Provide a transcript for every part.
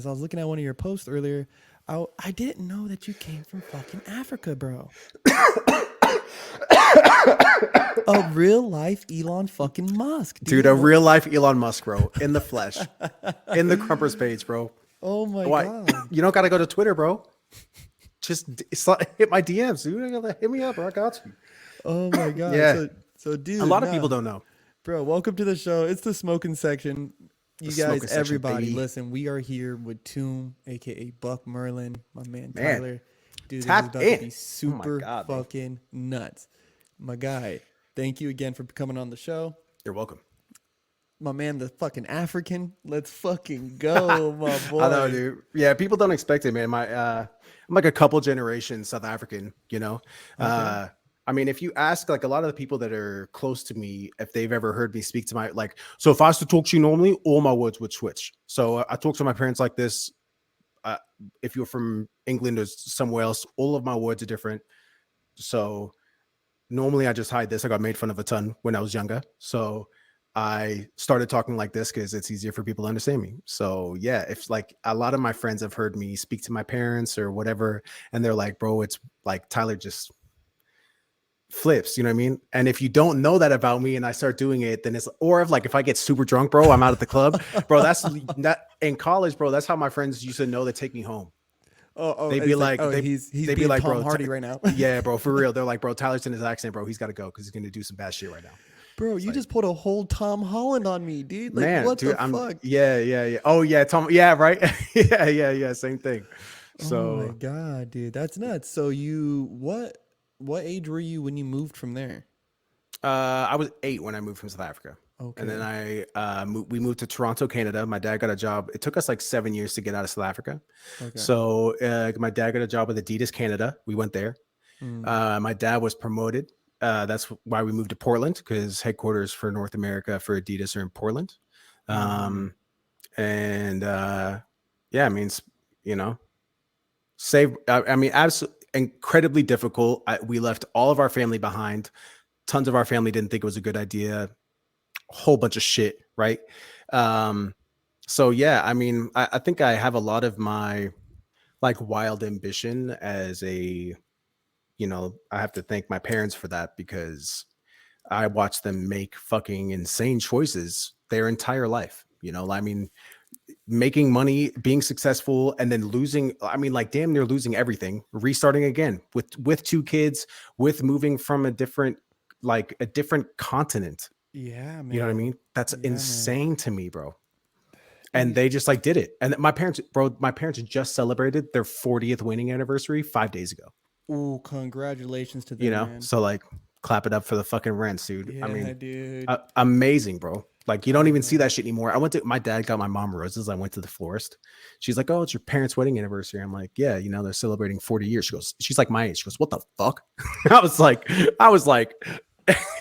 as I was looking at one of your posts earlier, I didn't know that you came from fucking Africa, bro. A real life Elon fucking Musk, Dude, dude. a real life Elon Musk, bro, in the flesh, in the Crumpers page, bro. Oh my Why? god. You don't got to go to Twitter, bro. Just hit my DMs, dude. Hit me up, bro. I got you. Oh my god. Yeah, So a dude, lot of people nah. don't know. Bro, welcome to the show. It's the smoking section. The You guys, smoking section, everybody, baby. listen, we are here with Tomb, aka BuckMerlin, my man Man, Tyler. Dude, this is tap about to in. be Oh my super God, bro. fucking nuts. My guy, thank you again for coming on the show. You're welcome. My man, the fucking African. Let's fucking go, my I know, boy. dude. Yeah, people don't expect it, man. I'm like a couple generations South African, you know. Okay. I mean, if you ask like a lot of the people that are close to me, if they've ever heard me speak to my like, so if I was to talk to you normally, all my words would switch. So I talk to my parents like this. Uh, if you're from England or somewhere else, all of my words are different. So normally I just hide this. I got made fun of a ton when I was younger. So I started talking like this because it's easier for people to understand me. So yeah, if like a lot of my friends have heard me speak to my parents or whatever, and they're like, bro, it's like Tyler just flips, you know what I mean? And if you don't know that about me and I start doing it, then it's or if I get super drunk, bro, I'm out at the club. Bro, that's not in college, bro. That's how my friends used to know to take me home. They'd be It's like, like, oh, he's they'd be being like, Tom bro, Hardy right now. yeah, bro, for real. They're like, bro, Tyler's in his accent, bro. He's got to go because he's gonna do some bad shit right now. Bro, It's you like, just pulled a whole Tom Holland on me, dude. Like, man, what the dude, fuck? yeah. Oh yeah, Tom, yeah, right, yeah, same thing. Oh my So, god, dude, that's nuts. So what age were you when you moved from there? I was 8 when I moved from South Africa, and then Okay. we moved to Toronto, Canada. My dad got a job. It took us like 7 years to get out of South Africa. Okay. So my dad got a job with Adidas Canada. We went there. Mm. My dad was promoted. That's why we moved to Portland because headquarters for North America for Adidas are in Portland. Mm. Um, and yeah, I mean, you know, save. I mean, absolutely incredibly difficult. We left all of our family behind. Tons of our family didn't think it was a good idea. A whole bunch of shit, right? Um, so yeah, I mean, I think I have a lot of my like wild ambition as a, I have to thank my parents for that because I watched them make fucking insane choices their entire life. I mean, making money, being successful, and then losing. I mean, like damn near losing everything, restarting again with 2 kids, with moving from a different continent. Yeah, You know what I man. mean? That's Yeah, man. insane to me, bro. And And they just like did it. And my parents just celebrated their 40th winning anniversary 5 days ago. oh, congratulations to them, man. So like clap it up for the fucking Rents, dude. I Yeah, mean, dude. amazing, bro. Like you don't I even see know. that shit anymore. My dad got my mom roses. I went to the florist. She's like, "Oh, it's your parents' wedding anniversary." I'm like, "Yeah, they're celebrating 40 years." She's like my age. She goes, "What the fuck?" I was like,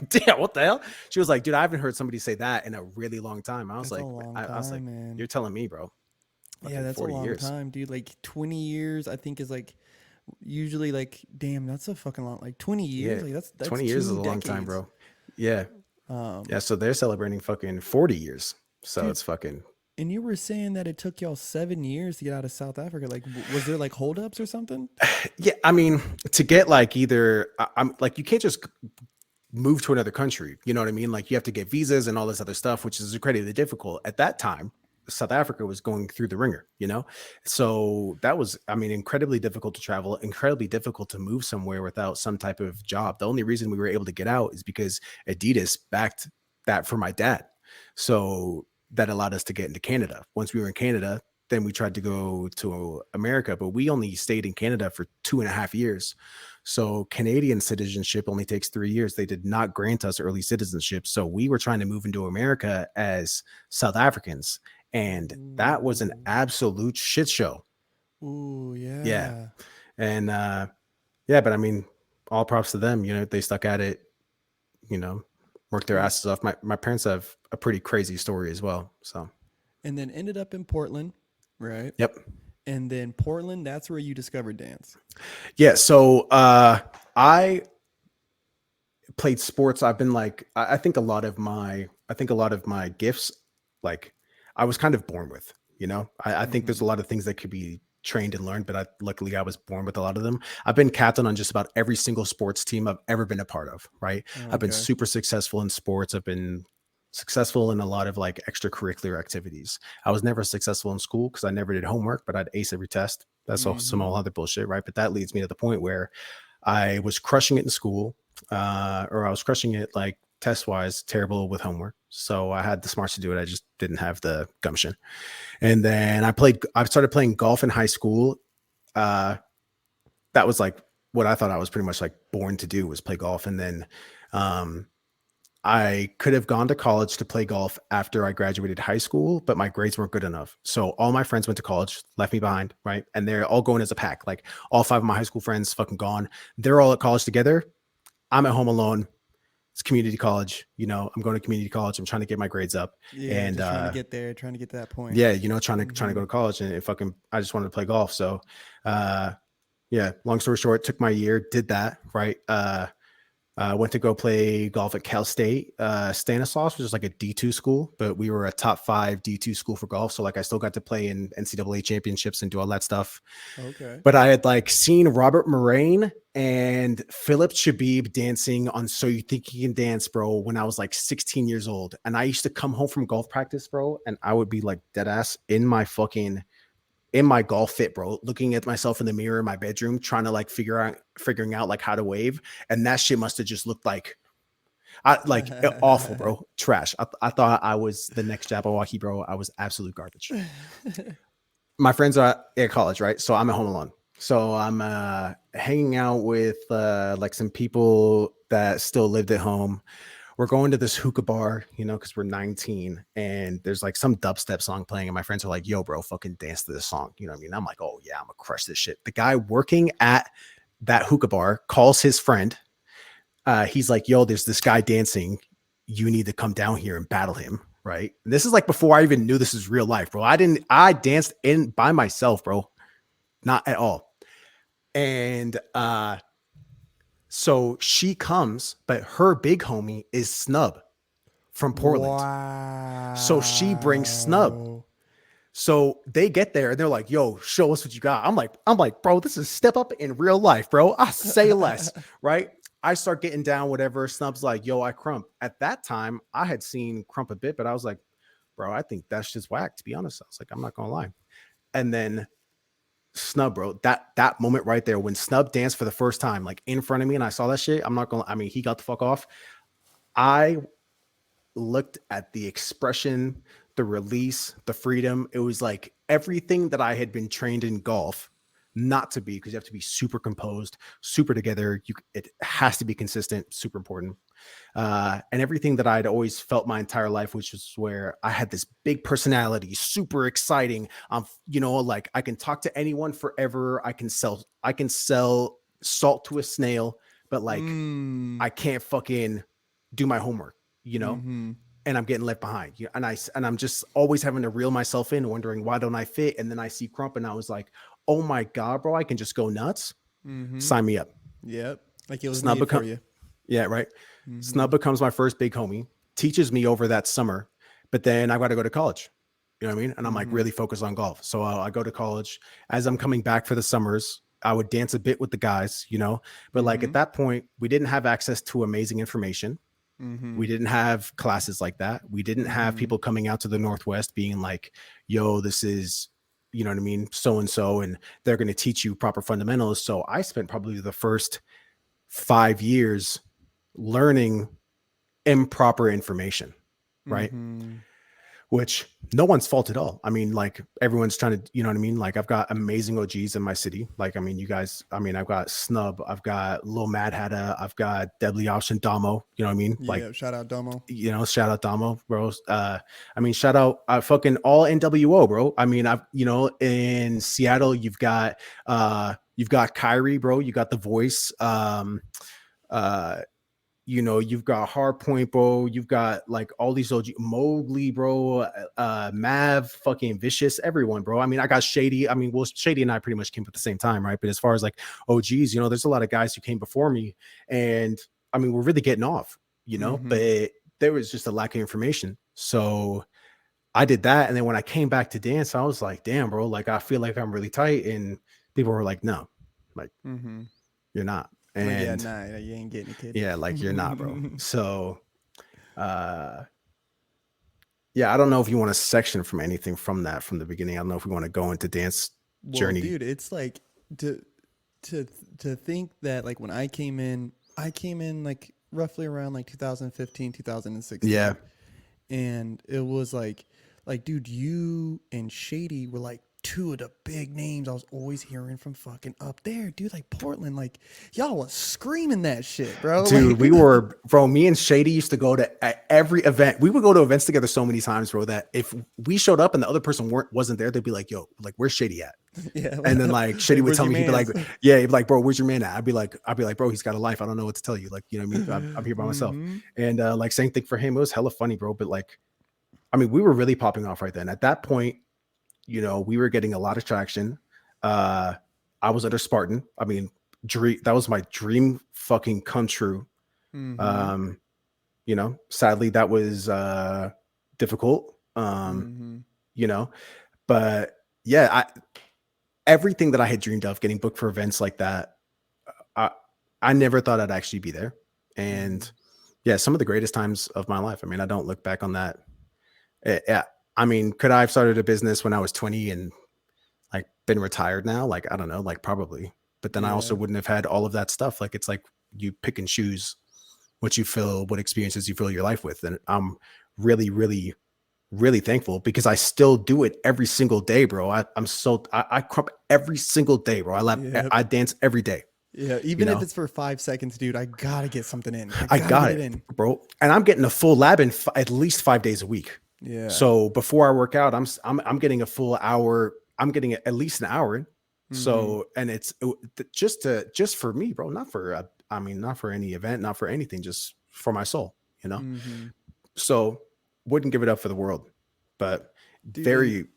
"Damn, what the hell?" She was like, "Dude, I haven't heard somebody say that in a really long time." That's a long I was like, time, man. "You're telling me, bro? Yeah, Fucking that's a 40 long years." time, dude. Like 20 years, I think is like usually like damn, that's a fucking long like 20 Yeah, years. Like that's 20 years is two a long time, decades. bro. Yeah, yeah. Um So they're celebrating fucking 40 years. So dude, it's fucking and you were saying that it took y'all 7 years to get out of South Africa. Like was there like holdups or something? yeah. I mean, to get like I'm like you can't just move to another country. You know what I mean? Like you have to get visas and all this other stuff, which is incredibly difficult. At that time, South Africa was going through the ringer, So that was, I mean, incredibly difficult to travel, incredibly difficult to move somewhere without some type of job. The only reason we were able to get out is because Adidas backed that for my dad. So that allowed us to get into Canada. Once we were in Canada, then we tried to go to America, but we only stayed in Canada for 2.5 years. So Canadian citizenship only takes 3 years. They did not grant us early citizenship. So we were trying to move into America as South Africans. And that was an Ooh. absolute shit show. Ooh, Yeah. yeah. And yeah, but I mean, all props to them. They stuck at it, you know, worked their And asses off. My parents have a pretty crazy story as well. So and then ended up in Portland, right? yep. And then Portland, that's where you discovered dance. Yeah. So I played sports. I've been like, I think a lot of my gifts, like I was kind of born with. You know, I think there's a Mm-hmm. lot of things that could be trained and learned, but luckily I was born with a lot of them. I've been captain on just about every single sports team I've ever been a part of, right? I've been Okay. super successful in sports. I've been successful in a lot of like extracurricular activities. I was never successful in school because I never did homework, but I'd ace every test. That's all some Mm-hmm. all other bullshit, right? But that leads me to the point where I was crushing it in school, or I was crushing it like test wise, terrible with homework. So I had the smarts to do it. I just didn't have the gumption. And then I started playing golf in high school. Uh, that was like what I thought I was pretty much like born to do was play golf. And then um, I could have gone to college to play golf after I graduated high school, but my grades weren't good enough. So all my friends went to college, left me behind, right? And they're all going as a pack. Like all five of my high school friends fucking gone. They're all at college together. I'm at home alone. It's community college. You know, I'm going to community college. I'm trying to get my grades up. Yeah, And just trying to get there, trying to get to that point. yeah, you know, trying to Mm-hmm. go to college and fucking I just wanted to play golf. So uh yeah, long story short, took my year, did that, right? Went to go play golf at Cal State. Stanislaus, which is like a D2 school, but we were a top 5 D2 school for golf. So like I still got to play in NCAA championships and do all that stuff. Okay. But I had like seen Robert Moraine and Philip Shabib dancing on So You Think You Can Dance, bro, when I was like 16 years old. And I used to come home from golf practice, bro, and I would be like dead ass in my golf fit, bro, looking at myself in the mirror in my bedroom, trying to like figuring out like how to wave. And that shit must have just looked like awful, bro. Trash. I thought I was the next Jabberwocky, bro. I was absolute garbage. My friends are at college, right? So I'm at home alone. So I'm hanging out with like some people that still lived at home. We're going to this hookah bar, you know, because we're 19 and there's like some dubstep song playing. And my friends are like, yo, bro, fucking dance to this song. You know what I mean? I'm like, oh, yeah, I'm going to crush this shit. The guy working at that hookah bar calls his friend. He's like, yo, there's this guy dancing. You need to come down here and battle him. Right. And this is like before I even knew this is real life, bro. I danced in by myself, bro. Not at all. And so she comes, but her big homie is Snub from Portland. So she brings Snub. Wow. So they get there and they're like, yo, show us what you got. I'm like, bro, this is step up in real life, bro. I say less, right? I start getting down, whatever. Snub's like, yo, I krump. At that time, I had seen krump a bit, but I was like, bro, I think that's just whack, to be honest. I was like, I'm not gonna lie. And then Snub, bro, that moment right there when Snub danced for the first time, like in front of me, and I saw that shit. I mean, he got the fuck off. I looked at the expression, the release, the freedom. It was like everything that I had been trained in golf not to be, because you have to be super composed, super together. It has to be consistent, super important. And everything that I'd always felt my entire life, which was where I had this big personality, super exciting. You know, like I can talk to anyone forever. I can sell salt to a snail, but like Mm. I can't fucking do my homework, you know? Mm-hmm. And I'm getting left behind. And I'm just always having to reel myself in, wondering why don't I fit? And then I see Krump, and I was like, oh my god, bro, I can just go nuts. Mm-hmm. Sign me up. Yep. Like it was Snub made for become you. yeah, right. Mm-hmm. Snub becomes my first big homie. Teaches me over that summer, but then I got to go to college. You know what I mean? And I'm like Mm-hmm. really focused on golf. So I go to college. As I'm coming back for the summers, I would dance a bit with the guys, you know. But like Mm-hmm. at that point, we didn't have access to amazing information. Mm-hmm. We didn't have classes like that. We didn't have Mm-hmm. people coming out to the Northwest being like, yo, this is, you know what I mean? So and so, and they're going to teach you proper fundamentals. So I spent probably the first 5 years learning improper information, right? Mm-hmm. Which no one's fault at all. I mean, like everyone's trying to, you know what I mean? Like I've got amazing OGs in my city. Like, I mean, you guys, I mean, I've got Snub, I've got Lil Mad Hatta, I've got Deadly Option Damo, you know what I mean? Like, Yeah. Shout out Domo. you know, shout out Damo, bro. I mean, shout out fucking all NWO, bro. I mean, you know, in Seattle, you've got Kyrie, bro. You got The Voice. Uh, you know, you've got Hardpoint, bro. You've got like all these OG Mowgli, bro. Mav, fucking Vicious, everyone, bro. I mean, I got Shady. I mean, well, Shady and I pretty much came at the same time, right? But as far as like OGs, you know, there's a lot of guys who came before me, and I mean, we're really getting off, you know, Mm-hmm. but there was just a lack of information. So I did that, and then when I came back to dance, I was like, damn, bro, like I feel like I'm really tight, and people were like, no, like Mm-hmm. you're not, Like, yeah, and nah, you ain't getting it, kid. yeah, like you're not, bro. So, uh, yeah, I don't know if you want to section from anything from that from the beginning. I don't know if we want to go into dance Well, journey. dude, it's like to to to think that like when I came in like roughly around like 2015, Yeah, 2016, and it was like dude, you and Shady were like two of the big names I was always hearing from fucking up there, dude. Like Portland, like y'all was screaming that shit, bro. dude, Like, we were, bro. Me and Shady used to go to every event. We would go to events together so many times, bro. That if we showed up and the other person wasn't there, they'd be like, "Yo, like where's Shady at?" yeah, And then like Shady like would where's tell your me, he'd be like, man's? "Yeah," he'd be like, "Bro, where's your man at?" I'd be like, "Bro, he's got a life. I don't know what to tell you." Like, you know what I mean? I'm here by myself. Mm-hmm. And like same thing for him. It was hella funny, bro. But like, I mean, we were really popping off right then. At that point, you know, we were getting a lot of traction. Uh, I was under Spartan. I mean, that was my dream fucking come true. Mm-hmm. Um, you know, sadly that was difficult. Mm-hmm. You know, but yeah, everything that I had dreamed of, getting booked for events like that, I I never thought I'd actually be there. Mm-hmm. And yeah, some of the greatest times of my life. I mean, I don't look back on that. Yeah, I mean, could I have started a business when I was 20 and like been retired now? Like, I don't know, like probably. But then I also Yeah. wouldn't have had all of that stuff. Like it's like you pick and choose what experiences you fill your life with. And I'm really, really, really thankful because I still do it every single day, bro. I crump every single day, bro. Yeah. I dance every day, Yeah. you Even if know. it's for 5 seconds, dude, I gotta get something in. I I gotta got get it it, in. bro. And I'm getting a full lab in at least 5 days a week. Yeah. So before I work out, I'm getting a full hour. I'm getting at least an hour in. Mm-hmm. So and it's just for me, bro. Not for I mean, not for any event, not for anything, just for my soul, you know. Mm-hmm. So wouldn't give it up for the world, but Dude, and very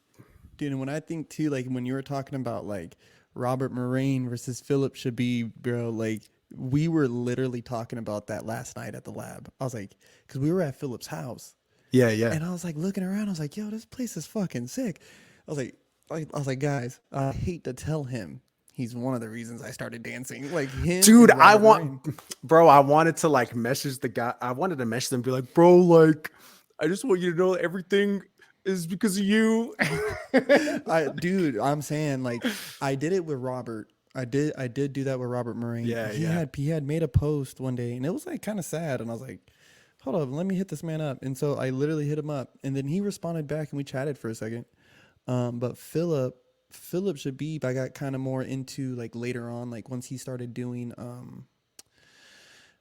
dude, and when I think too, like when you were talking about like Robert Moraine versus Philip Shabib, bro, like we were literally talking about that last night at the lab. I was like, because we were at Philip's house, yeah, yeah. and I was like looking around. I was like, yo, this place is fucking sick. I was I was like, guys, I hate to tell him he's one of the reasons I started dancing. Like him Dude, and Robert Moraine. bro, I wanted to like message the guy. I wanted to message them and be like, bro, like, I just want you to know everything is because of you. Dude, I'm saying like I did it with Robert. I did do that with Robert Moraine. Yeah, yeah. He had made a post one day and it was like kind of sad and I was like, hold up, let me hit this man up. And so I literally hit him up and then he responded back and we chatted for a second. But Philip Shabib, I got kind of more into like later on, like once he started doing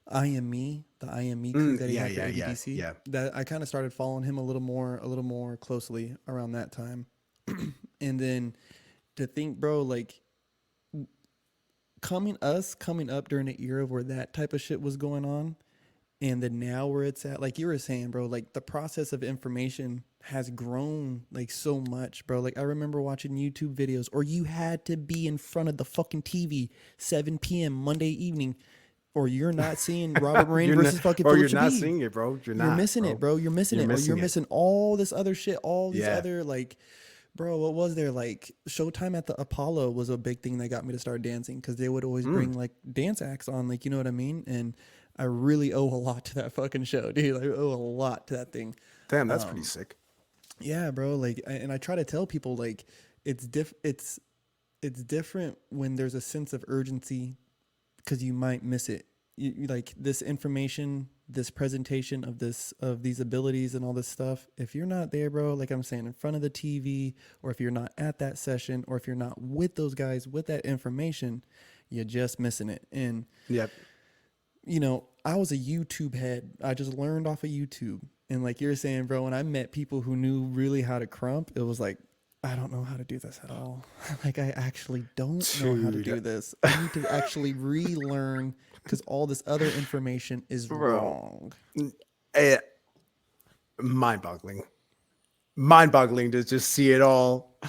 I Am Me, the I Am Me crew that he Yeah, had for yeah, yeah, ABDC. yeah. That I kind of started following him a little more closely around that time. And then to think, bro, like coming up during an era where that type of shit was going on, and then now where it's at, like you were saying, bro, like the process of information has grown like so much, bro. Like I remember watching YouTube videos, or you had to be in front of the fucking TV 7 p.m. Monday evening, or you're not seeing Robert Moraine You're not, versus fucking bro, Philip you're not Shabib. seeing it, bro. You're You're not, missing it, bro. bro. You're missing You're it, or you're missing it. missing all this other shit, all these Yeah. other like, bro. What was there like? Showtime at the Apollo was a big thing that got me to start dancing because they would always Mm, bring like dance acts on, like you know what I mean. And I really owe a lot to that fucking show, dude. I owe a lot to that thing. damn, that's pretty Um, sick. yeah, bro. Like, and I try to tell people like it's it's different when there's a sense of urgency because you might miss it. Like this information, this presentation of these abilities and all this stuff. If you're not there, bro, like I'm saying, in front of the TV, or if you're not at that session, or if you're not with those guys with that information, you're just missing it. And Yep. you know, I was a YouTube head. I just learned off of YouTube. And like you're saying, bro, when I met people who knew really how to crump, it was like, I don't know how to do this at all. Like, I actually don't know how to Dude, do this. I need to actually relearn because all this other information is bro. wrong. Eh, mind-boggling. Mind-boggling to just see it all.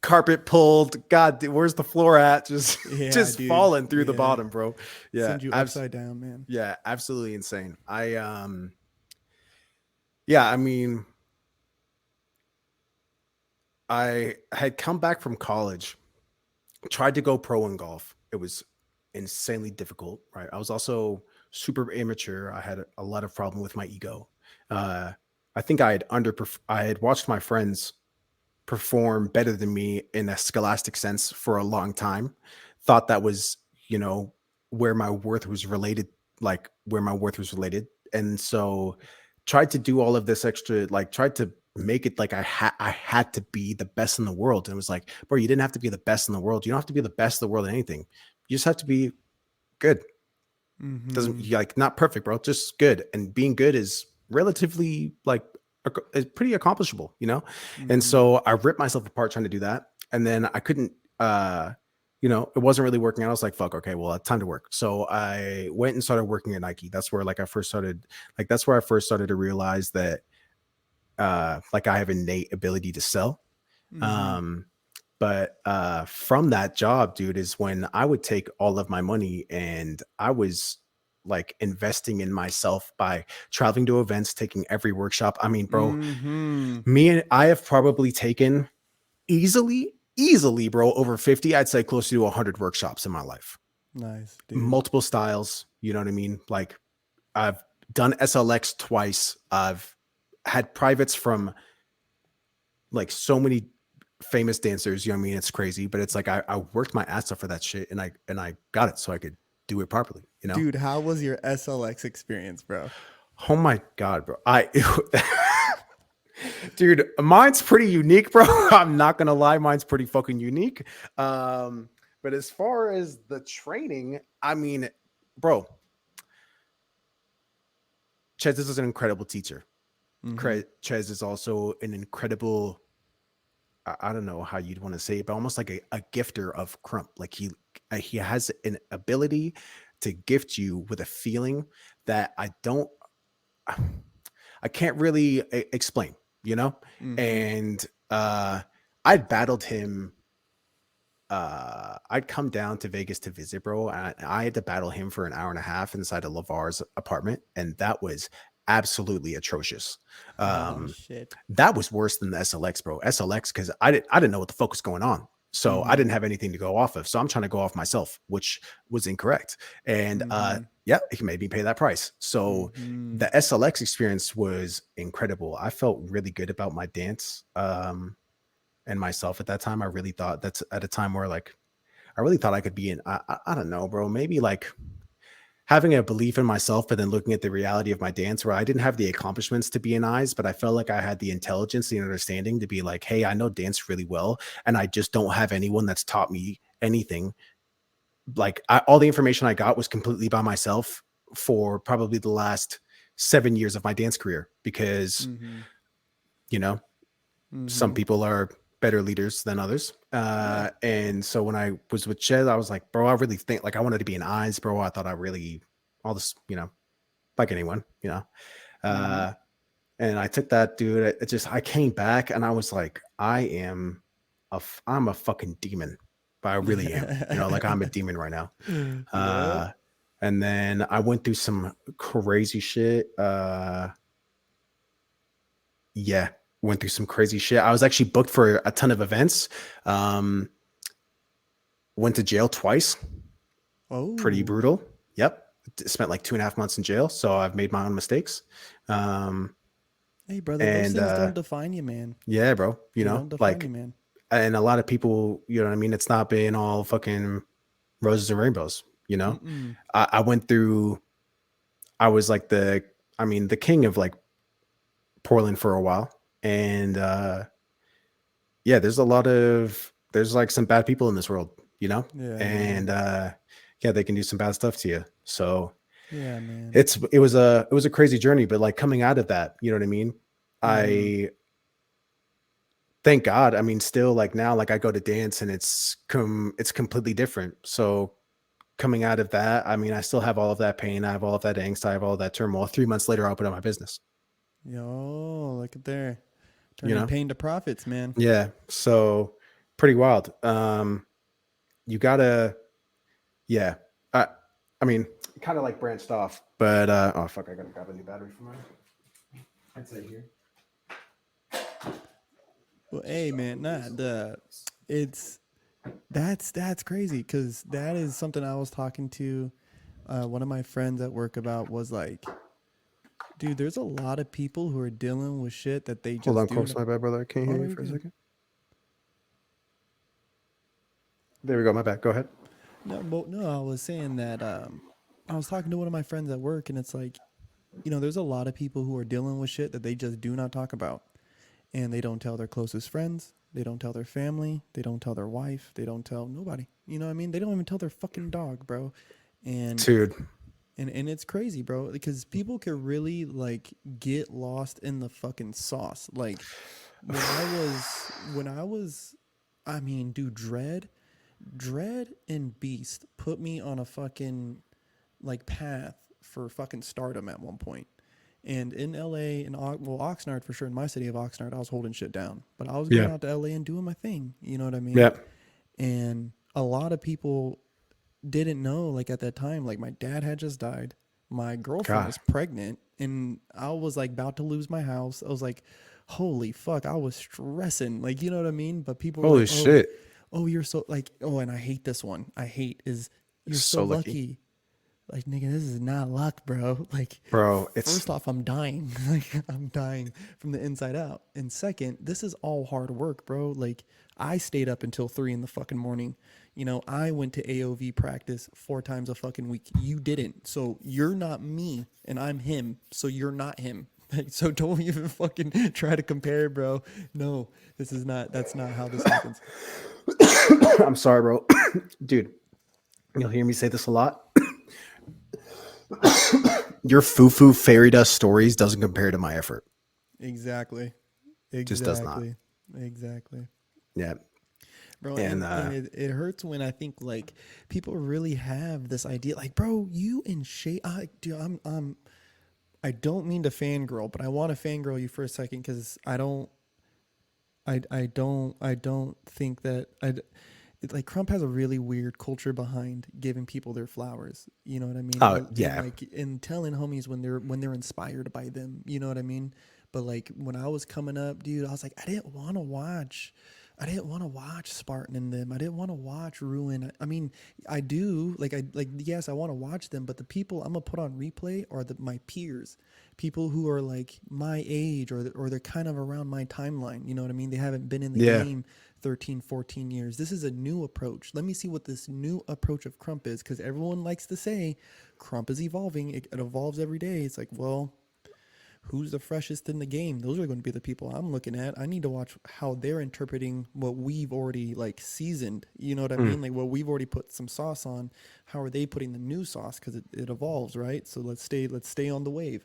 Carpet pulled. God, where's the floor at? Just Yeah, just dude. falling through the Yeah. bottom, bro. Yeah, Send you upside down, man. yeah, absolutely insane. Yeah, I mean, I had come back from college, tried to go pro in golf. It was insanely difficult, right? I was also super immature. I had a lot of problem with my ego. Uh, I think I had watched my friends perform better than me in a scholastic sense for a long time. Thought that was, you know, where my worth was related, like where my worth was related. And so tried to do all of this extra, like tried to make it like I had to be the best in the world. And it was like, bro, you didn't have to be the best in the world. You don't have to be the best in the world in anything. You just have to be good. Doesn't Mm-hmm. like not perfect, bro, just good. And being good is relatively like is pretty accomplishable, you know? And Mm-hmm. so I ripped myself apart trying to do that. And then I couldn't it wasn't really working out. I was like, fuck, okay, well, it's time to work. So I went and started working at Nike. That's where like I first started, like that's where I first started to realize that like I have innate ability to sell. Mm-hmm. Um but from that job, dude, is when I would take all of my money and I was like investing in myself by traveling to events, taking every workshop. I mean, bro, Mm-hmm. me and I have probably taken easily, bro, over 50, I'd say close to 100 workshops in my life. Nice, dude. Multiple styles, you know what I mean? Like I've done SLX twice. I've had privates from like so many famous dancers, you know what I mean? It's crazy, but it's like I worked my ass off for that shit and I got it so I could do it properly, you know? Dude, how was your SLX experience, bro? Oh my god, bro. I dude, mine's pretty unique, bro. I'm not gonna lie, mine's pretty fucking unique. But as far as the training, I mean, bro, Chez is an incredible teacher. Mm-hmm. Chez is also an incredible, I don't know how you'd want to say it, but almost like a gifter of krump. Like he has an ability to gift you with a feeling that I can't really explain, you know? Mm-hmm. And I'd battled him. I'd come down to Vegas to visit, bro. And I had to battle him for an hour and a half inside of LeVar's apartment, and that was absolutely atrocious. Oh Um, shit. that was worse than the SLX, bro. SLX because I didn't know what the fuck was going on. So I Mm-hmm. didn't have anything to go off of. So I'm trying to go off myself, which was incorrect. And Mm-hmm. yeah, he made me pay that price. So Mm-hmm. the SLX experience was incredible. I felt really good about my dance and myself at that time. I really thought that's at a time where like I really thought I could be in. I don't know, bro. Maybe like having a belief in myself, but then looking at the reality of my dance, where I didn't have the accomplishments to be in eyes, but I felt like I had the intelligence, the understanding to be like, hey, I know dance really well, and I just don't have anyone that's taught me anything. Like all the information I got was completely by myself for probably the last 7 years of my dance career because Mm-hmm. you know some Mm-hmm. people are better leaders than others. Yeah. And so when I was with Chez, I was like, bro, I really think like I wanted to be in eyes, bro. I thought I really all this, like anyone, Mm-hmm. Uh, and I took that, dude. I came back and I was like, I'm a fucking demon, but I really am, like I'm a demon right now. Yep. Uh, and then I went through some crazy shit. Yeah, went through some crazy shit. I was actually booked for a ton of events. Um, Went to jail twice. Pretty Oh. brutal. Yep. Spent like 2.5 months in jail. So I've made my own mistakes. Um, Hey, brother, those and things don't define you, man. yeah, bro, They don't define you, like, man. and a lot of people, you know what I mean? It's not been all fucking roses and rainbows, Mm-mm. I went through, I was like the king of like Portland for a while. And yeah, there's like some bad people in this world, Yeah, and man. yeah, they can do some bad stuff to you. So Yeah, man. it was a crazy journey, but like coming out of that, you know what I mean? Mm-hmm. I thank God. I mean, still like now, like I go to dance and it's completely different. So coming out of that, I mean, I still have all of that pain, I have all of that angst, I have all of that turmoil. 3 months later, I'll open up my business, Yo, look at there. you Turning know? pain to profits, man. Yeah. So pretty wild. You gotta, yeah. I I mean, kind of like branched off, but oh fuck, I gotta grab a new battery for mine. I'd say here. Well, hey man, nah, the it's that's crazy because that is something I was talking to one of my friends at work about was like, dude, there's a lot of people who are dealing with shit that they Hold just on, do. close my bad, brother. I can't Oh hear no, you you're for a good. second. There we go. My bad. Go ahead. No, but no, I was saying that I was talking to one of my friends at work, and it's like, there's a lot of people who are dealing with shit that they just do not talk about, and they don't tell their closest friends, they don't tell their family, they don't tell their wife, they don't tell nobody. You know what I mean? They don't even tell their fucking dog, bro. And Dude. and it's crazy, bro, because people could really like get lost in the fucking sauce. Like when I was I mean, dude, Dread and Beast put me on a fucking like path for fucking stardom at one point. And in LA, well, Oxnard for sure, in my city of Oxnard, I was holding shit down. But I was going Yeah. out to LA and doing my thing. You know what I mean? Yep. And a lot of people didn't know, like at that time, like my dad had just died. My girlfriend God. was pregnant, and I was like about to lose my house. I was like, holy fuck, I was stressing. Like, you know what I mean? But people were like, Holy shit. oh, you're so like, oh, and I hate this one. I hate is you're so So lucky. lucky. Like, nigga, this is not luck, bro. Like, Bro, it's first off, I'm dying. Like, I'm dying from the inside out. And second, this is all hard work, bro. Like, I stayed up until 3 in the fucking morning. I went to AOV practice 4 times a fucking week. You didn't. So you're not me, and I'm him. So you're not him. Like, so don't even fucking try to compare, bro. No, that's not how this happens. I'm sorry, bro. Dude, you'll hear me say this a lot. Your foo-foo fairy dust stories doesn't compare to my effort. Exactly. Just does not. Exactly. Exactly. Yeah. Bro, And and it hurts when I think like people really have this idea like, bro, you and Shay, dude, I don't mean to fangirl, but I want to fangirl you for a second because I don't think that like Crump has a really weird culture behind giving people their flowers. You know what I mean? oh And yeah. like in telling homies when they're inspired by them. You know what I mean? But like when I was coming up, dude, I was like, I didn't want to watch Spartan and them. I didn't want to watch Ruin. I mean, I do like yes, I want to watch them, but the people I'm gonna put on replay are my peers, people who are like my age or they're kind of around my timeline. You know what I mean? They haven't been in the Yeah. game 13, 14 years. This is a new approach. Let me see what this new approach of Crump is because everyone likes to say Crump is evolving. It evolves every day. It's like, well, who's the freshest in the game? Those are going to be the people I'm looking at. I need to watch how they're interpreting what we've already like seasoned. You know what I Mm. mean? Like what we've already put some sauce on. How are they putting the new sauce? Because it evolves, right? So let's stay on the wave.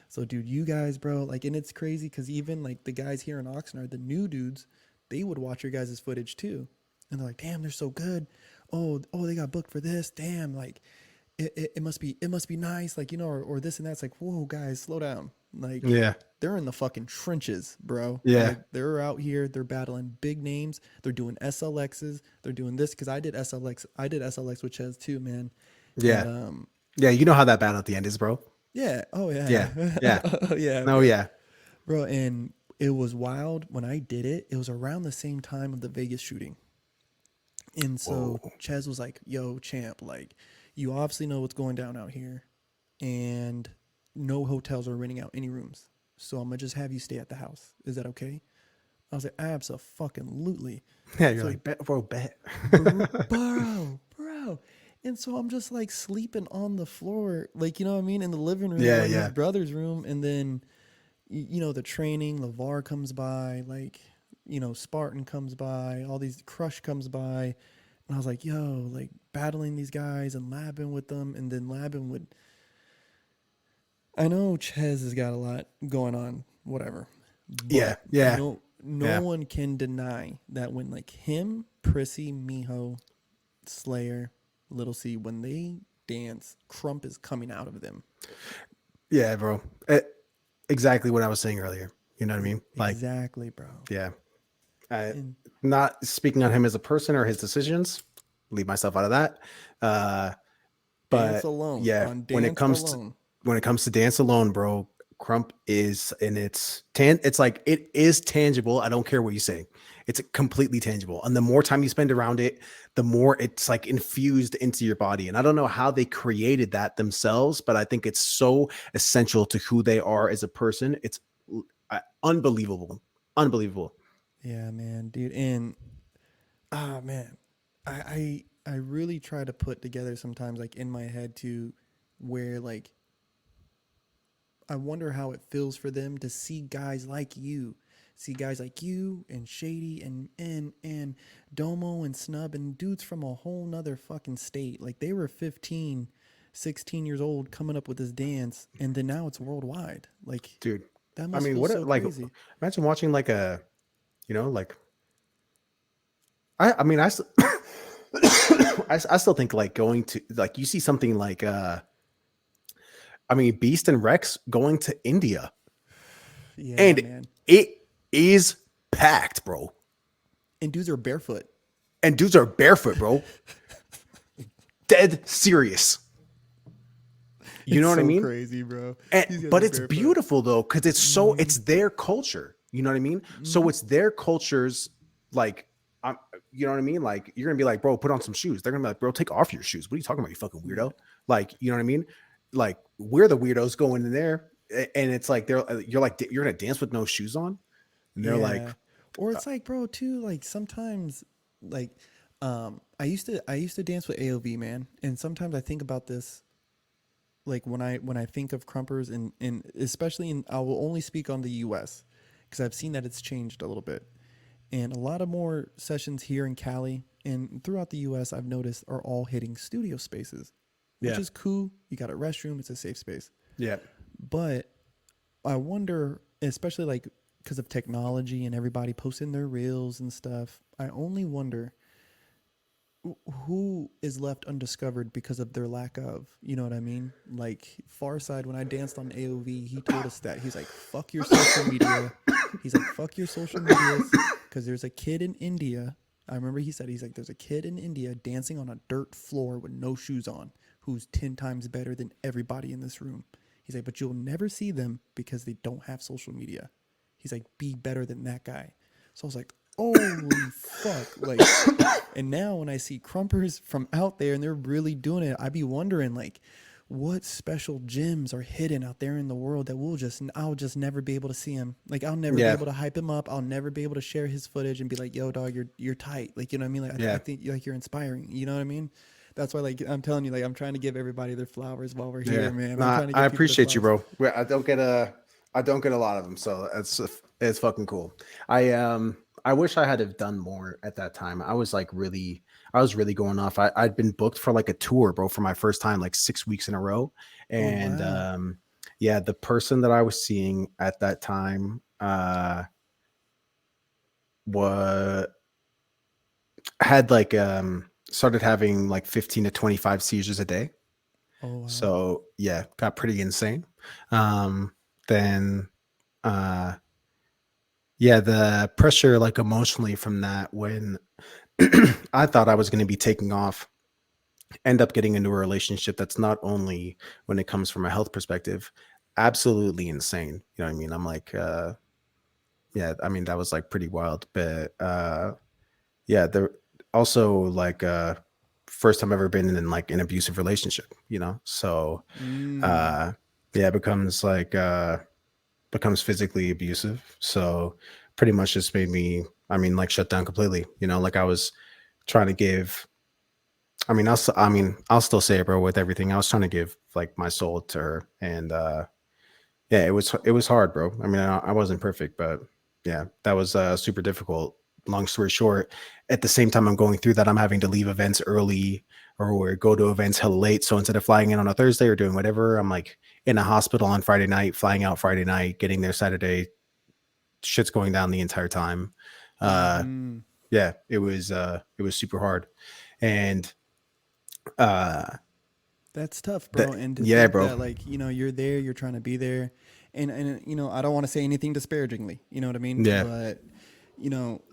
So dude, you guys, bro, like, and it's crazy because even like the guys here in Oxnard, the new dudes, they would watch your guys' footage too, and they're like, damn, they're so good. Oh, they got booked for this. Damn, like it must be nice, like or this and that. It's like, whoa, guys, slow down. Like Yeah. they're in the fucking trenches, bro. Yeah. Like they're out here, they're battling big names. They're doing SLXs. They're doing this because I did SLX. I did SLX with Ches too, man. Yeah. And Yeah. You know how that battle at the end is, bro. yeah, oh yeah, Yeah. Yeah. oh yeah, Oh bro. yeah. Bro, and it was wild when I did it. It was around the same time of the Vegas shooting. And so Whoa. Ches was like, yo, champ, like, you obviously know what's going down out here. And no hotels are renting out any rooms. So I'm going to just have you stay at the house. Is that okay? I was like, absolutely. Yeah. You're So, like, bet, bro, bet. bro. And so I'm just like sleeping on the floor, like, you know what I mean? In the living room Yeah. or in his Yeah. brother's room. And then, the training, LeVar comes by, like, Spartan comes by, all these Crush comes by. And I was like, yo, like battling these guys and labbing with them. And then labbing with, I know Ches has got a lot going on, whatever. Yeah. But Yeah. no Yeah. one can deny that when like him, Prissy, Miho, Slayer, Little C, when they dance, Crump is coming out of them. Yeah, bro. Exactly what I was saying earlier. You know what I mean? Like, Exactly, bro. yeah. I, And not speaking on him as a person or his decisions. Leave myself out of that. Uh, dance but alone yeah, on dance alone. when it comes to dance alone, bro, Krump is in it's like it is tangible. I don't care what you say. It's completely tangible. And the more time you spend around it, the more it's like infused into your body. And I don't know how they created that themselves, but I think it's so essential to who they are as a person. It's unbelievable. Unbelievable. Yeah, man, dude. And man, I really try to put together sometimes like in my head to where like I wonder how it feels for them to see guys like you and Shady and Domo and Snub and dudes from a whole nother fucking state. Like they were 15, 16 years old coming up with this dance, and then now it's worldwide. Like Dude. that I must mean, feel what so like crazy. imagine watching like a, like I mean, I still think like going to like you see something like I mean Beast and Rex going to India Yeah, and man. it is packed, bro. And dudes are barefoot. And dudes are barefoot, bro. Dead serious. You It's know what I so mean? crazy, bro. And These guys but are it's barefoot. beautiful though, because it's their culture. You know what I mean? So it's their culture's like, I'm, you know what I mean? Like you're gonna be like, bro, put on some shoes. They're gonna be like, bro, take off your shoes. What are you talking about, you fucking Yeah. weirdo? Like, you know what I mean? Like we're the weirdos going in there, and it's like you're like you're gonna dance with no shoes on, and they're like, Yeah. Or it's like, bro, too, like sometimes like I used to dance with AOV, man. And sometimes I think about this like when I think of crumpers and especially in I will only speak on the US because I've seen that it's changed a little bit. And a lot of more sessions here in Cali and throughout the US I've noticed are all hitting studio spaces, which yeah, is cool. You got a restroom, it's a safe space. yeah, But I wonder, especially like because of technology and everybody posting their reels and stuff, I only wonder who is left undiscovered because of their lack of, you know what I mean? Like Farside, when I danced on AOV, he told us that. He's like, fuck your social media. He's like, fuck your social medias. Because there's a kid in India. I remember he said, he's like, there's a kid in India dancing on a dirt floor with no shoes on who's 10 times better than everybody in this room. He's like, but you'll never see them because they don't have social media. He's like, be better than that guy. So I was like, holy fuck. Like, and now when I see crumpers from out there and they're really doing it, I be wondering like what special gems are hidden out there in the world that I'll just never be able to see him. Like I'll never be yeah, able to hype him up. I'll never be able to share his footage and be like, "Yo, dog, you're tight." Like you know what I mean? Like I yeah. think like you're inspiring. You know what I mean? That's why like I'm telling you, like I'm trying to give everybody their flowers while we're Yeah, here, man. I'm nah, trying to I give people their appreciate you, flowers. bro. I don't get a lot of them, so it's fucking cool. I wish I had have done more at that time. I was really going off. I'd been booked for like a tour, bro, for my first time, like 6 weeks in a row, Oh and wow. yeah, the person that I was seeing at that time, was had like started having like 15 to 25 seizures a day. Oh wow. So yeah, got pretty insane. Um, then uh yeah, the pressure like emotionally from that when I thought I was going to be taking off, end up getting into a relationship that's not only when it comes from a health perspective, absolutely insane. You know what I mean? I'm like, yeah, I mean that was like pretty wild, but yeah, there also like first time ever been in like an abusive relationship, you know? So Mm. uh yeah, it becomes like becomes physically abusive. So pretty much just made me, I mean, like shut down completely. You know, like I was trying to give. I mean, I'll still say it, bro. With everything, I was trying to give like my soul to her, and yeah, it was hard, bro. I mean, I wasn't perfect, but yeah, that was super difficult. Long story short, at the same time I'm going through that, I'm having to leave events early or go to events hella late. So instead of flying in on a Thursday or doing whatever, I'm like in a hospital on Friday night, flying out Friday night, getting there Saturday. Shit's going down the entire time. Uh, Mm-hmm. yeah, it was super hard, and uh, That's tough, bro. that And to yeah, think bro, that, like, you're there, you're trying to be there, and I don't want to say anything disparagingly. You know what I mean? yeah, But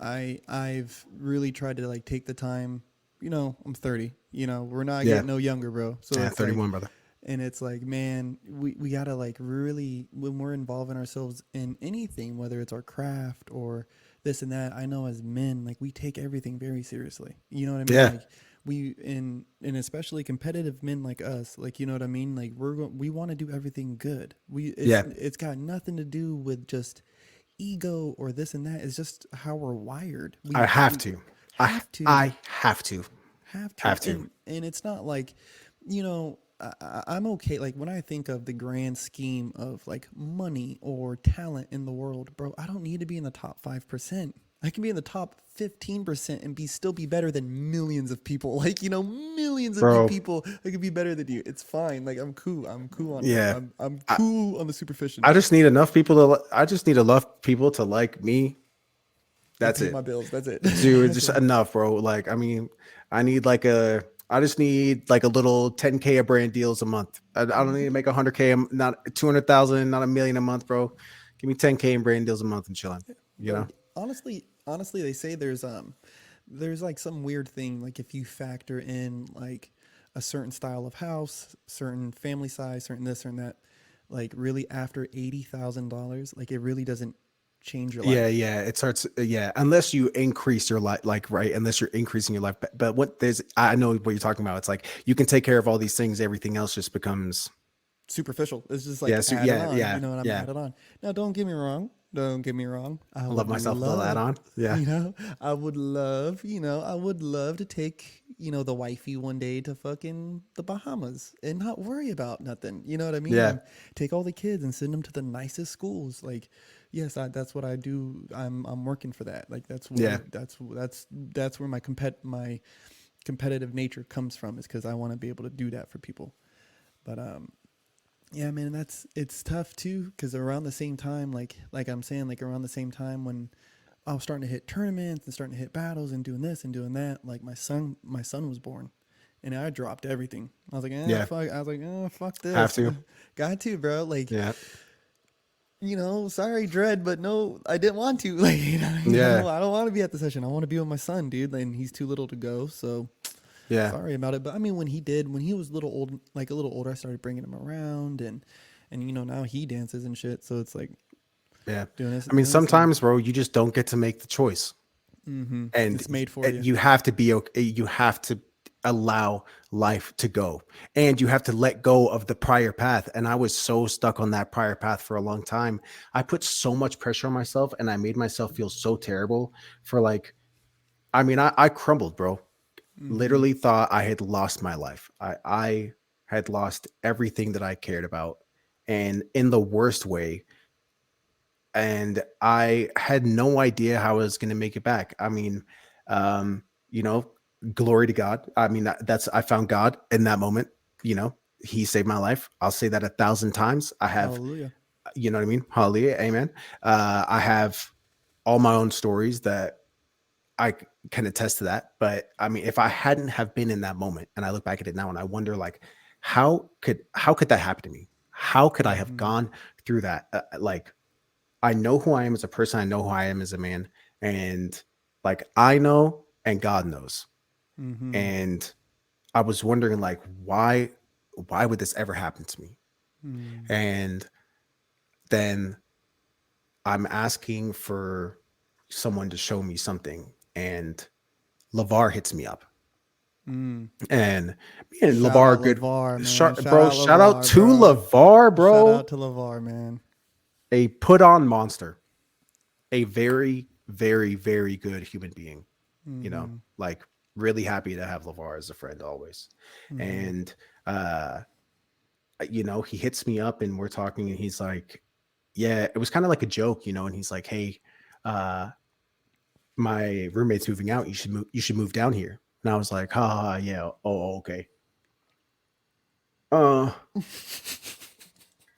I've really tried to like take the time. I'm 30. We're not yeah, getting no younger, bro. So yeah, it's like, 31, brother. And it's like, man, we gotta like really, when we're involving ourselves in anything, whether it's our craft or this and that, I know as men, like we take everything very seriously. You know what I mean? Yeah. Like we and especially competitive men like us, like you know what I mean? Like we want to do everything good. Yeah. It's got nothing to do with just ego or this and that. It's just how we're wired. I have We to. have to I have to. have to. Have to. And it's not like, you know, I'm okay. Like when I think of the grand scheme of like money or talent in the world, bro, I don't need to be in the top 5%. I can be in the top 15% and still be better than millions of people. Like, you know, millions of you Bro. people, I could be better than you. It's fine. Like I'm cool. I'm cool on that. Yeah. I'm I, cool on the superficial I shit. just need enough people to I just need enough people to like me. And That's pay it. my bills. That's it. Dude, That's just it. enough, bro. Like, I mean, I just need like a little 10K of brand deals a month. I don't need to make 100K, not 200,000, not a million a month, bro. Give me 10K in brand deals a month and chilling, you Bro, know? honestly, they say there's like some weird thing like if you factor in like a certain style of house, certain family size, certain this or that, like really after $80,000, like it really doesn't change your Yeah, life. yeah. It starts, yeah, unless you increase your life, like, right, unless you're increasing your life. But what there's, I know what you're talking about. It's like you can take care of all these things, everything else just becomes, Superficial. It's just yeah, like so added yeah, on, yeah, you know what I'm yeah. added on. Now don't get me wrong. Don't get me wrong. I I love would myself a little add love, on. Yeah, you know, I would love to take, you know, the wifey one day to fucking the Bahamas and not worry about nothing. You know what I mean? yeah, And take all the kids and send them to the nicest schools. Like, yes, that's what I do. I'm working for that. Like yeah. that's where my competitive nature comes from, is because I want to be able to do that for people. But yeah, man, it's tough too because around the same time, like I'm saying, like around the same time when I was starting to hit tournaments and starting to hit battles and doing this and doing that, like my son was born, and I dropped everything. I was like, Yeah. fuck. I was like, fuck Have this. to. Got to, bro. Like, Yeah. you know, sorry, Dread, but no, I didn't want to. Like, Yeah. I don't want to be at the session. I want to be with my son, dude, and he's too little to go. So Yeah. sorry about it. But I mean, when he was little old, like a little older, I started bringing him around, and you know now he dances and shit. So it's like Yeah. doing this, I mean, doing this, and sometimes, bro, you just don't get to make the choice. And it's made for you. you have to be okay. You have to allow life to go, and you have to let go of the prior path. And I was so stuck on that prior path for a long time. I put so much pressure on myself, and I made myself feel so terrible for like, I mean, I crumbled, bro. Mm-hmm. Literally thought I had lost my life. I had lost everything that I cared about, and in the worst way. And I had no idea how I was going to make it back. I mean, um, you know, glory to God. I mean, that's I found God in that moment. You know, He saved my life. I'll say that 1,000 times. I have, Hallelujah. you know what I mean? Hallelujah, amen. I have all my own stories that can attest to that. But I mean, if I hadn't have been in that moment, and I look back at it now, and I wonder, like, how could that happen to me? How could I have Mm-hmm. gone through that? Like, I know who I am as a person. I know who I am as a man. And like, I know and God knows. Mm-hmm. And I was wondering, like, why would this ever happen to me? Mm. And then I'm asking for someone to show me something. And LeVar hits me up. Mm. And me and Shout LeVar are out good. Levar, man. Shout Bro, out shout out Levar, to bro. LeVar, Shout out bro. to Levar, man. A put on monster. A very, very, very good human being. Mm-hmm. Like, really happy to have LeVar as a friend always. Mm-hmm. And uh, he hits me up and we're talking, and he's like, yeah, it was kind of like a joke, and he's like, hey, uh, my roommate's moving out. You should move down here. And I was like, ha, ha, ha, yeah, oh, okay. Uh,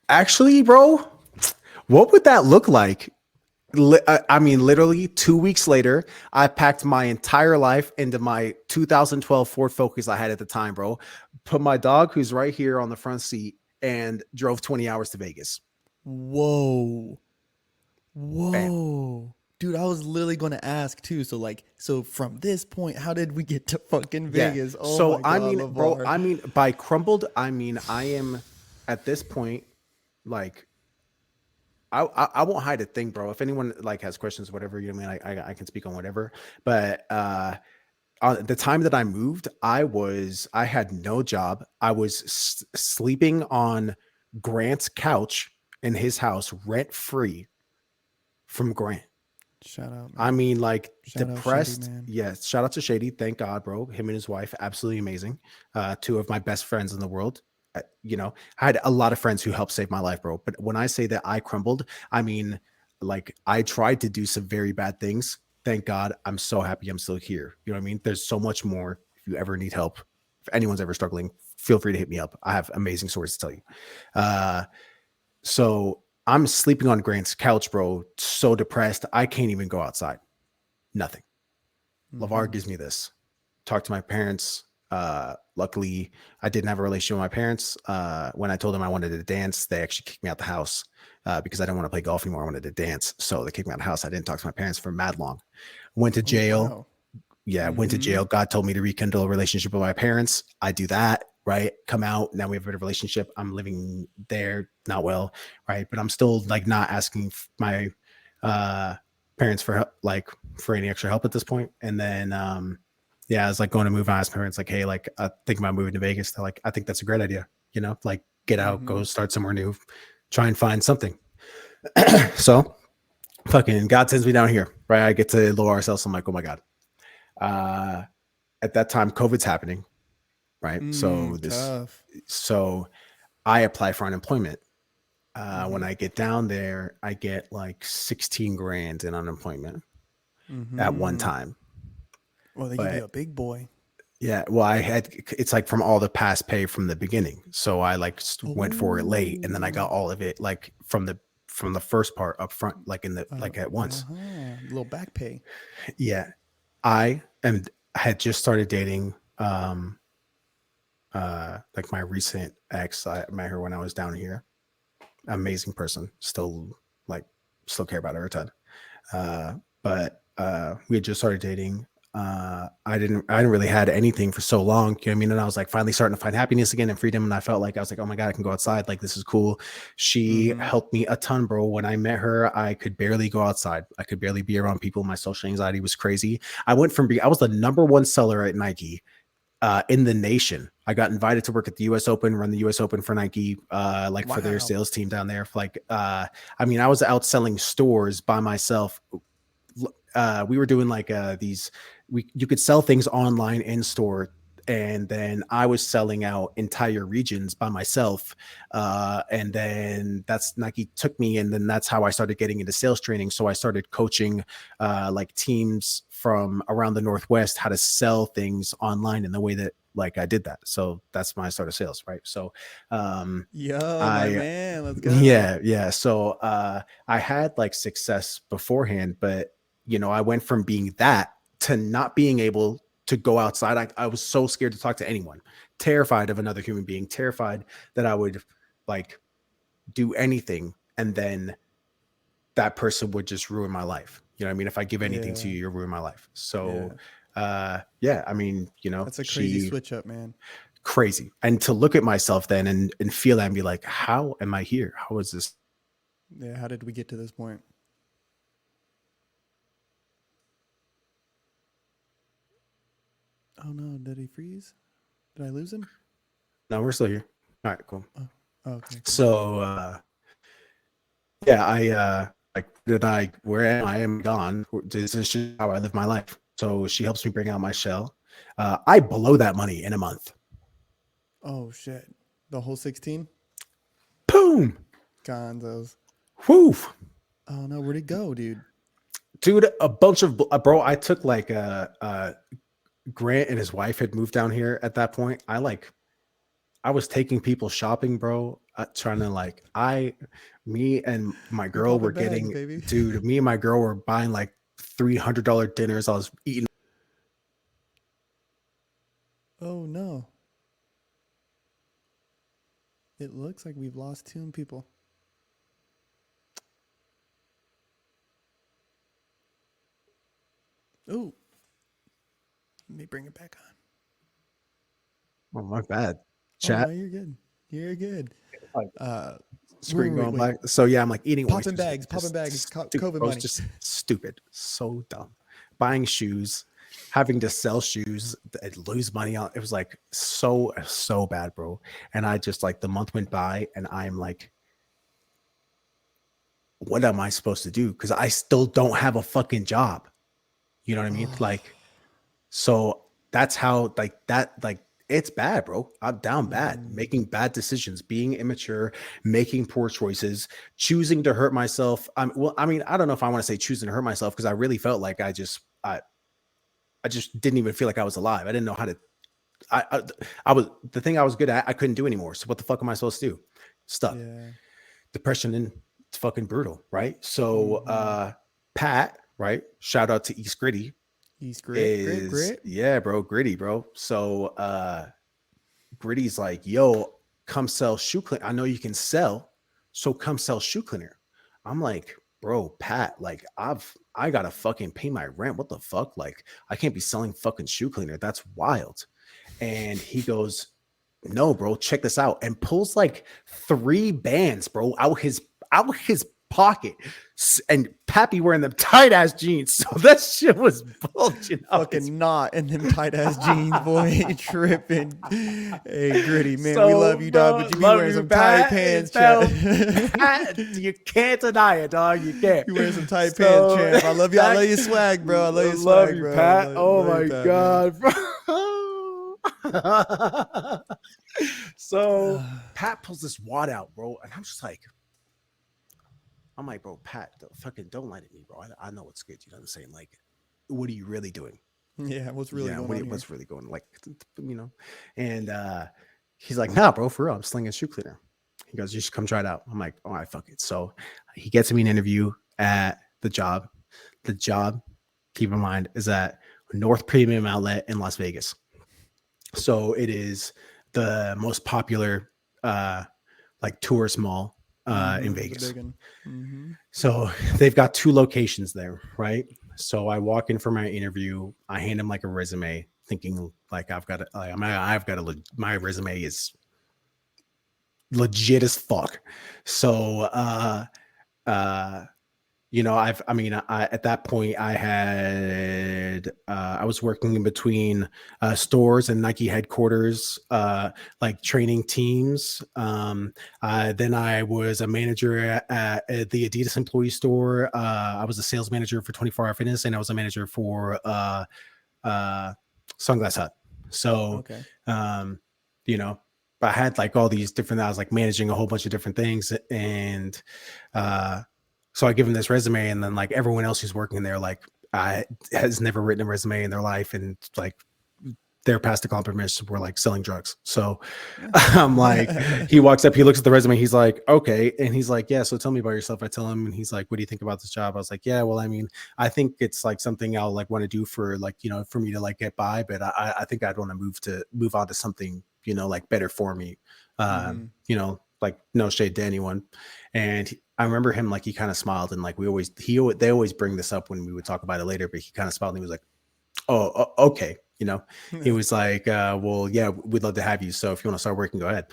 actually, bro, what would that look like? I mean, literally 2 weeks later, I packed my entire life into my 2012 Ford Focus I had at the time, bro. Put my dog, who's right here, on the front seat, and drove 20 hours to Vegas. Whoa. Bam. Whoa. Dude, I was literally going to ask too. So like, so from this point, how did we get to fucking Yeah. Vegas? Oh So my I God, mean, bro, Lavar. I mean by crumbled, I mean I am at this point like I won't hide a thing, bro. If anyone like has questions, whatever, you know what I mean, I can speak on whatever. But the time that I moved, I had no job. I was sleeping on Grant's couch in his house, rent free from Grant. Shout out, I man. mean, like Shout out, Shady depressed. Man. Yes, shout out to Shady. Thank God, bro. Him and his wife, absolutely amazing. Two of my best friends in the world. You know, I had a lot of friends who helped save my life, bro. But when I say that I crumbled, I mean, like I tried to do some very bad things. Thank God, I'm so happy I'm still here. You know what I mean? There's so much more. If you ever need help, if anyone's ever struggling, feel free to hit me up. I have amazing stories to tell you. Uh, so I'm sleeping on Grant's couch, bro. So depressed, I can't even go outside. Nothing. LeVar Mm-hmm. gives me this. Talk to my parents. Luckily, I didn't have a relationship with my parents. When I told them I wanted to dance, they actually kicked me out the house because I didn't want to play golf anymore. I wanted to dance. So they kicked me out of the house. I didn't talk to my parents for mad long. Went to Oh, jail. wow. Yeah, went to Mm-hmm. jail. God told me to rekindle a relationship with my parents. I do that, right? Come out. Now we have a better relationship. I'm living there, not well, right? But I'm still like not asking my uh parents for help, like for any extra help at this point. And then yeah, I was like going to move. I asked my parents, like, hey, like I think about moving to Vegas. They're like, I think that's a great idea, you know, like get out, Mm-hmm. go start somewhere new, try and find something. So fucking God sends me down here, right? I get to lower ourselves. I'm like, oh my God. Uh at that time COVID's happening, right? Tough. So I apply for unemployment. When Mm-hmm. I get down there, I get like 16 grand in unemployment at one Mm-hmm. time. Well, they give you But a big boy. yeah, well, I had it's like from all the past pay from the beginning. So I like went for it late and then I got Oh. all of it like from the first part up front, like in the like at once. Little back pay. Yeah. I am had just started dating like my recent ex. I met her when I was down here. Amazing person. Still like still care about her a ton. But we had just started dating. I didn't really had anything for so long. You know what I mean? And I was like finally starting to find happiness again and freedom. And I felt like I was like, oh my God, I can go outside. Like this is cool. She Mm-hmm. helped me a ton, bro. When I met her, I could barely go outside. I could barely be around people. My social anxiety was crazy. I went from being I was the number one seller at Nike in the nation. I got invited to work at the US Open, run the US Open for Nike, like for their Wow. sales team down there. Like, I mean, I was out selling stores by myself. We were doing like these, you could sell things online in store. And then I was selling out entire regions by myself. And then that's Nike took me. And then that's how I started getting into sales training. So I started coaching like teams from around the Northwest how to sell things online in the way that like I did that. So that's my start of sales, right? So Yo, my I man. Let's go. yeah. So I had like success beforehand, but you know, I went from being that to not being able to go outside. I was so scared to talk to anyone, terrified of another human being, terrified that I would like do anything and then that person would just ruin my life. You know what I mean? If I give anything to Yeah. you, you'll ruin my life. So Yeah. yeah, I mean, you know, That's a crazy she switch up, man. crazy. And to look at myself then and feel that and be like, how am I here? How is this? Yeah. How did we get to this point? Oh no, did he freeze? Did I lose him? No, we're still here. All right, cool. Oh, okay, cool. So yeah, I like did I where am I am gone. This is just how I live my life. So she helps me bring out my shell. I blow that money in a month. Oh shit. The whole 16? Boom. Gonzos. Whoo. Oh no, where'd it go, dude? Dude, a bunch of bro, I took like Grant and his wife had moved down here at that point. I was taking people shopping, bro, trying to like me and my We're girl were popping bags, getting, baby. dude, me and my girl were buying like $300 dinners. I was eating. Oh no. It looks like we've lost two people. Oh, let me bring it back Oh, my bad. on. Oh no, Chat. you're good. You're good. Like, Uh, screen going wait. black. So yeah, I'm like eating Popping oysters. bags, popping Just bags. stupid, COVID bro. It's money. just stupid. So dumb. Buying shoes, having to sell shoes, and lose money on it was like so bad, bro. And I just like the month went by, and I'm like, what am I supposed to do? Because I still don't have a fucking job. You know what I mean? Oh, Like, so that's how like that like it's bad, bro. I'm down bad, mm-hmm. making bad decisions, being immature, making poor choices, choosing to hurt myself. Well, I mean, I don't know if I want to say choosing to hurt myself because I really felt like I just didn't even feel like I was alive. I didn't know how to. I I was the thing I was good at. I couldn't do anymore. So what the fuck am I supposed to do? Stuck, Yeah. depression, and it's fucking brutal, right? So Mm-hmm. Pat, right? Shout out to East Gritty He's grit, grit, is grit. yeah, bro, Gritty, bro. So Gritty's like, yo, come sell shoe cleaner. I know you can sell, so come sell shoe cleaner. I'm like, bro, Pat, like I gotta fucking pay my rent. What the fuck? Like, I can't be selling fucking shoe cleaner. That's wild. And he goes, no, bro, check this out. And pulls like 3 bands, bro, out his pocket. And Pappy wearing them tight ass jeans. So that shit was bulging out his. Fucking not in them tight ass jeans, boy. Tripping. Hey, gritty man, we love So, you, dog, bro, but you be love wearing you, some tight Pat. pants, chat. So, Pat, you can't deny it, dog. You can't. You wearing some tight pants, So, champ. I love you. I love your swag, bro. I love your love swag, you, bro. Pat. Oh Love you, my Pat, man. god, bro. So Pat pulls this wad out, bro, and I'm like, bro, Pat, don't lie to me, bro. I know what's good. You know what I'm saying? Like, what are you really doing? Yeah, what's really Yeah, going on here? what's really going like, you know? And he's like, nah, bro, for real, I'm slinging shoe cleaner. He goes, you should come try it out. I'm like, all right, fuck it. So he gets me an interview at the job. The job, keep in mind, is at North Premium Outlet in Las Vegas. So it is the most popular like tourist mall in Mm-hmm. The Vegas. big one. Mm-hmm. So they've got 2 locations there, right? So I walk in for my interview. I hand him like a resume, thinking like my resume is legit as fuck. So uh at that point I was working in between stores and Nike headquarters, like training teams. Then I was a manager at the Adidas employee store. I was a sales manager for 24 Hour Fitness, and I was a manager for uh, Sunglass Hut. So, Okay. um, you know, I had like all these different, I was like managing a whole bunch of different things. And so I give him this resume, and then like everyone else who's working there, like has never written a resume in their life. And like their past accomplishments were like selling drugs. So I'm like, he walks up, he looks at the resume, he's like, okay. And he's like, yeah, so tell me about yourself. I tell him, and he's like, what do you think about this job? I was like, yeah, well, I mean, I think it's like something I'll like want to do for like, for me to like get by, but I think I'd want to move on to something, like better for me. Mm-hmm. Like no shade to anyone. And I remember him, like, he kind of smiled, and like they always bring this up when we would talk about it later, but he kind of smiled and he was like, oh, okay. He was like, well, yeah, we'd love to have you. So if you want to start working, go ahead.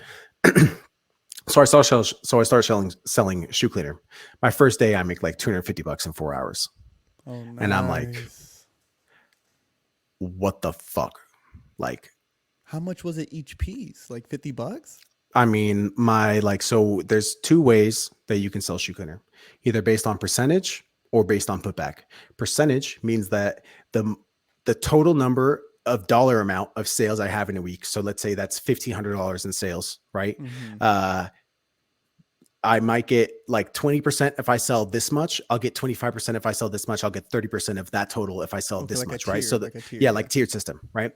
So I started selling shoe cleaner. My first day, I make like $250 in 4 hours. Oh, nice. And I'm like, what the fuck? Like, how much was it each piece? Like $50? I mean, so there's 2 ways that you can sell shoe cleaner, either based on percentage or based on putback. Percentage means that the total number of dollar amount of sales I have in a week. So let's say that's $1,500 in sales, right? Mm-hmm. I might get like 20% if I sell this much. I'll get 25% if I sell this much. I'll get 30% of that total if I sell Okay, this like much, tier, right? So like a tier, yeah, like tiered system, right?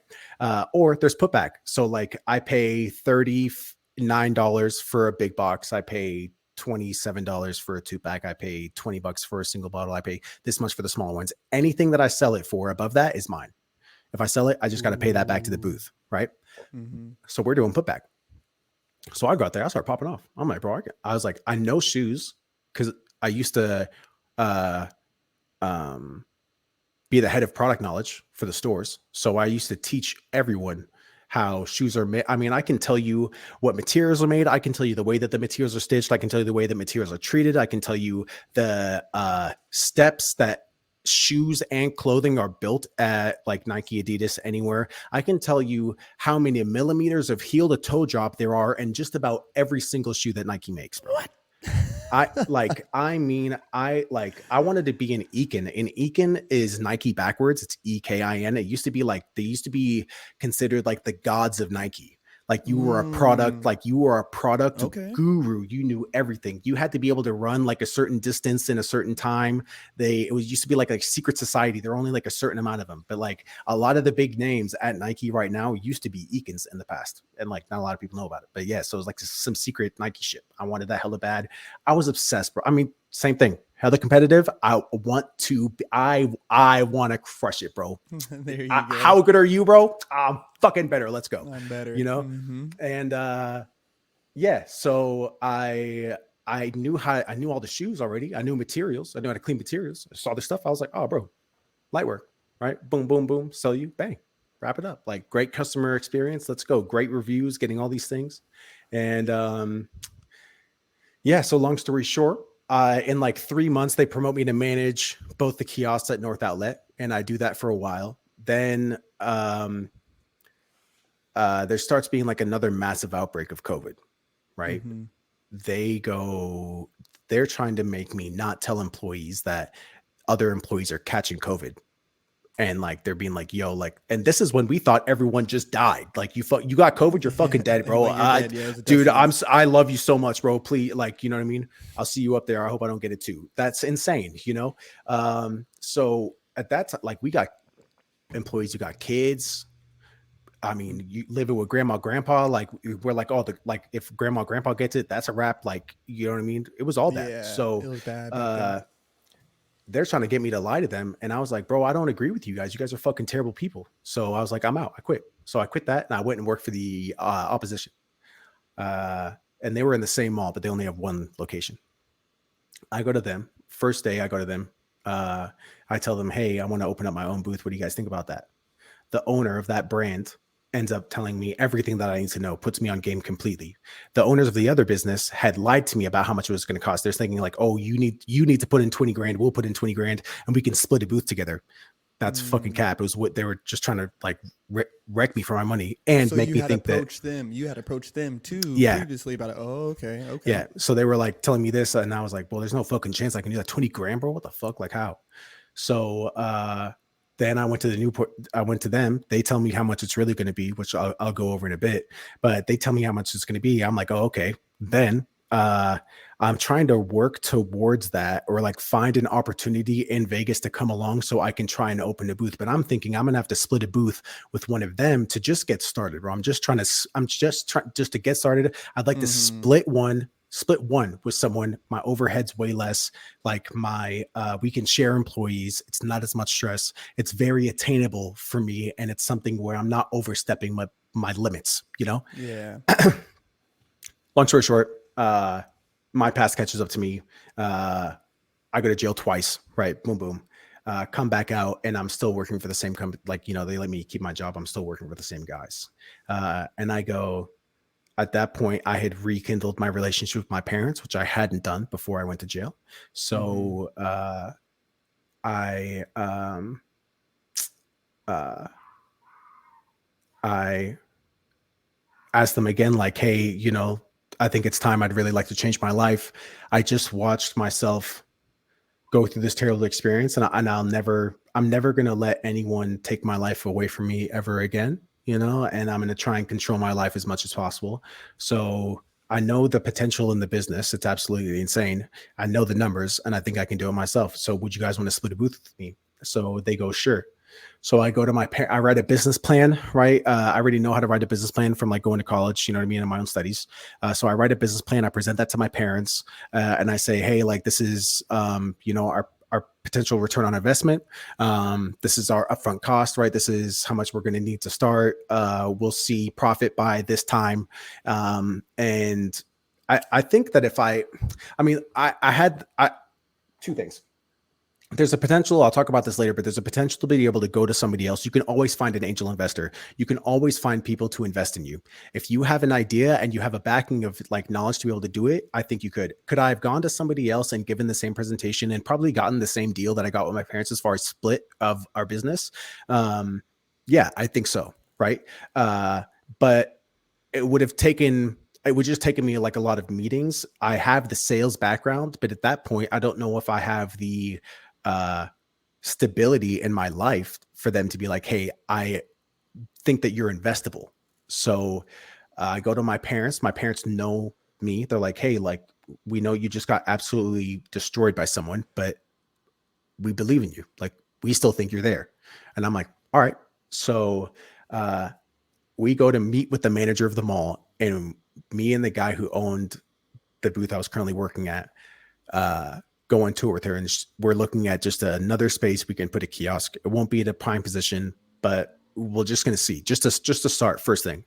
Or there's putback. So like I pay $39 for a big box. I pay $27 for a 2-pack. I pay $20 for a single bottle. I pay this much for the small ones. Anything that I sell it for above that is mine. If I sell it, I just got to pay that back to the booth, right? Mm-hmm. So we're doing putback. So I got there, I started popping off. I'm like, bro, I was like, I know shoes because I used to be the head of product knowledge for the stores. So I used to teach everyone how shoes are made. I mean, I can tell you what materials are made. I can tell you the way that the materials are stitched. I can tell you the way that materials are treated. I can tell you the steps that shoes and clothing are built at, like Nike, Adidas, anywhere. I can tell you how many millimeters of heel to toe drop there are in just about every single shoe that Nike makes, bro. What? I wanted to be an Ekin. And Ekin is Nike backwards. It's EKIN. It used to be like, they used to be considered like the gods of Nike. Like you were a product, Okay. guru. You knew everything. You had to be able to run like a certain distance in a certain time. It was used to be like a secret society. There are only like a certain amount of them. But like a lot of the big names at Nike right now used to be Ekins in the past. And like not a lot of people know about it. But yeah, so it was like some secret Nike shit. I wanted that hella bad. I was obsessed, bro. I mean, same thing. Hella competitive. I want to crush it, bro. There you go. How good are you, bro? I'm fucking better. Let's go. I'm better. You know? And yeah, so I knew all the shoes already. I knew materials. I knew how to clean materials. I saw the stuff. I was like, oh, bro, light work, right? Boom, boom, boom. Sell you, bang, wrap it up. Like great customer experience. Let's go. Great reviews, getting all these things. And yeah, so long story short, in like 3 months, they promote me to manage both the kiosks at North Outlet. And I do that for a while. Then there starts being like another massive outbreak of COVID, right? They're trying to make me not tell employees that other employees are catching COVID. And like they're being like, yo, like, and this is when we thought everyone just died. Like you got COVID, you're fucking dead, bro. Like dead. Yeah, dude, I love you so much, bro. Please, like, you know what I mean? I'll see you up there. I hope I don't get it too. That's insane, you know? So at that time, like we got employees who got kids. I mean, you living with grandma, grandpa, like we're like, oh, like if grandma, grandpa gets it, that's a wrap. Like, you know what I mean? It was all that. Yeah, So it was bad. they're trying to get me to lie to them. And I was like, bro, I don't agree with you guys. You guys are fucking terrible people. So I was like, I'm out. I quit. So I quit that and I went and worked for the opposition. And they were in the same mall, but they only have one location. I go to them. First day I go to them. I tell them, hey, I want to open up my own booth. What do you guys think about that? The owner of that brand ends up telling me everything that I need to know, puts me on game completely. The owners of the other business had lied to me about how much it was going to cost. They're thinking like, oh, you need to put in 20 grand. We'll put in 20 grand and we can split a booth together. That's fucking cap. It was what they were just trying to like wreck me for my money and so make me think that you had approached them too previously about it. Oh, okay. Yeah. So they were like telling me this and I was like, well, there's no fucking chance I can do that. 20 grand, bro. What the fuck? Like how? So, then I went to the Newport. I went to them. They tell me how much it's really going to be, which I'll go over in a bit. But they tell me how much it's going to be. I'm like, oh, okay. Then I'm trying to work towards that, or like find an opportunity in Vegas to come along so I can try and open a booth. But I'm thinking I'm gonna have to split a booth with one of them to just get started. Bro, I'm just trying to get started. I'd like to split one with someone. My overhead's way less. Like we can share employees. It's not as much stress. It's very attainable for me. And it's something where I'm not overstepping my limits, you know? Yeah. Long story short, my past catches up to me. I go to jail twice, right? Boom, boom. Come back out and I'm still working for the same company. Like, you know, they let me keep my job. I'm still working for the same guys. And I go, at that point, I had rekindled my relationship with my parents, which I hadn't done before I went to jail. So I asked them again, like, hey, you know, I think it's time. I'd really like to change my life. I just watched myself go through this terrible experience, and I'm never going to let anyone take my life away from me ever again. You know, and I'm going to try and control my life as much as possible. So I know the potential in the business. It's absolutely insane. I know the numbers and I think I can do it myself. So would you guys want to split a booth with me? So they go, sure. So I go to I write a business plan, right? I already know how to write a business plan from like going to college, you know what I mean, in my own studies. So I write a business plan. I present that to my parents and I say, hey, like this is, you know, our potential return on investment. This is our upfront cost, right? This is how much we're going to need to start. We'll see profit by this time. And I think that if I had two things. there's a potential, I'll talk about this later, but there's a potential to be able to go to somebody else. You can always find an angel investor. You can always find people to invest in you. If you have an idea and you have a backing of like knowledge to be able to do it, I think you could. Could I have gone to somebody else and given the same presentation and probably gotten the same deal that I got with my parents as far as split of our business? Yeah, I think so. Right. But it would have taken, it would just taken me like a lot of meetings. I have the sales background, but at that point, I don't know if I have the uh stability in my life for them to be like, hey, I think that you're investable. So I go to my parents. My parents know me. They're like, hey, like, we know you just got absolutely destroyed by someone, but we believe in you. Like, we still think you're there. And I'm like, all right. So uh, we go to meet with the manager of the mall, and me and the guy who owned the booth I was currently working at go on tour with her, and we're looking at just another space we can put a kiosk. It won't be at a prime position, but we're just going to see, just to start. First thing,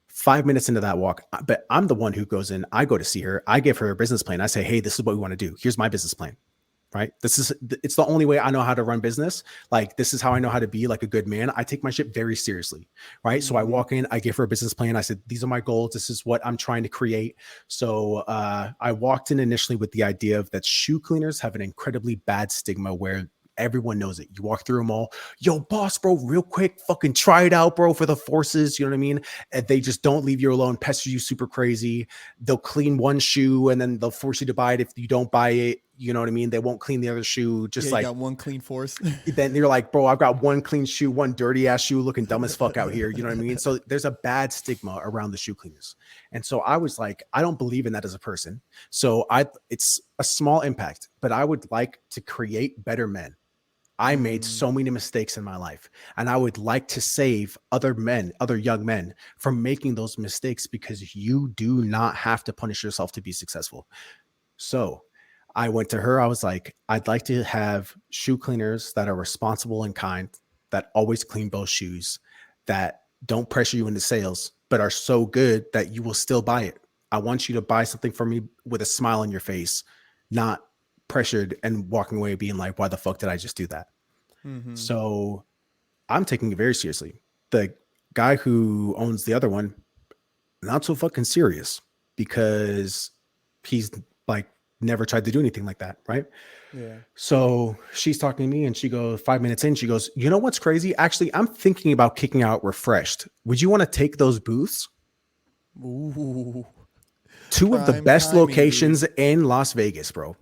5 minutes into that walk, but I'm the one who goes in. I go to see her. I give her a business plan. I say, hey, this is what we want to do. Here's my business plan. Right. It's the only way I know how to run business. Like, this is how I know how to be like a good man. I take my shit very seriously. Right. So I walk in, I give her a business plan. I said, these are my goals. This is what I'm trying to create. So I walked in initially with the idea of that shoe cleaners have an incredibly bad stigma where everyone knows it. You walk through them all, yo, boss, bro, real quick, fucking try it out, bro, for the forces. You know what I mean? And they just don't leave you alone, pester you super crazy. They'll clean one shoe and then they'll force you to buy it if you don't buy it. You know what I mean? They won't clean the other shoe. Just Yeah, you like, got one clean force. then you're like, bro, I've got one clean shoe, one dirty ass shoe looking dumb as fuck out here. You know what I mean? So there's a bad stigma around the shoe cleaners. And so I was like, I don't believe in that as a person. So it's a small impact, but I would like to create better men. I made so many mistakes in my life, and I would like to save other men, other young men from making those mistakes, because you do not have to punish yourself to be successful. So I went to her. I was like, I'd like to have shoe cleaners that are responsible and kind, that always clean both shoes, that don't pressure you into sales, but are so good that you will still buy it. I want you to buy something from me with a smile on your face, not pressured and walking away being like, why the fuck did I just do that? So I'm taking it very seriously. The guy who owns the other one, not so fucking serious, because he's like never tried to do anything like that. Right. Yeah. So she's talking to me and she goes, 5 minutes in, she goes, you know what's crazy? Actually, I'm thinking about kicking out Refreshed. Would you want to take those booths? Ooh. Two of the Prime best timing, locations dude. in Las Vegas, bro.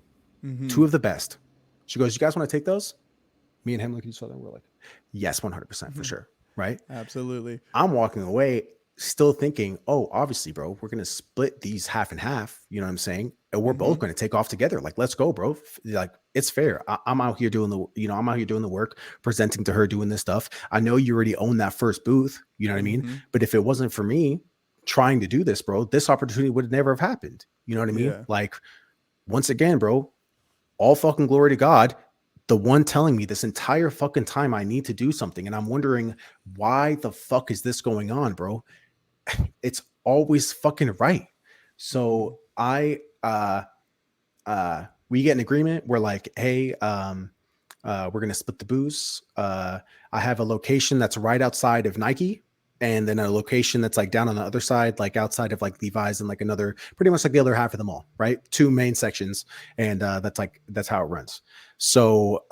Two of the best. She goes, you guys want to take those? Me and him look at each other and we're like, yes, 100% for sure. Right. Absolutely. I'm walking away still thinking, oh, obviously, bro, we're going to split these half and half. You know what I'm saying? And we're both going to take off together. Like, let's go, bro. Like, it's fair. I'm out here doing I'm out here doing the work, presenting to her, doing this stuff. I know you already own that first booth. You know what I mean? But if it wasn't for me trying to do this, bro, this opportunity would never have happened. You know what I mean? Yeah. Like, once again, bro, all fucking glory to God, the one telling me this entire fucking time I need to do something. And I'm wondering, why the fuck is this going on, bro? It's always fucking right. So we get an agreement. We're like, hey, we're going to split the booths. I have a location that's right outside of Nike, and then a location that's like down on the other side, like outside of like Levi's, and like another, pretty much like the other half of the mall, right? Two main sections. And that's how it runs. So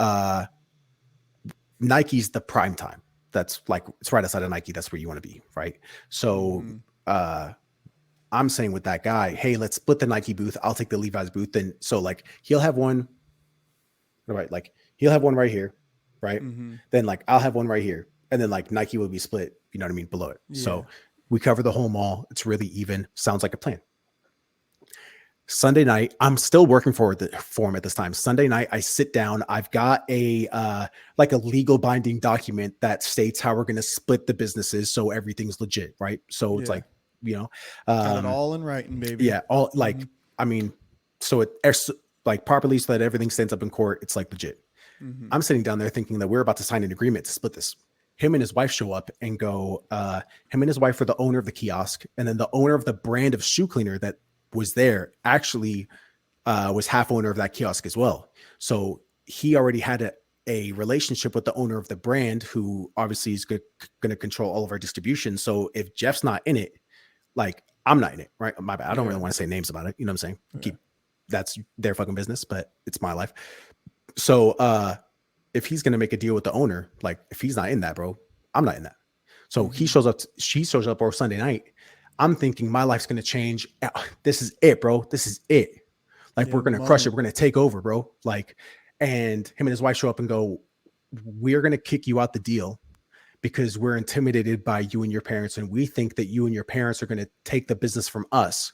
Nike's the prime time. That's like, it's right outside of Nike. That's where you want to be, right? So I'm saying with that guy, hey, let's split the Nike booth. I'll take the Levi's booth. And so like he'll have one, right? Like he'll have one right here, right? Then like I'll have one right here. And then like Nike will be split, you know what I mean, below it. Yeah. So we cover the whole mall. It's really even. Sounds like a plan. Sunday night, I'm still working for the form at this time. Sunday night, I sit down. I've got a like a legal binding document that states how we're going to split the businesses, so everything's legit, right? So it's like, you know, got it all in writing, baby. yeah, all like, I mean, so it's like properly, so that everything stands up in court. It's like legit. I'm sitting down there thinking that we're about to sign an agreement to split this. Him and his wife show up and go. Him and his wife were the owner of the kiosk, and then the owner of the brand of shoe cleaner that was there actually was half owner of that kiosk as well. So he already had a relationship with the owner of the brand, who obviously is going to control all of our distribution. So if Jeff's not in it, like I'm not in it, right? My bad. I don't really Yeah. want to say names about it. You know what I'm saying? Yeah. That's their fucking business, but it's my life. So if he's going to make a deal with the owner, like if he's not in that, bro, I'm not in that. So he shows up, she shows up on Sunday night. I'm thinking my life's going to change. This is it, bro. This is it. Like Yeah, we're the going to crush it. moment. We're going to take over, bro. Like, and him and his wife show up and go, we're going to kick you out the deal because we're intimidated by you and your parents. And we think that you and your parents are going to take the business from us.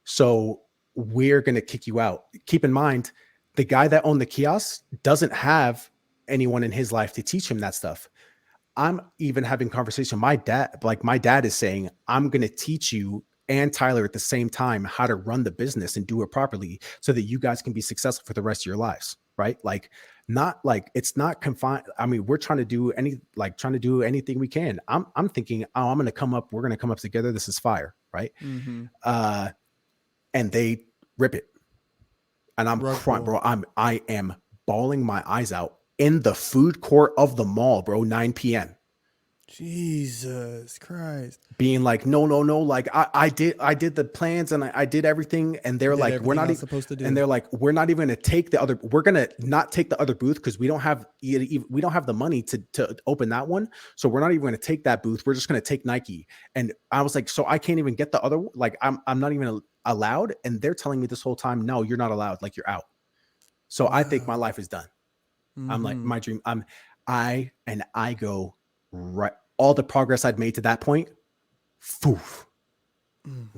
So we're going to kick you out. Keep in mind, the guy that owned the kiosk doesn't have anyone in his life to teach him that stuff. I'm even having conversation. My dad is saying, I'm going to teach you and Tyler at the same time how to run the business and do it properly so that you guys can be successful for the rest of your lives. Right. Like, not like it's not confined. I mean, we're trying to do anything we can. I'm thinking, oh, we're going to come up together. This is fire. Right. And they rip it. And I'm Rug crying, pull. bro. I am bawling my eyes out in the food court of the mall, bro, 9 p.m. Jesus Christ. Being like, no. Like I did the plans and I did everything. And they're Did like, we're everything I not was even, supposed to do. and they're like, we're not even going to take the other, we're going to not take the other booth because we don't have the money to open that one. So we're not even going to take that booth. We're just going to take Nike. And I was like, so I can't even get the other, like I'm not even allowed. And they're telling me this whole time, no, you're not allowed. Like you're out. So I think my life is done. I'm like, my dream, I go right. All the progress I'd made to that point,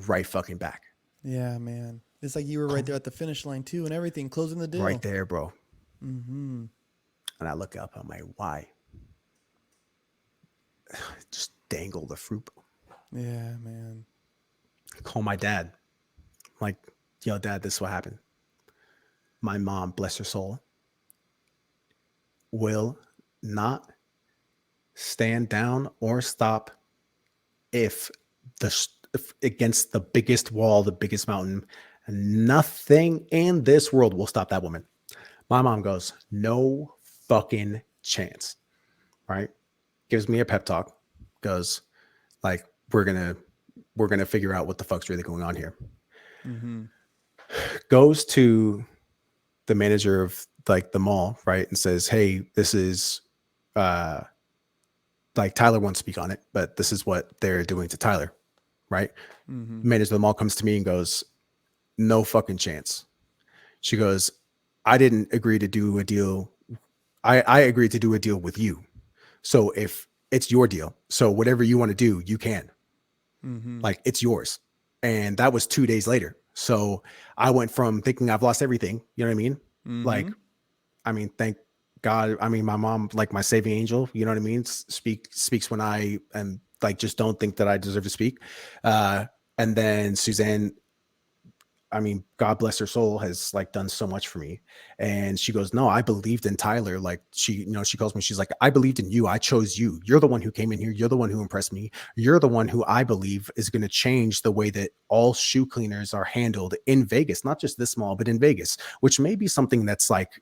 right fucking back. Yeah, man. It's like you were right there at the finish line too and everything, closing the deal. Right there, bro. And I look up, I'm like, why? Just dangle the fruit, bro. Yeah, man. Call my dad. I'm like, yo, dad, this is what happened. My mom, bless her soul, will not stand down or stop if against the biggest wall, the biggest mountain, nothing in this world will stop that woman. My mom goes, no fucking chance. Right? Gives me a pep talk. Goes like, we're gonna figure out what the fuck's really going on here. Goes to the manager of like the mall, right, and says, hey, this is like Tyler won't speak on it, but this is what they're doing to Tyler, right? Manager of the mall comes to me and goes, no fucking chance. She goes, I didn't agree to do a deal. I agreed to do a deal with you. So if it's your deal, so whatever you want to do, you can. Like it's yours. And that was 2 days later. So I went from thinking I've lost everything, you know what I mean? Like, I mean, thank God. I mean, my mom, like my saving angel, you know what I mean? Speaks when I am like, just don't think that I deserve to speak. And then Suzanne, I mean, God bless her soul, has like done so much for me. And she goes, no, I believed in Tyler. Like she calls me, she's like, I believed in you. I chose you. You're the one who came in here. You're the one who impressed me. You're the one who I believe is going to change the way that all shoe cleaners are handled in Vegas, not just this mall, but in Vegas, which may be something that's like,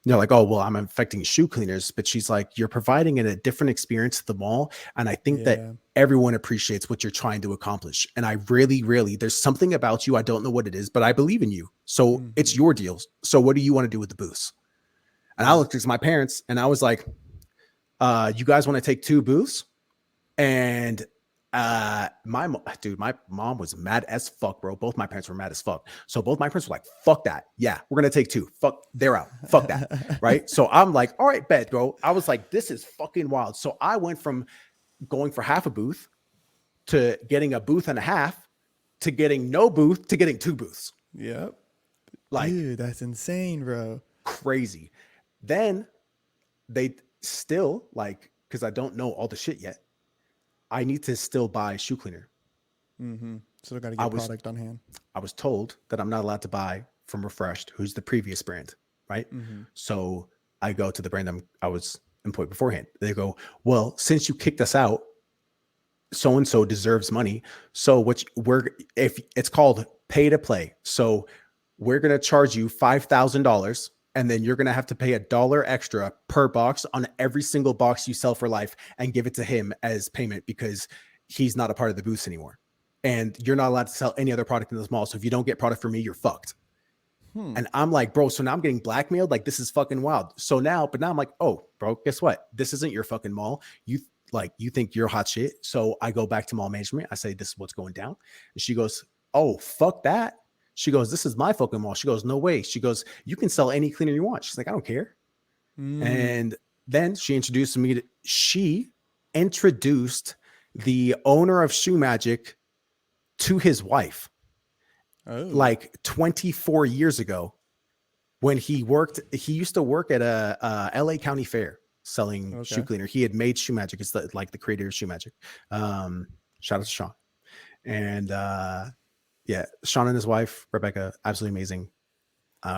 they're like, oh, well, I'm affecting shoe cleaners. But she's like, you're providing a different experience at the mall. And I think that everyone appreciates what you're trying to accomplish. And I really, there's something about you. I don't know what it is, but I believe in you. So it's your deals. So what do you want to do with the booths? And I looked at my parents and I was like, you guys want to take 2 booths? And my mom was mad as fuck, bro. Both my parents were mad as fuck. So both my parents were like, fuck that. Yeah, we're going to take 2. Fuck, they're out. Fuck that. Right. So I'm like, all right, bet, bro. I was like, this is fucking wild. So I went from going for half a booth to getting a booth and a half to getting no booth to getting 2 booths. Yep. Like, dude, that's insane, bro. Crazy. Then they still like, because I don't know all the shit yet, I need to still buy shoe cleaner. So I got to get product on hand. I was told that I'm not allowed to buy from Refreshed, who's the previous brand, right? So I go to the brand I was employed beforehand. They go, well, since you kicked us out, so-and-so deserves money. So if it's called pay to play. So we're going to charge you $5,000 and then you're going to have to pay $1 extra per box on every single box you sell for life and give it to him as payment because he's not a part of the booths anymore. And you're not allowed to sell any other product in this mall. So if you don't get product from me, you're fucked. And I'm like, bro, so now I'm getting blackmailed. Like, this is fucking wild. So now I'm like, oh, bro, guess what? This isn't your fucking mall. You think you're hot shit. So I go back to mall management. I say, this is what's going down. And she goes, oh, fuck that. She goes, this is my fucking mall. She goes, no way. She goes, you can sell any cleaner you want. She's like, I don't care. And then she introduced the owner of Shoe Magic to his wife. Like 24 years ago when he used to work at a LA County fair selling shoe cleaner. He had made Shoe Magic. It's like the creator of Shoe Magic. Shout out to Sean. And yeah, Sean and his wife, Rebecca, absolutely amazing.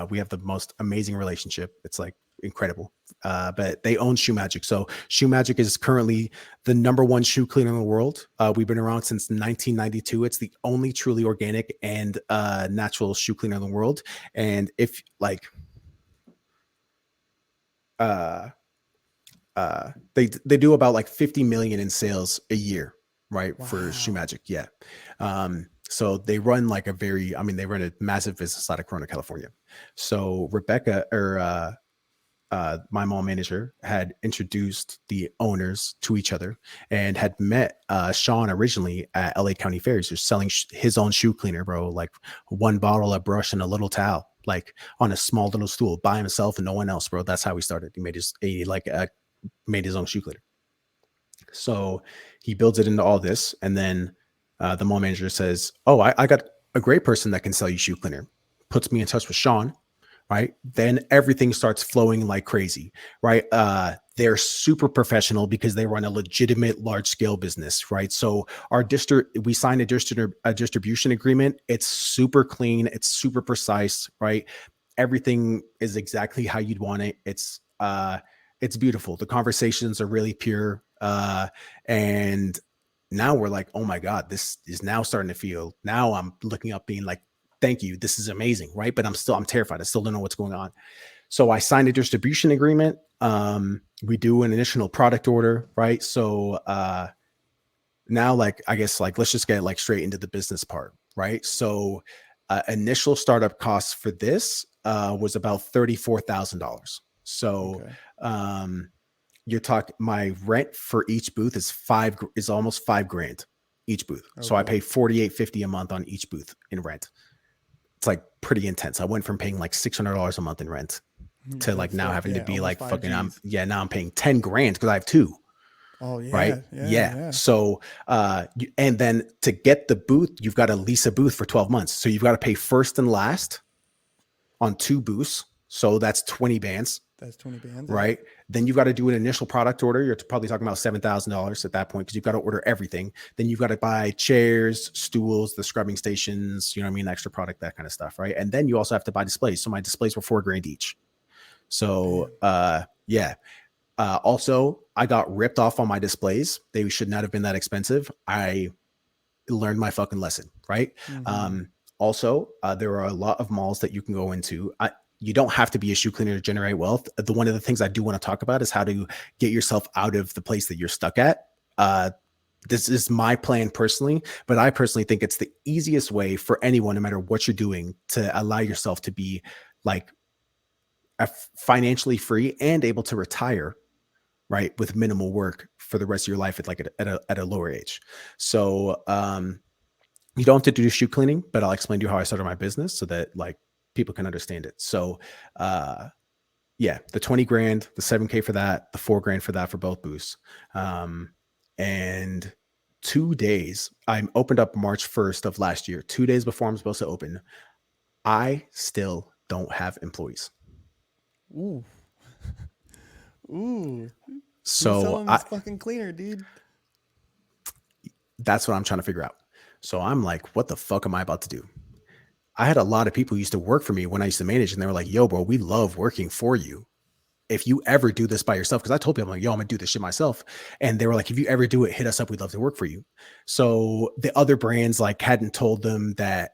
We have the most amazing relationship. It's like incredible. But they own Shoe Magic. So Shoe Magic is currently the #1 shoe cleaner in the world. We've been around since 1992. It's the only truly organic and natural shoe cleaner in the world. And if like they do about like 50 million in sales a year, right? Wow. For Shoe Magic. Yeah. So they run like they run a massive business out of Corona, California. So Rebecca my mall manager had introduced the owners to each other and had met Sean originally at LA County Fairs, just selling his own shoe cleaner, bro. Like one bottle, a brush, and a little towel, like on a small little stool by himself and no one else, bro. That's how he started. He made his own shoe cleaner. So he builds it into all this, and then the mall manager says, "Oh, I got a great person that can sell you shoe cleaner." Puts me in touch with Sean. Right. Then everything starts flowing like crazy. Right. They're super professional because they run a legitimate large scale business. Right. So we signed a distribution agreement. It's super clean. It's super precise. Right. Everything is exactly how you'd want it. It's beautiful. The conversations are really pure. And now we're like, oh my God, this is now starting to feel, now I'm looking up being like, thank you. This is amazing. Right. But I'm terrified. I still don't know what's going on. So I signed a distribution agreement. We do an initial product order. Right. So now, like, I guess, like, let's just get like straight into the business part. Right. So initial startup costs for this was about $34,000. So you're talking, my rent for each booth is almost $5,000 each booth. Okay. So I pay $48.50 a month on each booth in rent. It's like pretty intense. I went from paying like $600 a month in rent to like now having to be like fucking, now I'm paying $10,000 because I have two. Oh yeah. Right. Yeah. So, and then to get the booth, you've got to lease a booth for 12 months. So you've got to pay first and last on 2 booths. So that's 20 bands. That's 20 bands. Right. Then you've got to do an initial product order. You're probably talking about $7,000 at that point because you've got to order everything. Then you've got to buy chairs, stools, the scrubbing stations, you know what I mean? Extra product, that kind of stuff. Right. And then you also have to buy displays. So my displays were $4,000 each. So, yeah. Also, I got ripped off on my displays. They should not have been that expensive. I learned my fucking lesson. Right. Mm-hmm. Also, there are a lot of malls that you can go into. You don't have to be a shoe cleaner to generate wealth. One of the things I do want to talk about is how to get yourself out of the place that you're stuck at. This is my plan personally, but I personally think it's the easiest way for anyone, no matter what you're doing, to allow yourself to be like financially free and able to retire, right, with minimal work for the rest of your life at a lower age. So you don't have to do shoe cleaning, but I'll explain to you how I started my business so that like people can understand it. So, yeah, the $20,000, the $7,000 for that, the $4,000 for that for both booths. And 2 days, I opened up March 1st of last year, 2 days before I'm supposed to open. I still don't have employees. Ooh. Ooh. So this fucking cleaner, dude. That's what I'm trying to figure out. So I'm like, what the fuck am I about to do? I had a lot of people who used to work for me when I used to manage, and they were like, yo, bro, we love working for you. If you ever do this by yourself, because I told people, I'm like, yo, I'm going to do this shit myself. And they were like, if you ever do it, hit us up. We'd love to work for you. So the other brands like hadn't told them that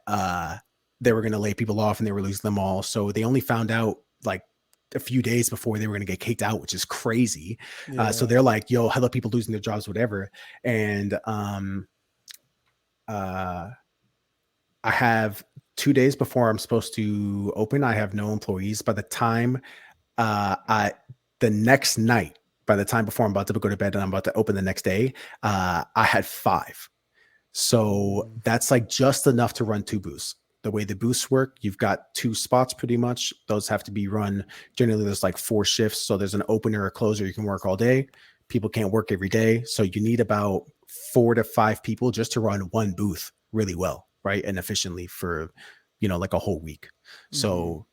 they were going to lay people off and they were losing them all. So they only found out like a few days before they were going to get kicked out, which is crazy. So Yeah. they're like, yo, hello, people losing their jobs, whatever. And I have 2 days before I'm supposed to open, I have no employees. By the time I the next night, by the time before I'm about to go to bed and I'm about to open the next day, I had five. So Mm. that's like just enough to run two booths. The way the booths work, you've got two spots pretty much. Those have to be run. Generally, there's like 4 shifts. So there's an opener, a closer. You can work all day. People can't work every day. So you need about 4 to 5 people just to run one booth really well, right? And efficiently for, like a whole week. Mm-hmm. So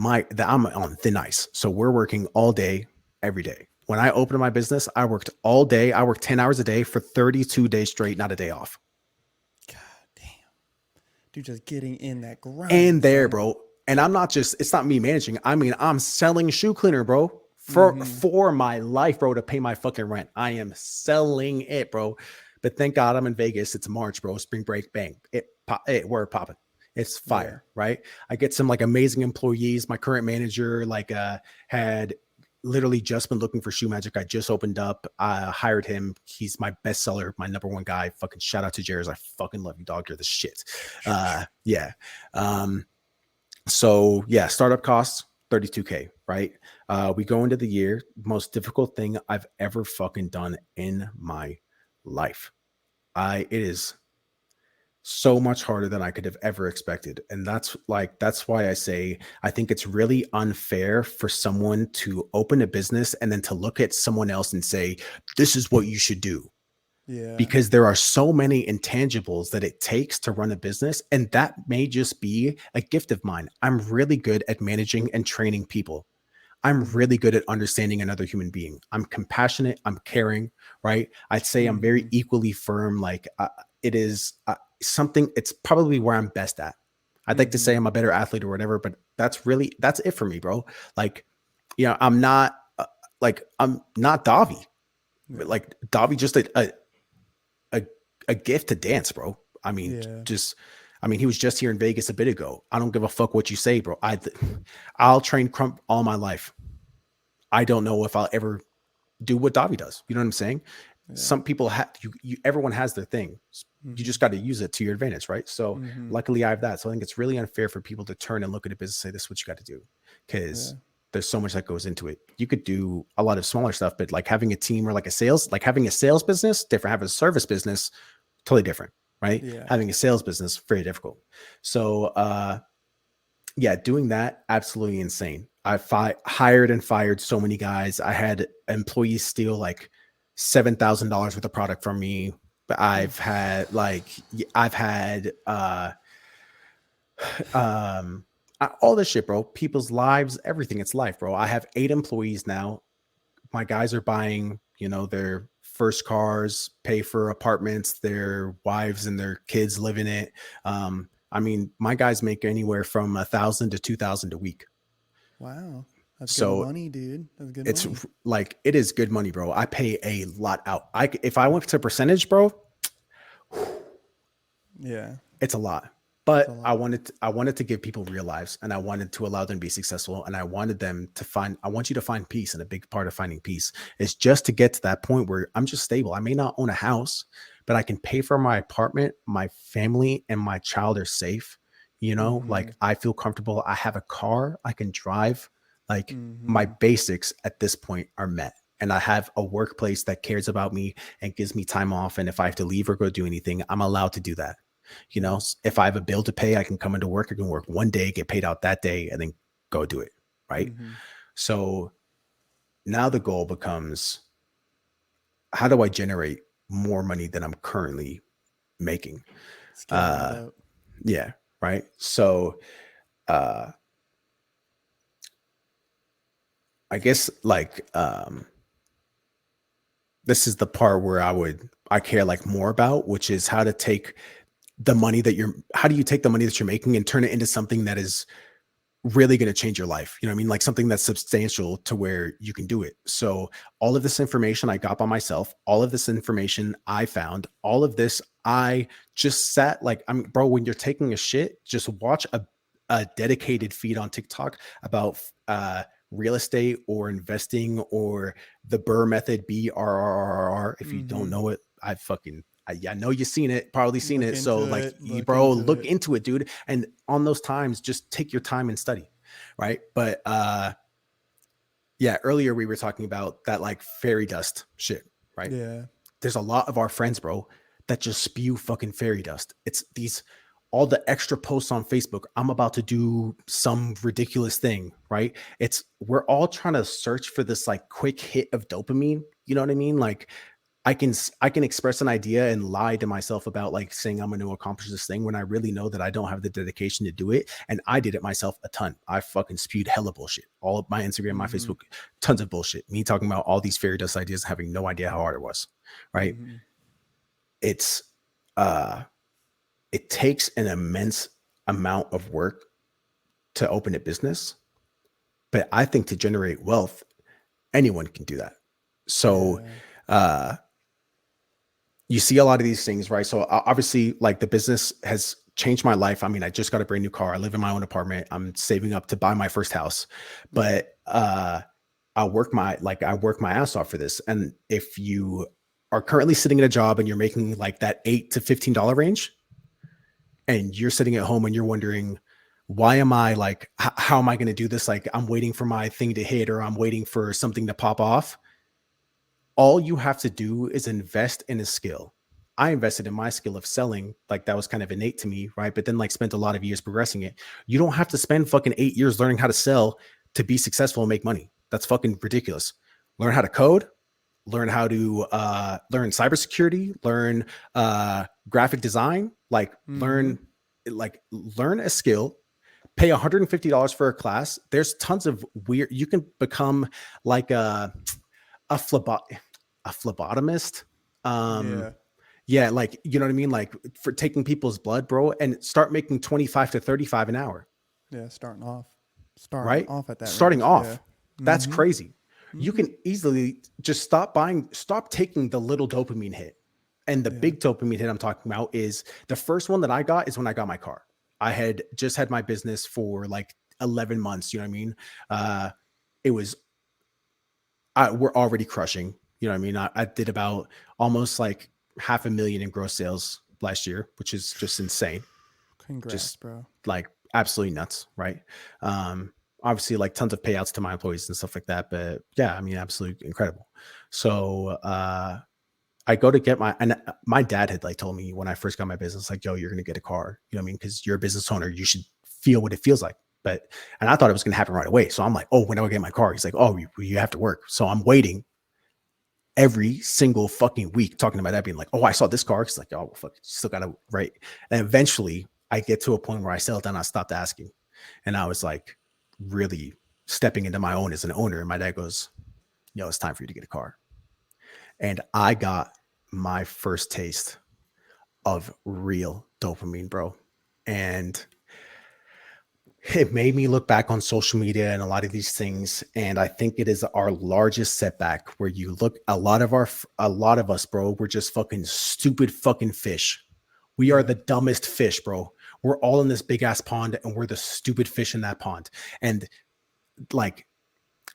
I'm on thin ice. So we're working all day, every day. When I opened my business, I worked all day. I worked 10 hours a day for 32 days straight, not a day off. God damn. Dude, just getting in that And grind, there, son. bro. And it's not me managing. I mean, I'm selling shoe cleaner, bro, Mm-hmm. for my life, bro, to pay my fucking rent. I am selling it, bro. But thank God I'm in Vegas. It's March, bro. Spring break, bang. We're popping. It's Yeah. fire, right? I get some like amazing employees. My current manager had literally just been looking for Shoe Magic. I just opened up. I hired him. He's my best seller, my number one guy. Fucking shout out to Jairus. I fucking love you, dog. You're the shit. Yeah. So yeah, startup costs 32K, right? We go into the year, most difficult thing I've ever fucking done in my life. It is so much harder than I could have ever expected. And that's why I say I think it's really unfair for someone to open a business and then to look at someone else and say, this is what you should do. Yeah. Because there are so many intangibles that it takes to run a business. And that may just be a gift of mine. I'm really good at managing and training people. I'm Mm-hmm. really good at understanding another human being. I'm compassionate. I'm caring, right? I'd say I'm very Mm-hmm. equally firm. Like it is something, it's probably where I'm best at. I'd like to Mm-hmm. say I'm a better athlete or whatever, but that's it for me, bro. Like, I'm not Davi, but Yeah. like Davi just a, a gift to dance, bro. I mean, Yeah. he was just here in Vegas a bit ago. I don't give a fuck what you say, bro. I'll train Krump all my life. I don't know if I'll ever do what Davi does. You know what I'm saying? Yeah. Some people have everyone has their thing. You Mm-hmm. just got to use it to your advantage, right? So Mm-hmm. luckily I have that. So I think it's really unfair for people to turn and look at a business and say, this is what you got to do. Yeah. Because there's so much that goes into it. You could do a lot of smaller stuff, but like having a team or like having a sales business, different, having a service business, totally different, right? Yeah. Having a sales business, very difficult. So yeah, doing that, absolutely insane. Hired and fired so many guys. I had employees steal like $7,000 worth of product from me. But I've had um all this shit, bro. People's lives, everything. It's life, bro. I have 8 employees now. My guys are buying, their first cars, pay for apartments, their wives and their kids live in it. My guys make anywhere from 1,000 to 2,000 a week. Wow. That's good So money, dude. That's good it's money. like it is good money, bro. I pay a lot out. If I went to percentage, bro, Yeah. it's a lot. It's a But I lot. wanted to give people real lives, and I wanted to allow them to be successful, and I wanted them to I want you to find peace, and a big part of finding peace is just to get to that point where I'm just stable. I may not own a house, but I can pay for my apartment, my family and my child are safe. Mm-hmm. Like I feel comfortable. I have a car I can drive. Like my Mm-hmm. basics at this point are met. And I have a workplace that cares about me and gives me time off. And if I have to leave or go do anything, I'm allowed to do that. Yeah. If I have a bill to pay, I can come into work. I can work one day, get paid out that day, and then go do it. Right. Mm-hmm. So now the goal becomes, how do I generate more money than I'm currently making? Scaling that Uh, up. yeah. Right. So uh, I guess this is the part where I care like more about, which is how to take how do you take the money that you're making and turn it into something that is really going to change your life. You know what I mean? Like something that's substantial to where you can do it. So all of this information I got by myself, all of this information I found, all of this, I just sat like, bro, when you're taking a shit, just watch a dedicated feed on TikTok about real estate or investing or the Burr method, BRRRR. If you don't Mm-hmm. know it, I know you've seen it, probably seen Look it. So into like, it. you, Look bro, into look it. into it, dude. And on those times, just take your time and study, right? But yeah, earlier we were talking about that like fairy dust shit, right? Yeah. There's a lot of our friends, bro, that just spew fucking fairy dust. It's these all the extra posts on Facebook. I'm about to do some ridiculous thing, right? It's we're all trying to search for this like quick hit of dopamine. You know what I mean? Like I can express an idea and lie to myself about like saying I'm going to accomplish this thing when I really know that I don't have the dedication to do it. And I did it myself a ton. I fucking spewed hella bullshit. All of my Instagram, my Mm-hmm. Facebook, tons of bullshit. Me talking about all these fairy dust ideas, having no idea how hard it was. Right? Mm-hmm. It's uh it takes an immense amount of work to open a business, but I think to generate wealth, anyone can do that. So Yeah. uh you see a lot of these things, right? So obviously, like the business has changed my life. I mean, I just got a brand new car. I live in my own apartment. I'm saving up to buy my first house, Yeah. but I work my ass off for this. And if you are currently sitting in a job and you're making like that $8 to $15 range, and you're sitting at home and you're wondering, why am I like, how am I going to do this? Like, I'm waiting for my thing to hit, or I'm waiting for something to pop off. All you have to do is invest in a skill. I invested in my skill of selling, like that was kind of innate to me, right? But then like spent a lot of years progressing it. You don't have to spend fucking 8 years learning how to sell to be successful and make money. That's fucking ridiculous. Learn how to code, learn how to learn cybersecurity, learn graphic design, Mm-hmm. like learn a skill, pay $150 for a class. There's tons of weird, you can become like a phlebo- a phlebotomist. Um, Yeah. yeah, like you know what I mean, like for taking people's blood, bro, and start making 25 to 35 an hour, Yeah. Starting off. Starting right? off at that Starting range. Yeah. off. That's Mm-hmm. crazy. You Mm-hmm. can easily just stop taking the little dopamine hit. And the Yeah. big dopamine hit I'm talking about is the first one that I got is when I got my car. I had just had my business for like 11 months, you know what I mean? Uh it was we're already crushing. You know what I mean? I did about almost like 500,000 in gross sales last year, which is just insane. Congrats, Just bro. like absolutely nuts, right? Um, Obviously like tons of payouts to my employees and stuff like that. But yeah, I mean, absolutely incredible. So I go to get my dad had like told me when I first got my business, like, yo, you're gonna get a car. You know what I mean? Because you're a business owner, you should feel what it feels like. But and I thought it was gonna happen right away. So I'm like, oh, when do I get my car? He's like, oh, you have to work. So I'm waiting every single fucking week talking about that, being like, oh, I saw this car. It's like, oh, well, fuck, you still gotta write. And eventually I get to a point where I settled down, I stopped asking. And I was like really stepping into my own as an owner. And my dad goes, yo, it's time for you to get a car. And I got my first taste of real dopamine, bro. And it made me look back on social media and a lot of these things, and I think it is our largest setback where you look a lot of us, bro, we're just fucking stupid fucking fish. We are Yeah. the dumbest fish, bro. We're all in this big ass pond and we're the stupid fish in that pond. And like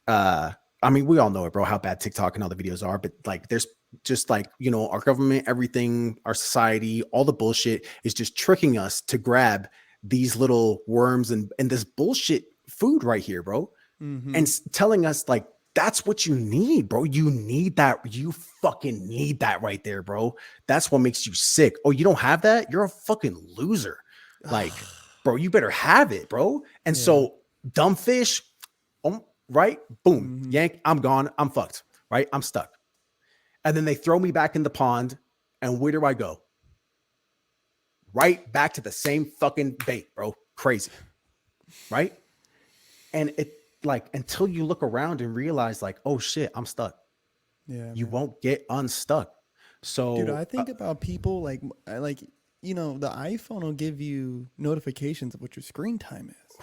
uh I mean, we all know it, bro, how bad TikTok and all the videos are, but like there's just like, you know, our government, everything, our society, all the bullshit is just tricking us to grab these little worms and this bullshit food right here, bro. And Mm-hmm. telling us like that's what you need, bro. You need that. You fucking need that right there, bro. That's what makes you sick. Oh, you don't have that? You're a fucking loser. Like, bro, you better have it, bro. And Yeah. so dumb fish, right? Boom, Mm-hmm. yank, I'm gone. I'm fucked, right? I'm stuck. And then they throw me back in the pond. And where do I go? Right back to the same fucking bait, bro. Crazy, right? And it like until you look around and realize, like, oh shit, I'm stuck. Yeah, You man. won't get unstuck. Dude, So I think about people like the iPhone will give you notifications of what your screen time is.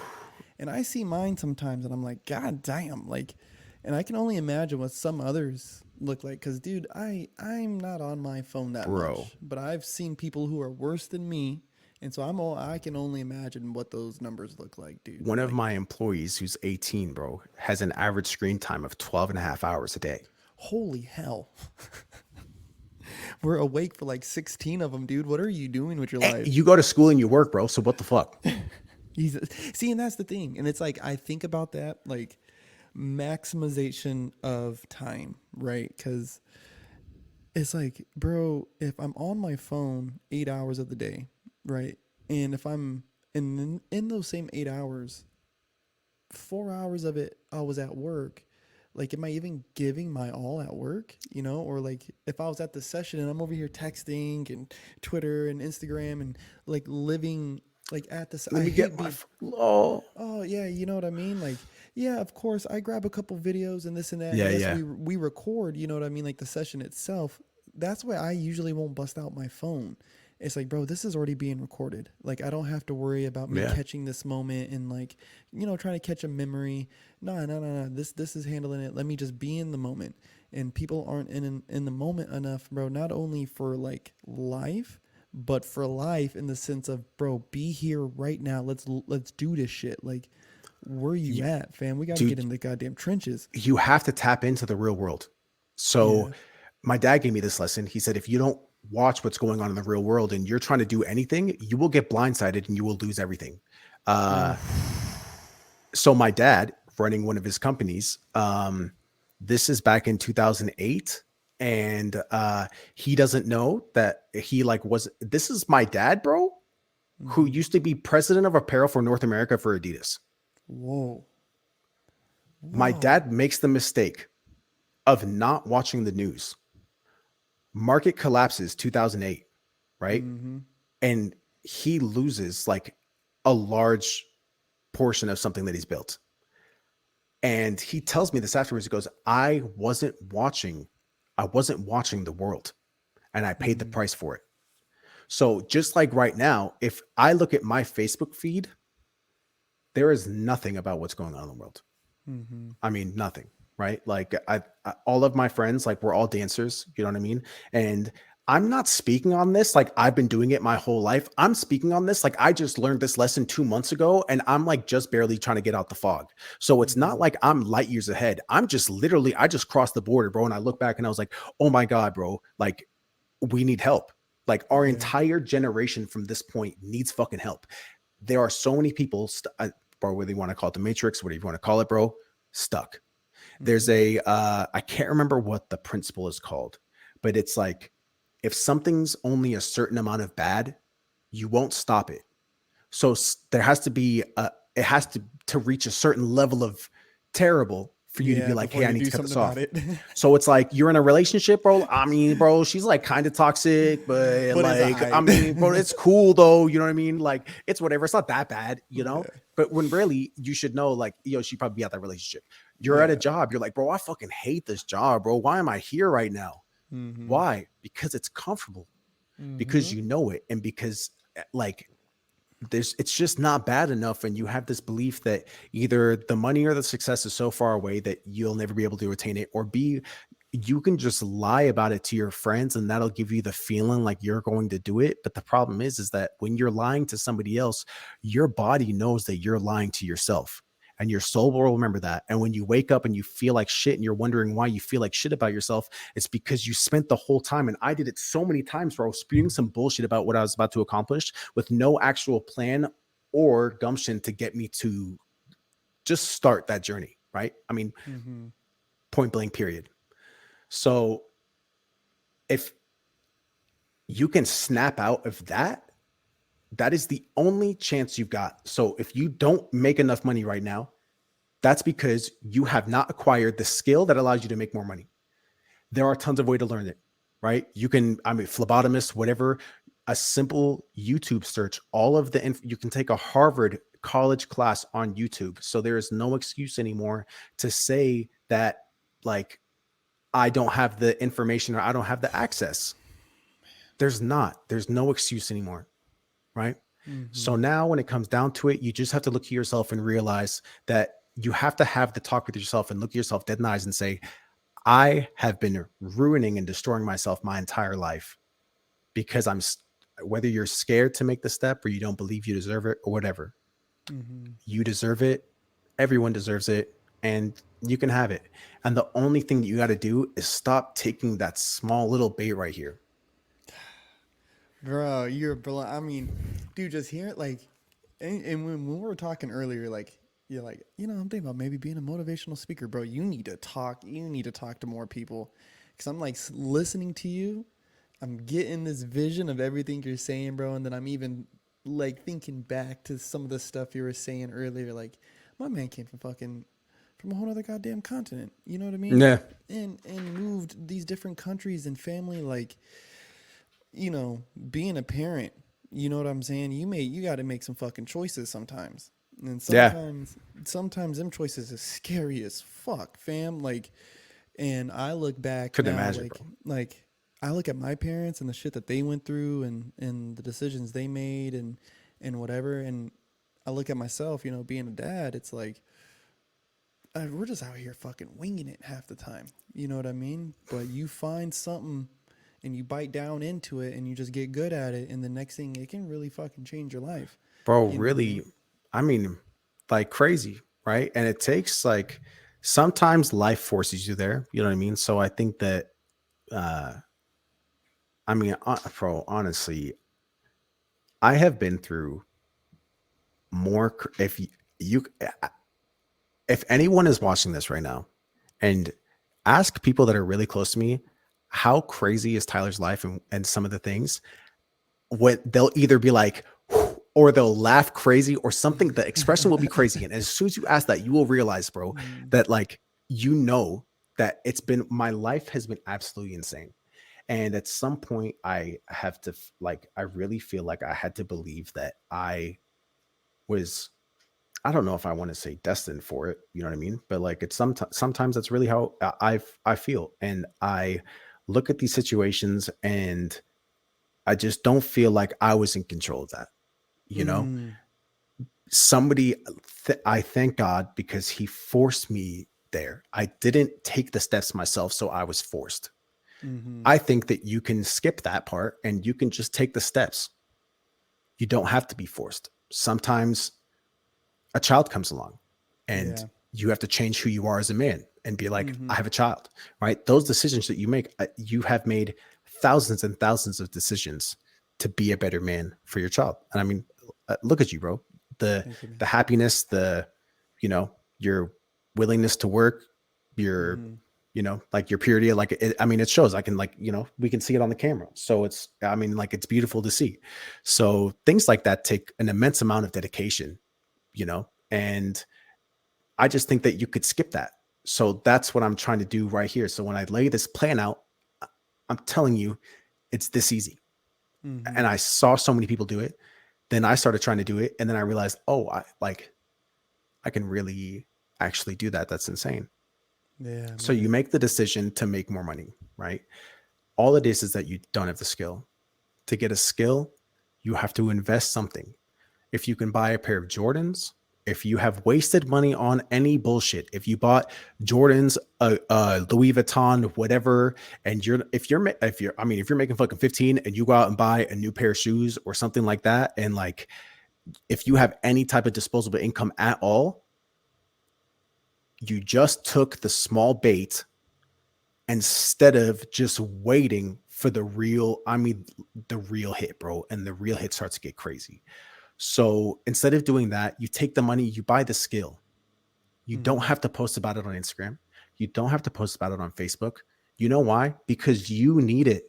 And I see mine sometimes and I'm like, God damn, like, and I can only imagine what some others look like. Cause dude, I'm not on my phone that bro, much, but I've seen people who are worse than me And so I can only imagine what those numbers look like, dude. One of Like, my employees who's 18, bro, has an average screen time of 12 and a half hours a day. holy hell. We're awake for like 16 of them, dude. What are you doing with your life? You go to school and you work, bro. So what the fuck? He's see, and that's the thing. And it's like I think about that like maximization of time, right? Because it's like, bro, if I'm on my phone 8 hours of the day, right, and if I'm in those same 8 hours, 4 hours of it I was at work. Like, am I even giving my all at work? You know, or like if I was at the session and I'm over here texting and Twitter and Instagram and like living like at this, Let I me get hate my being. flow. Oh yeah, you know what I mean? Like, yeah, of course, I grab a couple videos and this and that. And Yeah, yes, yeah. we record. You know what I mean? Like the session itself. That's why I usually won't bust out my phone. It's like, bro, this is already being recorded. Like, I don't have to worry about me Yeah. catching this moment and like, trying to catch a memory. No, no, no, no. This is handling it. Let me just be in the moment. And people aren't in the moment enough, bro. Not only for like life, but for life in the sense of, bro, be here right now. Let's do this shit. Like, where you You, at, fam? We got to get dude, in the goddamn trenches. you have to tap into the real world. So Yeah. my dad gave me this lesson. He said, if you don't watch what's going on in the real world and you're trying to do anything, you will get blindsided and you will lose everything. Uh, Oof. so my dad running one of his companies, this is back in 2008. And he doesn't know that he like was, this is my dad, bro, who Mm-hmm. used to be president of apparel for North America for Adidas. Whoa. My Whoa. dad makes the mistake of not watching the news. Market collapses 2008, right? Mm-hmm. And he loses like a large portion of something that he's built. And he tells me this afterwards. He goes, I wasn't watching the world and I paid the Mm-hmm. price for it. So just like right now, if I look at my Facebook feed, there is nothing about what's going on in the world. Mm-hmm. I mean, nothing, right? Like all of my friends, like we're all dancers, you know what I mean? And I'm not speaking on this like I've been doing it my whole life. I'm speaking on this like I just learned this lesson 2 months ago and I'm like just barely trying to get out the fog. So it's not Mm-hmm. like I'm light years ahead. I'm just literally, I just crossed the border, bro. And I look back and I was like, oh my God, bro, like we need help. Like our Yeah. entire generation from this point needs fucking help. There are so many people, bro, whether you want to call it the matrix, whatever you want to call it, bro, stuck. There's Mm-hmm. I can't remember what the principle is called, but it's like if something's only a certain amount of bad, you won't stop it. So there has to be it has to reach a certain level of terrible for you to be Yeah. like, Before hey, I you need do to cut something this about off. it. So it's like you're in a relationship, bro. I mean, bro, she's like kind of toxic, but But it's like, I alright. mean, bro, it's cool though. You know what I mean? Like, it's whatever. It's not that bad, you know? Yeah. But when really you should know, like, yo, she probably be out that relationship. You're at a Yeah. job. You're like, bro, I fucking hate this job, bro. Why am I here right now? Mm-hmm. Why? Because it's comfortable, because Mm-hmm. you know it, and because like it's just not bad enough, and you have this belief that either the money or the success is so far away that you'll never be able to attain it, or b, you can just lie about it to your friends and that'll give you the feeling like you're going to do it. But the problem is that when you're lying to somebody else, your body knows that you're lying to yourself, and your soul will remember that. And when you wake up and you feel like shit and you're wondering why you feel like shit about yourself, it's because you spent the whole time, and I did it so many times, where I was spewing some bullshit about what I was about to accomplish with no actual plan or gumption to get me to just start that journey, right? I mean, Mm-hmm. point blank period. So if you can snap out of that, that is the only chance you've got. So if you don't make enough money right now, that's because you have not acquired the skill that allows you to make more money. There are tons of ways to learn it, right? You can, I mean, phlebotomist, whatever, a simple YouTube search, all of you can take a Harvard college class on YouTube. So there is no excuse anymore to say that, like, I don't have the information or I don't have the access. There's no excuse anymore, right? So Mm-hmm. now when it comes down to it, you just have to look at yourself and realize that you have to have the talk with yourself and look at yourself dead in the eyes and say, I have been ruining and destroying myself my entire life because whether you're scared to make the step or you don't believe you deserve it or whatever, Mm-hmm. you deserve it. Everyone deserves it, and you can have it. And the only thing that you got to do is stop taking that small little bait right here. Bro, I mean, dude, just hear it like, and when we were talking earlier, like, you're like, I'm thinking about maybe being a motivational speaker, bro. You need to talk. You need to talk to more people, because I'm like listening to you. I'm getting this vision of everything you're saying, bro, and then I'm even like thinking back to some of the stuff you were saying earlier. Like, my man came from a whole other goddamn continent. You know what I mean? Yeah. And moved these different countries and family, like, being a parent, you know what I'm saying? You got to make some fucking choices sometimes. And Yeah. sometimes them choices is scary as fuck, fam. Like, and I look back Couldn't now, imagine, bro. like I look at my parents and the shit that they went through and the decisions they made and whatever. And I look at myself, being a dad, it's like, we're just out here fucking winging it half the time. You know what I mean? But you find something and you bite down into it and you just get good at it, and the next thing, it can really fucking change your life. Bro, You know what I really, mean? I mean, like crazy, right? And it takes like sometimes life forces you there. You know what I mean? So I think that, uh, I mean, bro, honestly, I have been through more. You, if anyone is watching this right now, and ask people that are really close to me, how crazy is Tyler's life and some of the things, what they'll either be like, or they'll laugh crazy or something. The expression will be crazy. And as soon as you ask that, you will realize, bro, Mm, that like, that my life has been absolutely insane. And at some point, I have to, like, I really feel like I had to believe that I was, I don't know if I want to say destined for it, you know what I mean? But like, it's sometimes that's really how I feel. And I look at these situations and I just don't feel like I was in control of that, you know? mm, Somebody, I thank God because he forced me there. I didn't take the steps myself, so I was forced. mm-hmm. I think that you can skip that part and you can just take the steps. You don't have to be forced. Sometimes a child comes along and Yeah. you have to change who you are as a man and be like, Mm-hmm. I have a child, right? Those decisions that you make, you have made thousands and thousands of decisions to be a better man for your child. And I mean, look at you, bro. The Thank you, man. the happiness, your willingness to work, your Mm-hmm. like your purity, like I mean, it shows. I can like, we can see it on the camera. So I mean, like it's beautiful to see. So things like that take an immense amount of dedication, and I just think that you could skip that. So that's what I'm trying to do right here. So when I lay this plan out, I'm telling you, it's this easy. And Mm-hmm. I saw so many people do it. Then I started trying to do it. And then I realized, oh, I can really actually do that. That's insane. Yeah, So you man. make the decision to make more money, right? All it is that you don't have the skill. To get a skill, you have to invest something. If you can buy a pair of Jordans, if you have wasted money on any bullshit, if you bought Jordans, Louis Vuitton, whatever, and if you're making fucking 15 and you go out and buy a new pair of shoes or something like that, and like, if you have any type of disposable income at all, you just took the small bait instead of just waiting for the real hit, bro. And the real hit starts to get crazy. So instead of doing that, you take the money, you buy the skill. You don't Mm-hmm. have to post about it on Instagram. You don't have to post about it on Facebook. You know why? Because you need it.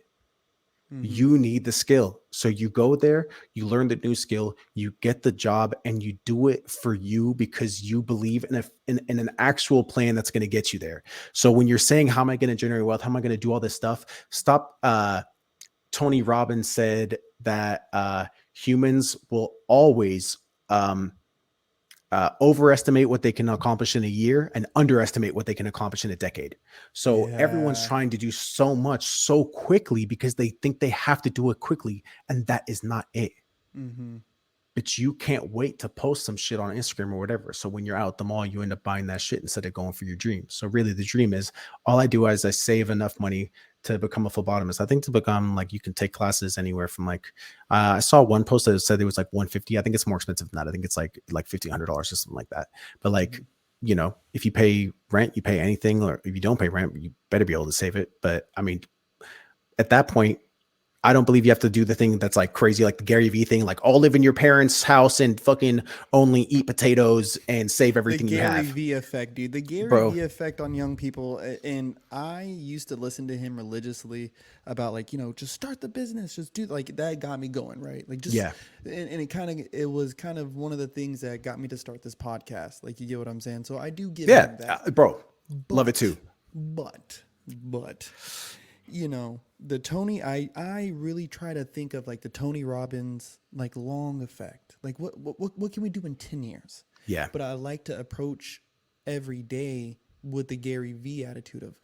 Mm-hmm. You need the skill. So you go there, you learn the new skill, you get the job, and you do it for you because you believe in an actual plan that's going to get you there. So when you're saying, how am I going to generate wealth? How am I going to do all this stuff? Stop. Tony Robbins said that humans will always um, overestimate what they can accomplish in a year and underestimate what they can accomplish in a decade. So everyone's Yeah. trying to do so much so quickly because they think they have to do it quickly, and that is not it. Mm-hmm. But you can't wait to post some shit on Instagram or whatever. So when you're out at the mall, you end up buying that shit instead of going for your dream. So really, the dream is, all I do is I save enough money to become a phlebotomist. I think to become like you can take classes anywhere from like I saw one post that said it was like 150. I think it's more expensive than that. I think it's like $1,500 or something like that. But like, Mhm. you know, if you pay rent, you pay anything, or if you don't pay rent, you better be able to save it. But I mean, at that point, I don't believe you have to do the thing that's like crazy, like the Gary Vee thing, like all live in your parents' house and fucking only eat potatoes and save The everything you Gary have, V effect, dude. The Gary bro. V effect on young people. And I used to listen to him religiously about like, just start the business, just do like that got me going, right? Like just Yeah, and it was kind of one of the things that got me to start this podcast. Like you get what I'm saying? So I do give yeah, him that. bro. Love it But too. but the Tony, I really try to think of like the Tony Robbins like long effect. Like what can we do in 10 years? Yeah, But I like to approach every day with the Gary V attitude of,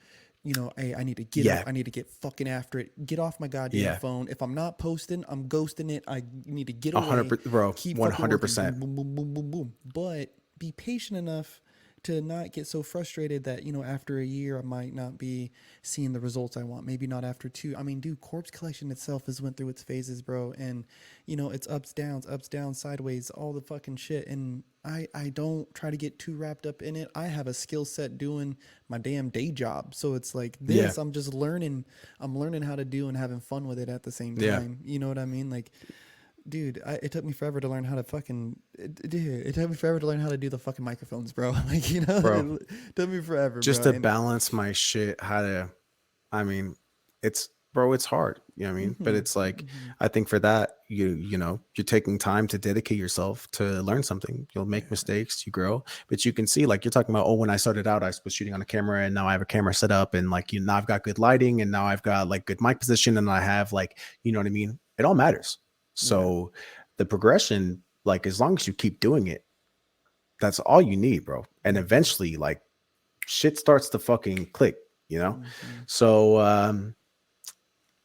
hey, I need to get up. yeah, I need to get fucking after it. Get off my goddamn yeah. phone. If I'm not posting, I'm ghosting it. I need to get A hundred, away. bro. Keep one fucking hundred working. Boom, percent. boom, boom, boom, boom, boom. But be patient enough to not get so frustrated that, after a year, I might not be seeing the results I want. Maybe not after two. I mean, dude, corpse collection itself has went through its phases, bro. And, it's ups, downs, sideways, all the fucking shit. And I don't try to get too wrapped up in it. I have a skill set doing my damn day job. So it's like Yeah, this, I'm learning how to do and having fun with it at the same yeah, time. You know what I mean? Like, dude, it took me forever to learn how to it took me forever to learn how to do the fucking microphones, bro. Like, bro. it took me forever, Just bro. to And balance my shit, how to. I mean, it's bro. It's hard. You know what I mean? But hmm it's like hmm I think for that, you're taking time to dedicate yourself to learn something. You'll make yeah, mistakes, you grow, but you can see like you're talking about. Oh, when I started out, I was shooting on a camera, and now I have a camera set up, and like now I've got good lighting, and now I've got like good mic position, and I have like what I mean. It all matters. yeah, So the progression, like as long as you keep doing it, that's all you need, bro. And hmm eventually, like shit starts to fucking click, you know? hmm So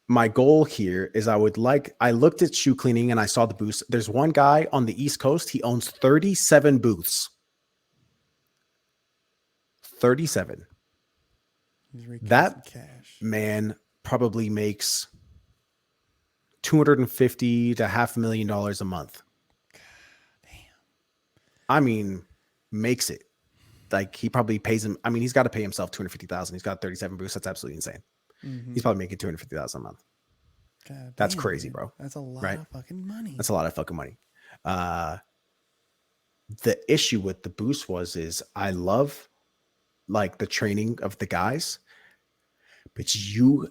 my goal here is I looked at shoe cleaning and I saw the booths. There's one guy on the East Coast, he owns 37 booths. 37. he's raking some That cash. man probably makes 250 to half a million dollars a month. Damn. I mean, makes it. Like he probably pays him. I mean, he's got to pay himself 250,000. He's got 37 booths. That's absolutely insane. He's hmm probably making 250,000 a month. God That's damn, crazy, dude. bro. That's a lot Right? of fucking money. That's a lot of fucking money. Uh, the issue with the boost is I love like the training of the guys, but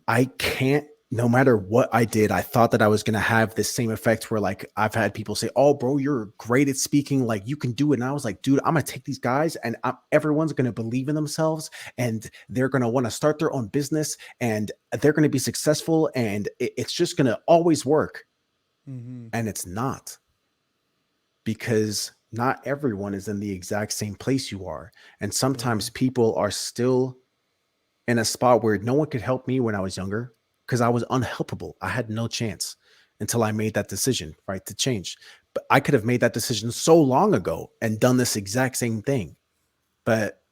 I can't, no matter what I did, I thought that I was going to have this same effect where like I've had people say, oh, bro, you're great at speaking. Like you can do it. And I was like, dude, I'm going to take these guys and everyone's going to believe in themselves and they're going to want to start their own business and they're going to be successful. And it's just going to always work. hmm And it's not, because not everyone is in the exact same place you are. And Yeah. sometimes people are still in a spot where no one could help me when I was younger because I was unhelpable. I had no chance until I made that decision, right, to change. But I could have made that decision so long ago and done this exact same thing. But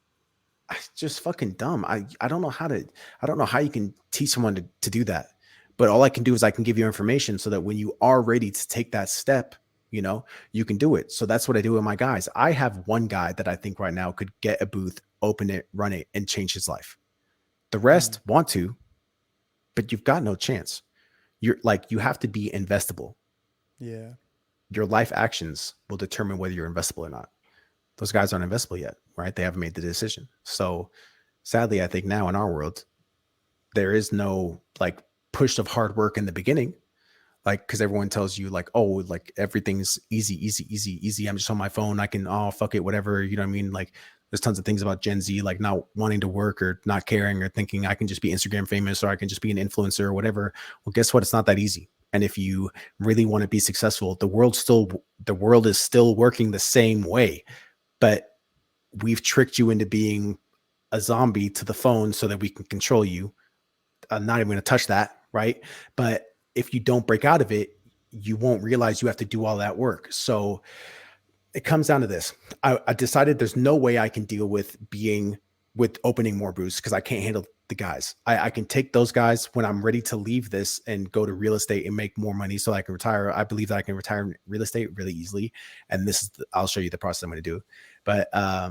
I just fucking dumb. I don't know how to, I don't know how you can teach someone to do that. But all I can do is I can give you information so that when you are ready to take that step, you can do it. So that's what I do with my guys. I have one guy that I think right now could get a booth, open it, run it, and change his life. The Mm. rest want to, but you've got no chance. You're like, you have to be investable. Yeah. Your life actions will determine whether you're investable or not. Those guys aren't investable yet, right? They haven't made the decision. So sadly, I think now in our world, there is no like push of hard work in the beginning. Like, because everyone tells you like, oh, like everything's easy, easy, easy, easy. I'm just on my phone. I can, oh, fuck it, whatever. You know what I mean? Like, there's tons of things about Gen Z, like not wanting to work or not caring or thinking I can just be Instagram famous or I can just be an influencer or whatever. Well, guess what? It's not that easy. And if you really want to be successful, the world is still working the same way, but we've tricked you into being a zombie to the phone so that we can control you. I'm not even going to touch that, right? But if you don't break out of it, you won't realize you have to do all that work. So it comes down to this. I decided there's no way I can deal with opening more booths because I can't handle the guys. I can take those guys when I'm ready to leave this and go to real estate and make more money so I can retire. I believe that I can retire in real estate really easily. And this is, I'll show you the process I'm going to do. But I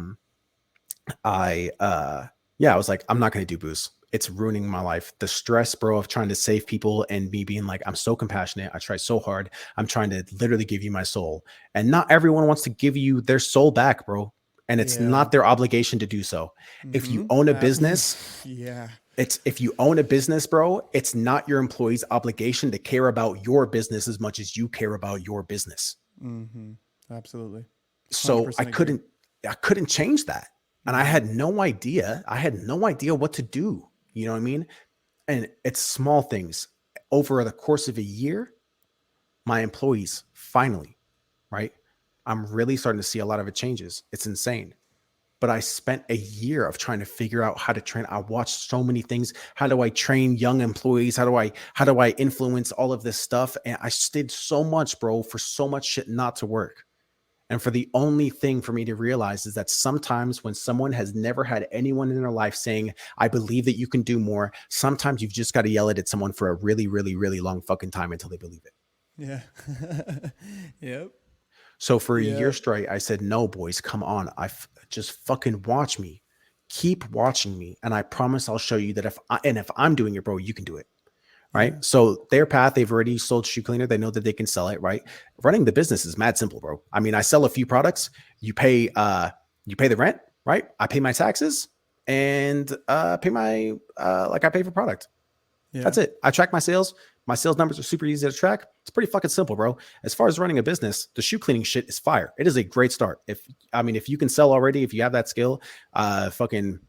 was like, I'm not going to do booze. It's ruining my life. The stress, bro, of trying to save people and me being like, I'm so compassionate. I try so hard. I'm trying to literally give you my soul. And not everyone wants to give you their soul back, bro. And it's not their obligation to do so. If you own a business, if you own a business, bro, it's not your employee's obligation to care about your business as much as you care about your business. Absolutely. So I couldn't change that. And I had no idea. I had no idea what to do. You know what I mean? And it's small things. Over the course of a year, my employees finally, right? I'm really starting to see a lot of it changes. It's insane. But I spent a year of trying to figure out how to train. I watched so many things. How do I train young employees? How do I influence all of this stuff? And I did so much, bro, for so much shit not to work. And for the only thing for me to realize is that sometimes when someone has never had anyone in their life saying, I believe that you can do more, sometimes you've just got to yell it at someone for a really, really, really long fucking time until they believe it. Yeah. Yep. So for a year straight, I said, no, boys, come on. Just fucking watch me. Keep watching me. And I promise I'll show you that if I'm doing it, bro, you can do it. Right. Yeah. So their path, they've already sold shoe cleaner. They know that they can sell it. Right. Running the business is mad simple, bro. I mean, I sell a few products. You pay the rent. Right. I pay my taxes and pay my I pay for product. Yeah. That's it. I track my sales. My sales numbers are super easy to track. It's pretty fucking simple, bro. As far as running a business, the shoe cleaning shit is fire. It is a great start. If you can sell already, if you have that skill, fucking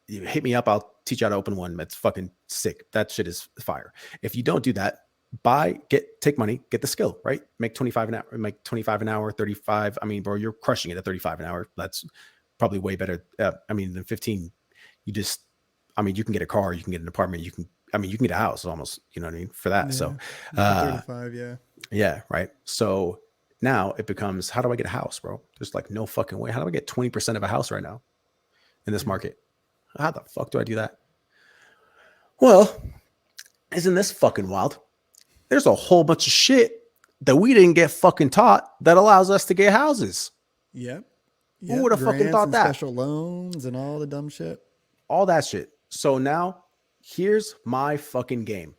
hit me up. I'll teach you how to open one. That's fucking sick. That shit is fire. If you don't do that, take money, get the skill, right? Make 25 an hour, 35. I mean, bro, you're crushing it at 35 an hour. That's probably way better. Than 15. You can get a car, you can get an apartment, you can get a house almost, you know what I mean? For that. Yeah. So 35. Yeah. Yeah. Right. So now it becomes, how do I get a house, bro? There's like no fucking way. How do I get 20% of a house right now in this market? How the fuck do I do that? Well, isn't this fucking wild? There's a whole bunch of shit that we didn't get fucking taught that allows us to get houses. Yep. Who would have fucking thought that? Special loans and all the dumb shit. All that shit. So now here's my fucking game.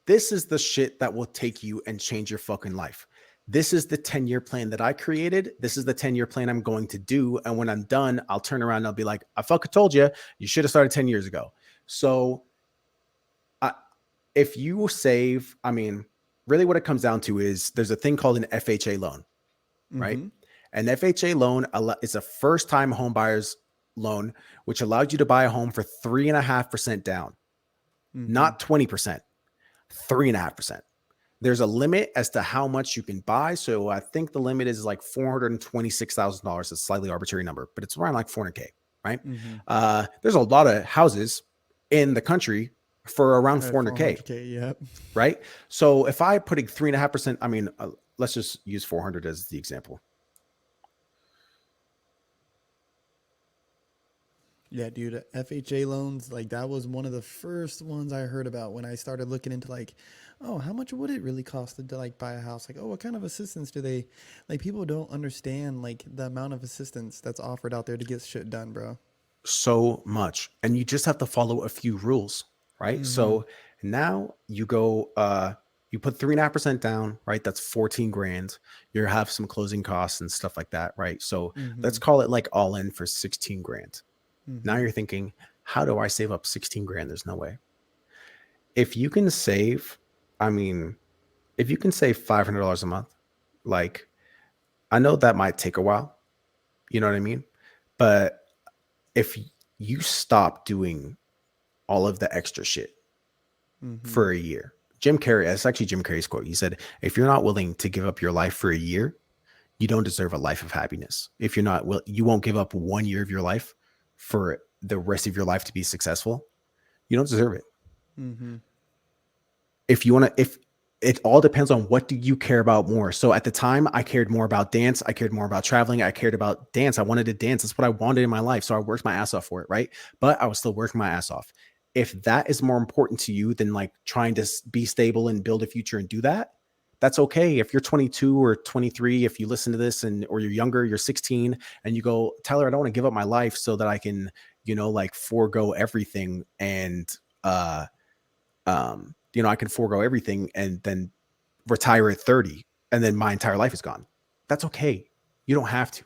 This is the shit that will take you and change your fucking life. This is the 10-year plan that I created. This is the 10-year plan I'm going to do. And when I'm done, I'll turn around and I'll be like, I fucking told you, you should have started 10 years ago. So if you save, really what it comes down to is there's a thing called an FHA loan, right? An FHA loan is a first-time home buyer's loan, which allowed you to buy a home for 3.5% down, not 20%, 3.5%. There's a limit as to how much you can buy. So I think the limit is like $426,000. It's a slightly arbitrary number, but it's around like 400K, right? There's a lot of houses in the country for around 400K. Yep. Right. So if I putting 3.5%, let's just use 400 as the example. Yeah, dude, FHA loans, like that was one of the first ones I heard about when I started looking into like, oh, how much would it really cost to like buy a house? Like, oh, what kind of assistance do they, like people don't understand like the amount of assistance that's offered out there to get shit done, bro. So much. And you just have to follow a few rules, right? So now you go, you put 3.5% down, right? That's 14 grand. You have some closing costs and stuff like that, right? So let's call it like all in for 16 grand. Now you're thinking, how do I save up 16 grand? There's no way. If you can save, if you can save $500 a month, like I know that might take a while, you know what I mean? But if you stop doing all of the extra shit for a year, it's actually Jim Carrey's quote. He said, if you're not willing to give up your life for a year, you don't deserve a life of happiness. If you're not, you won't give up 1 year of your life for the rest of your life to be successful. You don't deserve it. If it all depends on what do you care about more. So at the time I cared more about dance. I cared more about traveling. I cared about dance. I wanted to dance. That's what I wanted in my life. So I worked my ass off for it. Right. But I was still working my ass off. if that is more important to you than like trying to be stable and build a future and do that, that's okay. If you're 22 or 23, if you listen to this and or you're younger, you're 16 and you go, Tyler, I don't want to give up my life so that I can, like forego everything and I can forego everything and then retire at 30 and then my entire life is gone. That's okay. You don't have to.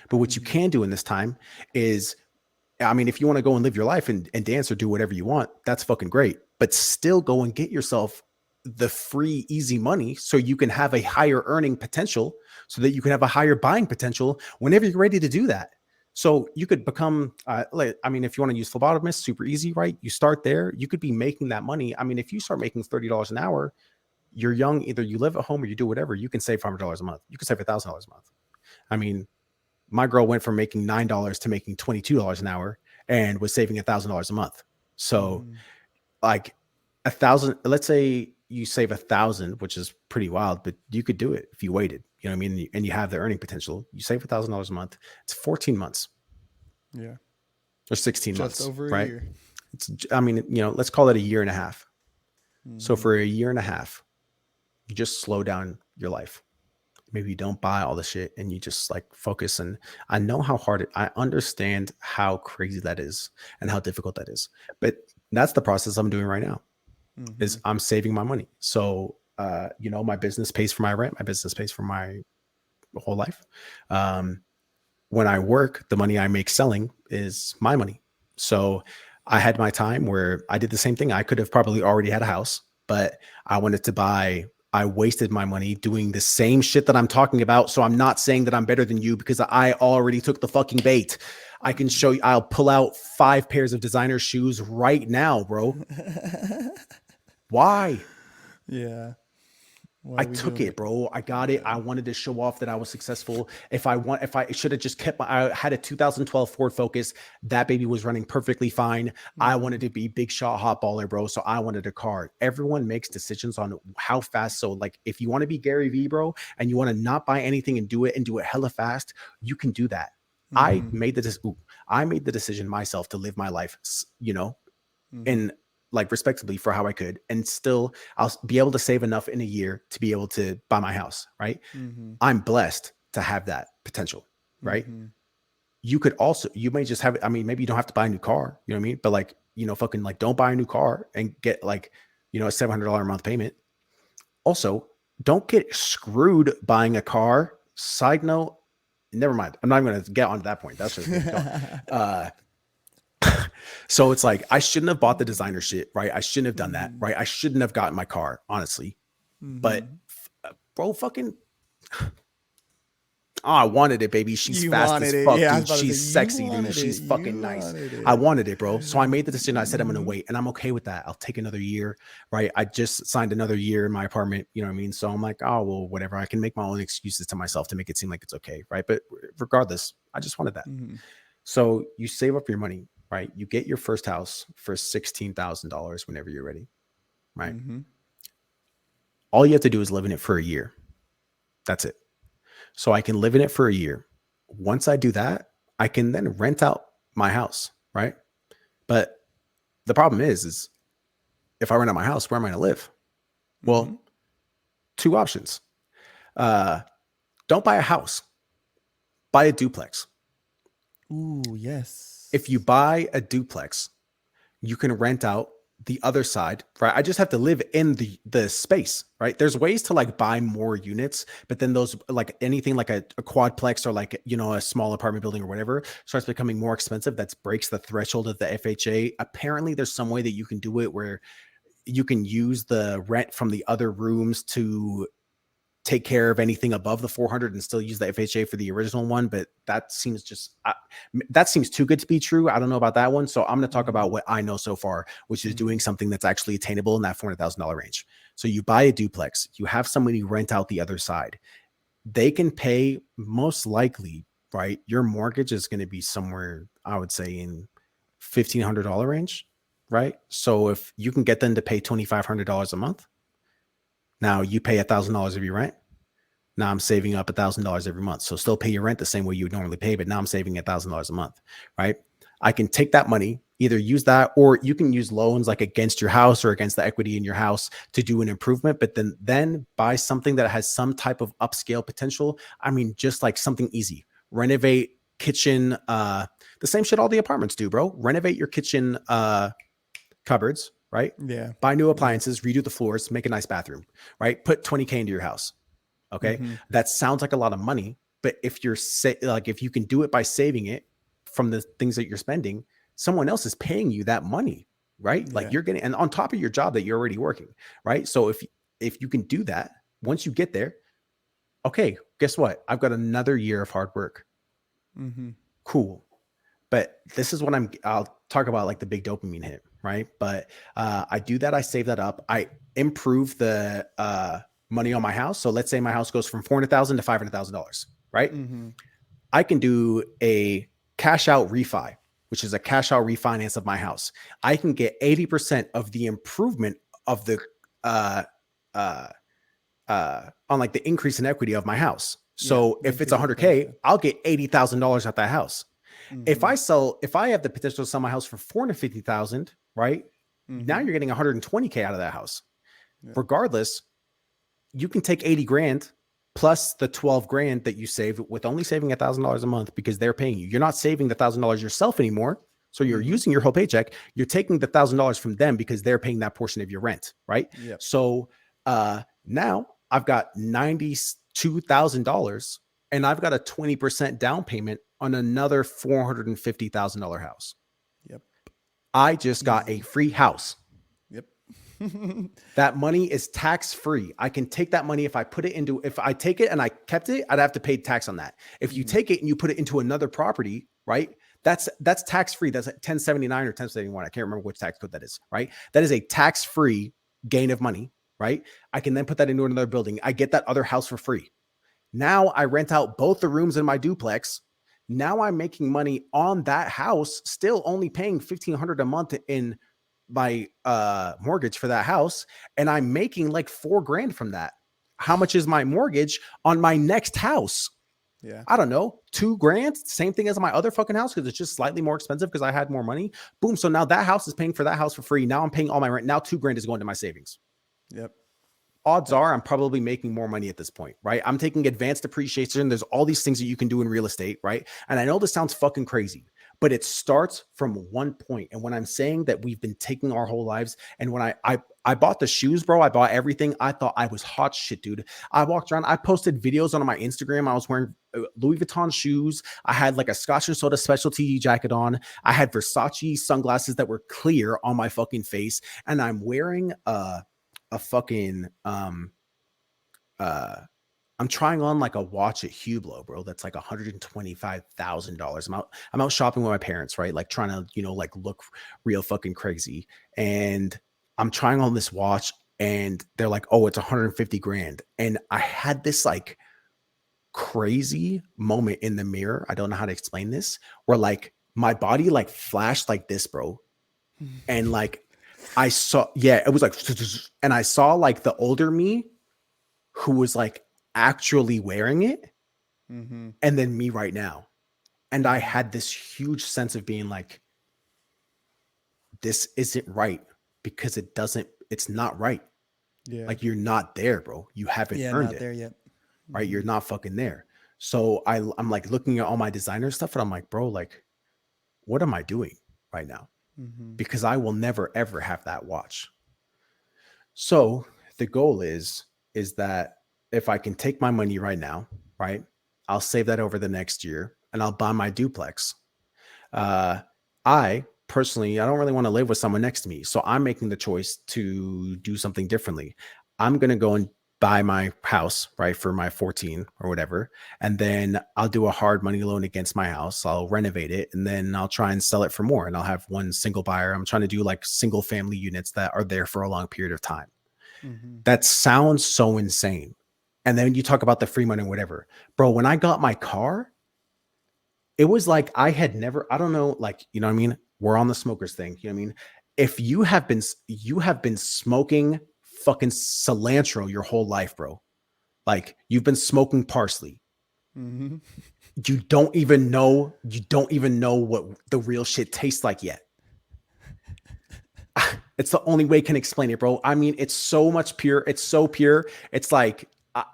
But what you can do in this time is, I mean, if you want to go and live your life and dance or do whatever you want, that's fucking great. But still go and get yourself the free, easy money so you can have a higher earning potential, so that you can have a higher buying potential whenever you're ready to do that. So you could become, if you want to use phlebotomist, super easy, right? You start there. You could be making that money. I mean, if you start making $30 an hour, you're young, either you live at home or you do whatever, you can save $500 a month. You can save $1,000 a month. I mean, my girl went from making $9 to making $22 an hour and was saving $1,000 a month. So like 1,000, let's say you save 1,000, which is pretty wild, but you could do it if you waited, you know what I mean? And you have the earning potential. You save $1,000 a month. It's 14 months. Yeah. Or 16 months. Just over a right? year. Let's call it a year and a half. So for a year and a half, you just slow down your life. Maybe you don't buy all the shit and you just like focus. And I know how hard I understand how crazy that is and how difficult that is. But that's the process I'm doing right now. Is I'm saving my money. So, my business pays for my rent. My business pays for my whole life. When I work, the money I make selling is my money. So I had my time where I did the same thing. I could have probably already had a house, but I wanted to buy. I wasted my money doing the same shit that I'm talking about. So I'm not saying that I'm better than you because I already took the fucking bait. I can show you, I'll pull out 5 pairs of designer shoes right now, bro. Why? Yeah. I took it, bro. I got it. I wanted to show off that I was successful. If I should have just kept I had a 2012 Ford Focus. That baby was running perfectly fine. I wanted to be big shot hot baller, bro. So I wanted a car. Everyone makes decisions on how fast. So like, if you want to be Gary Vee, bro, and you want to not buy anything and do it hella fast, you can do that. I made the decision myself to live my life, in like respectably for how I could, and still I'll be able to save enough in a year to be able to buy my house. Right. I'm blessed to have that potential. Right. You could also, you may just have, maybe you don't have to buy a new car, you know what I mean? But like, fucking like, don't buy a new car and get like, a $700 a month payment. Also, don't get screwed buying a car. Side note, never mind. I'm not even going to get onto that point. That's just so it's like, I shouldn't have bought the designer shit, right? I shouldn't have done that, right? I shouldn't have gotten my car, honestly. But bro, fucking, I wanted it, baby. She's fast as fuck, dude. She's sexy, dude. She's fucking nice. I wanted it, bro. So I made the decision. I said, I'm going to wait, and I'm okay with that. I'll take another year, right? I just signed another year in my apartment, you know what I mean? So I'm like, oh, well, whatever. I can make my own excuses to myself to make it seem like it's okay, right? But regardless, I just wanted that. So you save up your money, right? You get your first house for $16,000 whenever you're ready, right? All you have to do is live in it for a year. That's it. So I can live in it for a year. Once I do that, I can then rent out my house, right? But the problem is if I rent out my house, where am I going to live? Well, 2 options. Don't buy a house. Buy a duplex. Ooh, yes. If you buy a duplex, you can rent out the other side, right? I just have to live in the space, right? There's ways to like buy more units, but then those, like anything like a quadplex or like, a small apartment building or whatever starts becoming more expensive. That breaks the threshold of the FHA. Apparently there's some way that you can do it where you can use the rent from the other rooms to take care of anything above the 400 and still use the FHA for the original one. But that seems that seems too good to be true. I don't know about that one. So I'm going to talk about what I know so far, which is doing something that's actually attainable in that $400,000 range. So you buy a duplex, you have somebody rent out the other side. They can pay, most likely, right? Your mortgage is going to be somewhere, I would say, in $1,500 range, right? So if you can get them to pay $2,500 a month, now you pay $1,000 of your rent. Now I'm saving up $1,000 every month. So still pay your rent the same way you would normally pay, but now I'm saving $1,000 a month, right? I can take that money, either use that, or you can use loans like against your house or against the equity in your house to do an improvement, but then buy something that has some type of upscale potential. I mean, just like something easy. Renovate kitchen, the same shit all the apartments do, bro. Renovate your kitchen cupboards, right? Yeah. Buy new Yeah. appliances, redo the floors, make a nice bathroom, right? Put 20K into your house. Okay. Mm-hmm. That sounds like a lot of money, but if you're like, if you can do it by saving it from the things that you're spending, someone else is paying you that money, right? Like Yeah. you're getting, and on top of your job that you're already working, right? So if you can do that, once you get there, okay, guess what? I've got another year of hard work. Mm-hmm. Cool. But this is what I'll talk about, like the big dopamine hit, right? But I do that. I save that up. I improve the money on my house. So let's say my house goes from 400,000 to $500,000, right? Mm-hmm. I can do a cash out refi, which is a cash out refinance of my house. I can get 80% of the improvement of the uh, uh, on like the increase in equity of my house. Yeah. So The if it's increase in price. 100K, Yeah. I'll get $80,000 at that house. If Mm-hmm. if I have the potential to sell my house for 450,000, right? Now Mm-hmm. you're getting 120K out of that house. Yeah. Regardless, you can take 80 grand plus the 12 grand that you save with only saving $1,000 a month because they're paying you. You're not saving the $1,000 yourself anymore. So you're Mm-hmm. using your whole paycheck. You're taking the $1,000 from them because they're paying that portion of your rent, right? Yep. So now I've got $92,000 and I've got a 20% down payment on another $450,000 house. Yep. I just got a Easy. free house. Yep. That money is tax free. I can take that money if I put it into, if I take it and I kept it, I'd have to pay tax on that. If you Mm-hmm. take it and you put it into another property, right? That's tax free. That's 1079 or 1071. I can't remember which tax code that is, right? That is a tax free gain of money, right? I can then put that into another building. I get that other house for free. Now I rent out both the rooms in my duplex. Now I'm making money on that house, still only paying $1,500 a month in my mortgage for that house, and I'm making like $4,000 from that. How much is my mortgage on my next house? Yeah. I don't know, $2,000. Same thing as my other fucking house because it's just slightly more expensive because I had more money. Boom. So now that house is paying for that house for free. Now I'm paying all my rent. Now $2,000 is going to my savings. Yep. Odds are I'm probably making more money at this point, right? I'm taking advanced depreciation. There's all these things that you can do in real estate, right? And I know this sounds fucking crazy, but it starts from one point. And when I'm saying that we've been taking our whole lives, and when I bought the shoes, bro, I bought everything. I thought I was hot shit, dude. I walked around. I posted videos on my Instagram. I was wearing Louis Vuitton shoes. I had like a Scotch and soda specialty jacket on. I had Versace sunglasses that were clear on my fucking face, and I'm wearing a fucking uh I'm trying on like a watch at Hublot, bro. That's like $125,000. I'm out shopping with my parents, right? Like trying to, like look real fucking crazy. And I'm trying on this watch and they're like, oh, it's 150 grand. And I had this like crazy moment in the mirror. I don't know how to explain this, where like my body like flashed like this, bro. And like I saw, yeah, it was like, and I saw like the older me who was like actually wearing it, Mm-hmm. and then me right now. And I Mm-hmm. had this huge sense of being like, this isn't right because it's not right. Yeah. Like you're not there, bro. You haven't Yeah. earned Not it, there yet. right? Mm-hmm. You're not fucking there. So I'm like looking at all my designer stuff and I'm like, bro, like, what am I doing right now? Mm-hmm. Because I will never ever have that watch. So the goal is that if I can take my money right now, right, I'll save that over the next year and I'll buy my duplex. I personally, I don't really want to live with someone next to me, so I'm making the choice to do something differently. I'm gonna go and buy my house, right, for my 14 or whatever, and then I'll do a hard money loan against my house. I'll renovate it, and then I'll try and sell it for more, and I'll have one single buyer. I'm trying to do like single family units that are there for a long period of time. Mm-hmm. That sounds so insane. And then you talk about the free money, whatever, bro. When I got my car, it was like I had never, I don't know, like, you know what I mean? We're on the smokers thing, you know what I mean? If you have been smoking fucking cilantro your whole life, bro. Like you've been smoking parsley. Mm-hmm. You don't even know what the real shit tastes like yet. It's the only way I can explain it, bro. I mean, it's so much pure. It's so pure. It's like,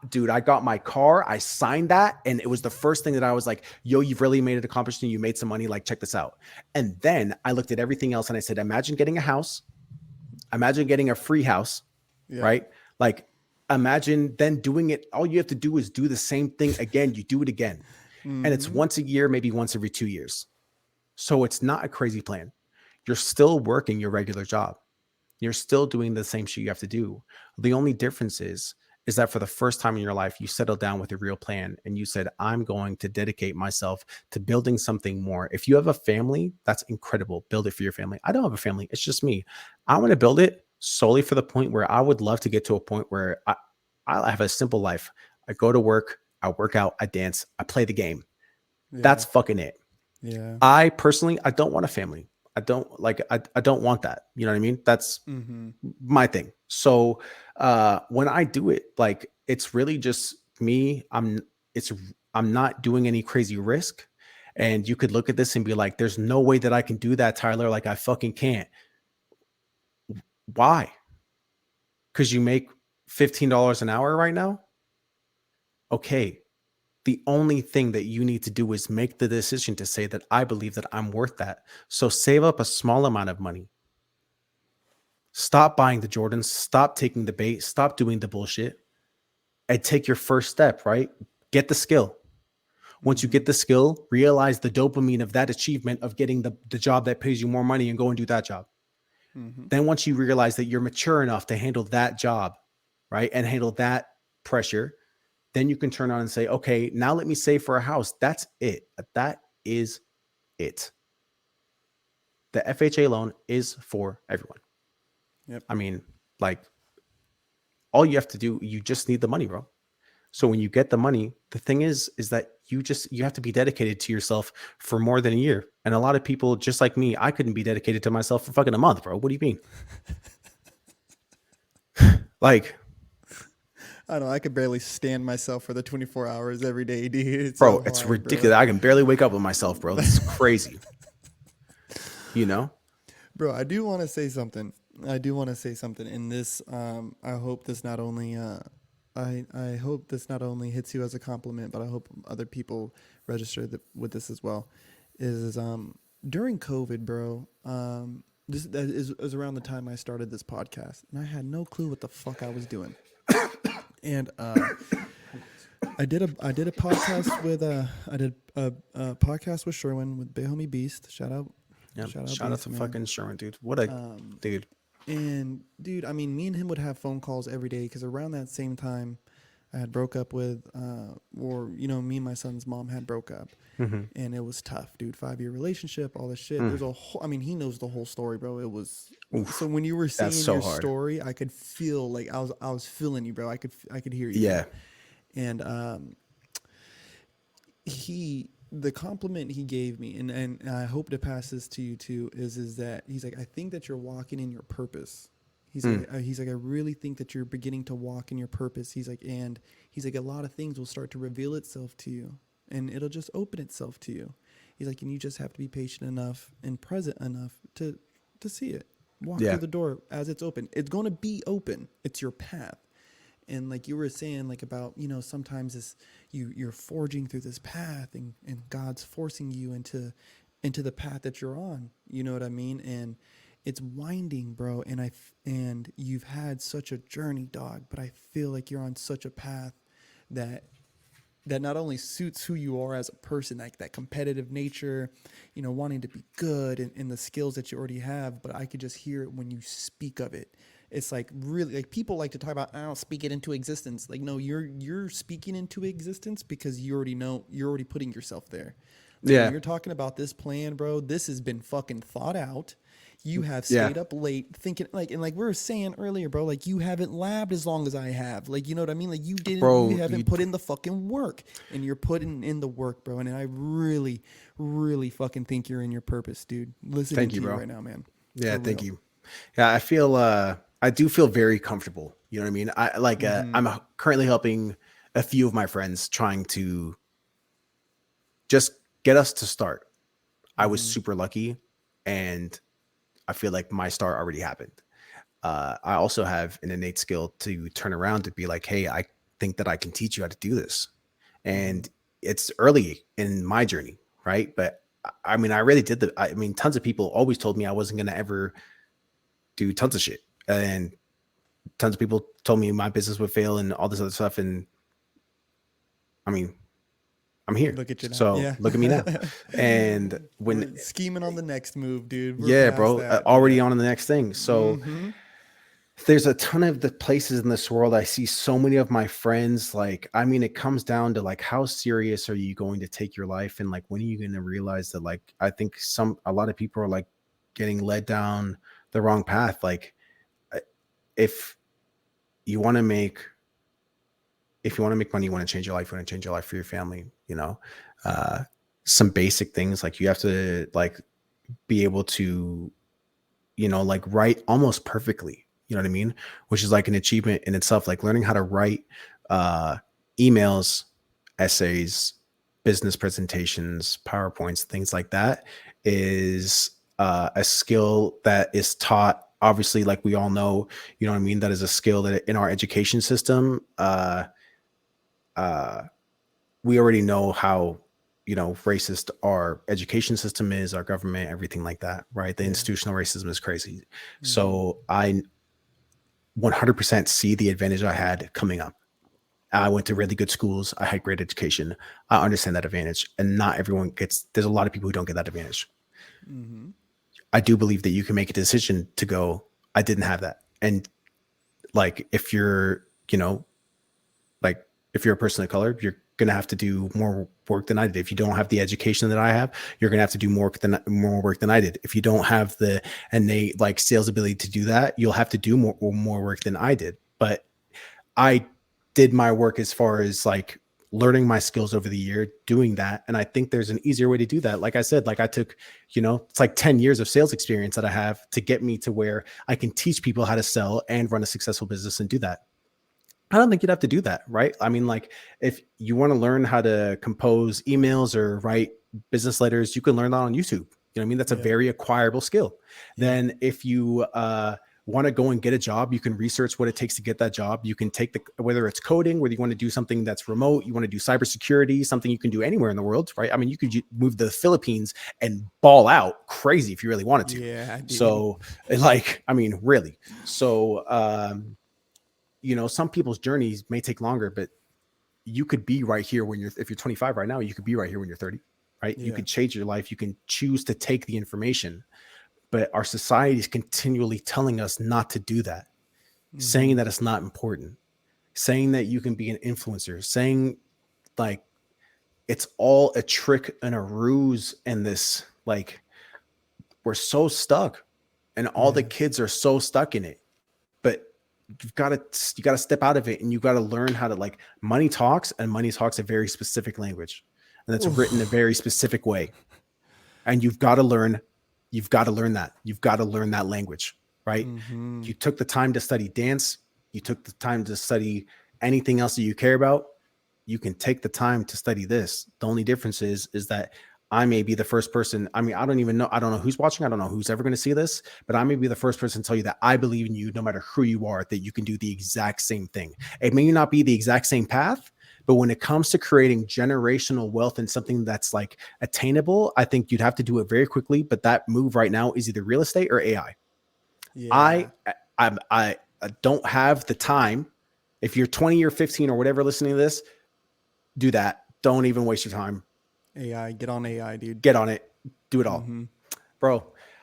dude, I got my car. I signed that. And it was the first thing that I was like, yo, you've really made an accomplishment. You made some money. Like, check this out. And then I looked at everything else and I said, imagine getting a house. Imagine getting a free house, Yeah. right? Like, imagine then doing it. All you have to do is do the same thing again. You do it again. And it's Mm-hmm. once a year, maybe once every 2 years. So it's not a crazy plan. You're still working your regular job. You're still doing the same shit you have to do. The only difference is that for the first time in your life, you settled down with a real plan and you said, I'm going to dedicate myself to building something more. If you have a family, that's incredible. Build it for your family. I don't have a family. It's just me. I want to build it solely for the point where I would love to get to a point where I have a simple life. I go to work, I work out, I dance, I play the game. That's Yeah. fucking it. Yeah. I personally, I don't want a family. I don't want that. You know what I mean? That's Mm-hmm. my thing. So when I do it, like it's really just me. I'm not doing any crazy risk. And you could look at this and be like, there's no way that I can do that, Tyler. Like I fucking can't. Why? Because you make $15 an hour right now? Okay. The only thing that you need to do is make the decision to say that I believe that I'm worth that. So save up a small amount of money. Stop buying the Jordans, stop taking the bait, stop doing the bullshit, and take your first step, right? Get the skill. Once you Mm-hmm. get the skill, realize the dopamine of that achievement of getting the job that pays you more money and go and do that job. Mm-hmm. Then once you realize that you're mature enough to handle that job, right? And handle that pressure, then you can turn on and say, okay, now let me save for a house. That's it. That is it. The FHA loan is for everyone. Yep. I mean, like all you have to do, you just need the money, bro. So when you get the money, the thing is that you have to be dedicated to yourself for more than a year. And a lot of people, just like me, I couldn't be dedicated to myself for fucking a month, bro. What do you mean? Like, I don't know. I could barely stand myself for the 24 hours every day, dude. It's bro, so it's hard, bro. ridiculous. I can barely wake up with myself, bro. This is crazy. You know? Bro, I do want to say something. I do want to say something. In this, I hope this not only, I hope this not only hits you as a compliment, but I hope other people register with this as well. During COVID, bro. This that is around the time I started this podcast, and I had no clue what the fuck I was doing. And I did a podcast with a podcast with Sherwin with Big Homie Beast. Yep. Shout out Shout out Beast, to man. fucking Sherman, dude. What a Um, dude. and dude, I mean, me and him would have phone calls every day because around that same time, I had broke up with, or me and my son's mom had broke up, Mm-hmm. and it was tough, dude. 5 year relationship, all this shit. Mm. There's a whole. I mean, he knows the whole story, bro. It was. So Oof. when you were That's saying so your hard. story, I could feel like I was feeling you, bro. I could hear you, man. Yeah. And the compliment he gave me, and I hope to pass this to you too, is that he's like, I think that you're walking in your purpose. Mm. He's like, I really think that you're beginning to walk in your purpose. He's like, a lot of things will start to reveal itself to you, and it'll just open itself to you. He's like, and you just have to be patient enough and present enough to see it. Walk through Yeah. the door as it's open. It's going to be open. It's your path. And like you were saying, like about, sometimes this you're forging through this path, and God's forcing you into the path that you're on. You know what I mean? And it's winding, bro. And you've had such a journey, dog, but I feel like you're on such a path that not only suits who you are as a person, like that competitive nature, wanting to be good, and the skills that you already have, but I could just hear it when you speak of it. It's like, really, like, people like to talk about, I don't speak it into existence. Like, no, you're speaking into existence because you already know, you're already putting yourself there. Like when Yeah. you're talking about this plan, bro, this has been fucking thought out. You have Yeah. stayed up late thinking, like, and like we were saying earlier, bro, like you haven't labbed as long as I have. Like, you know what I mean? Like you Bro, haven't you put in the fucking work, and you're putting in the work, bro. And I really, really fucking think you're in your purpose, dude. Listening thank you, to you bro. right now, man. Yeah, For thank real. you. Yeah, I do feel very comfortable. You know what I mean? Mm-hmm. I'm currently helping a few of my friends trying to just get us to start. I was Mm-hmm. super lucky and I feel like my start already happened. I also have an innate skill to turn around to be like, hey, I think that I can teach you how to do this. Mm-hmm. And it's early in my journey, right? But I mean, I really did I mean, tons of people always told me I wasn't going to ever do tons of shit. And tons of people told me my business would fail and all this other stuff. And I mean, I'm here. Look at you now. So Yeah. look at me now. And when, We're scheming on the next move, dude. We're yeah, past bro, that. already Yeah. on to the next thing. So Mm-hmm. there's a ton of the places in this world I see so many of my friends. Like, I mean, it comes down to like, how serious are you going to take your life? And like, when are you going to realize that, like, I think a lot of people are like getting led down the wrong path. Like, I- if you want to make, if you want to make money, you want to change your life, you want to change your life for your family, you know, uh, some basic things, like you have to like be able to, you know, like write almost perfectly, you know what I mean? Which is like an achievement in itself, like learning how to write uh, emails, essays, business presentations, PowerPoints, things like that is a skill that is taught. Obviously, like we all know, you know what I mean? That is a skill that in our education system, uh, we already know how, you know, racist our education system is, our government, everything like that, right? The Yeah. institutional racism is crazy. Mm-hmm. So I 100% see the advantage I had coming up. I went to really good schools. I had great education. I understand that advantage, and not everyone gets. There's a lot of people who don't get that advantage. Mm-hmm. I do believe that you can make a decision to go, I didn't have that. And like, if you're, you know, like if you're a person of color, you're gonna have to do more work than I did. If you don't have the education that I have, you're gonna have to do more work than I did. If you don't have the innate like sales ability to do that, you'll have to do more work than I did. But I did my work as far as like learning my skills over the year, doing that. And I think there's an easier way to do that. Like I said, like I took, you know, it's like 10 years of sales experience that I have to get me to where I can teach people how to sell and run a successful business and do that. I don't think you'd have to do that, right? I mean, like if you want to learn how to compose emails or write business letters, you can learn that on YouTube. You know what I mean? That's a Yeah. very acquirable skill. Yeah. Then if you want to go and get a job, you can research what it takes to get that job. You can take whether it's coding, whether you want to do something that's remote, you want to do cybersecurity, something you can do anywhere in the world, right? I mean, you could move to the Philippines and ball out crazy if you really wanted to. Yeah, dude. So like, I mean, really. So, you know, some people's journeys may take longer, but you could be right here when if you're 25 right now, you could be right here when you're 30, right? You Yeah. could change your life. You can choose to take the information, but our society is continually telling us not to do that, saying Mm-hmm. that it's not important, saying that you can be an influencer, saying like it's all a trick and a ruse. And this, like, we're so stuck and all the Yes. kids are so stuck in it. But you got to step out of it, and you got to learn how to, like, money talks, and money talks a very specific language, and it's written a Oof. very specific way, and you've got to learn that language, right? Mm-hmm. You took the time to study dance, you took the time to study anything else that you care about, you can take the time to study this. The only difference is that I may be the first person. I mean, I don't know who's watching. I don't know who's ever going to see this, but I may be the first person to tell you that I believe in you no matter who you are, that you can do the exact same thing. It may not be the exact same path, but when it comes to creating generational wealth and something that's like attainable, I think you'd have to do it very quickly. But that move right now is either real estate or AI. Yeah. I I don't have the time. If you're 20 or 15 or whatever listening to this, do that. Don't even waste your time. AI. Get on AI, dude. Get on it. Do it all, Mm-hmm. bro.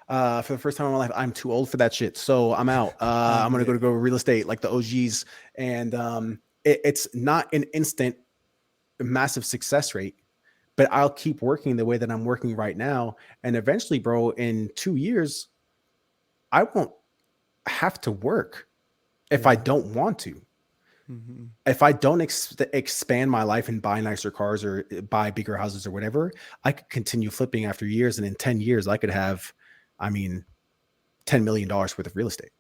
For the first time in my life, I'm too old for that shit. So I'm out. I'm I'm gonna good. go real estate like the OGs, and it's not an instant massive success rate, but I'll keep working the way that I'm working right now, and eventually, bro, in 2 years, I won't have to work if I Yeah. don't want to. Mm-hmm. If I don't expand my life and buy nicer cars or buy bigger houses or whatever, I could continue flipping after years. And in 10 years, I could have, I mean, $10 million worth of real estate.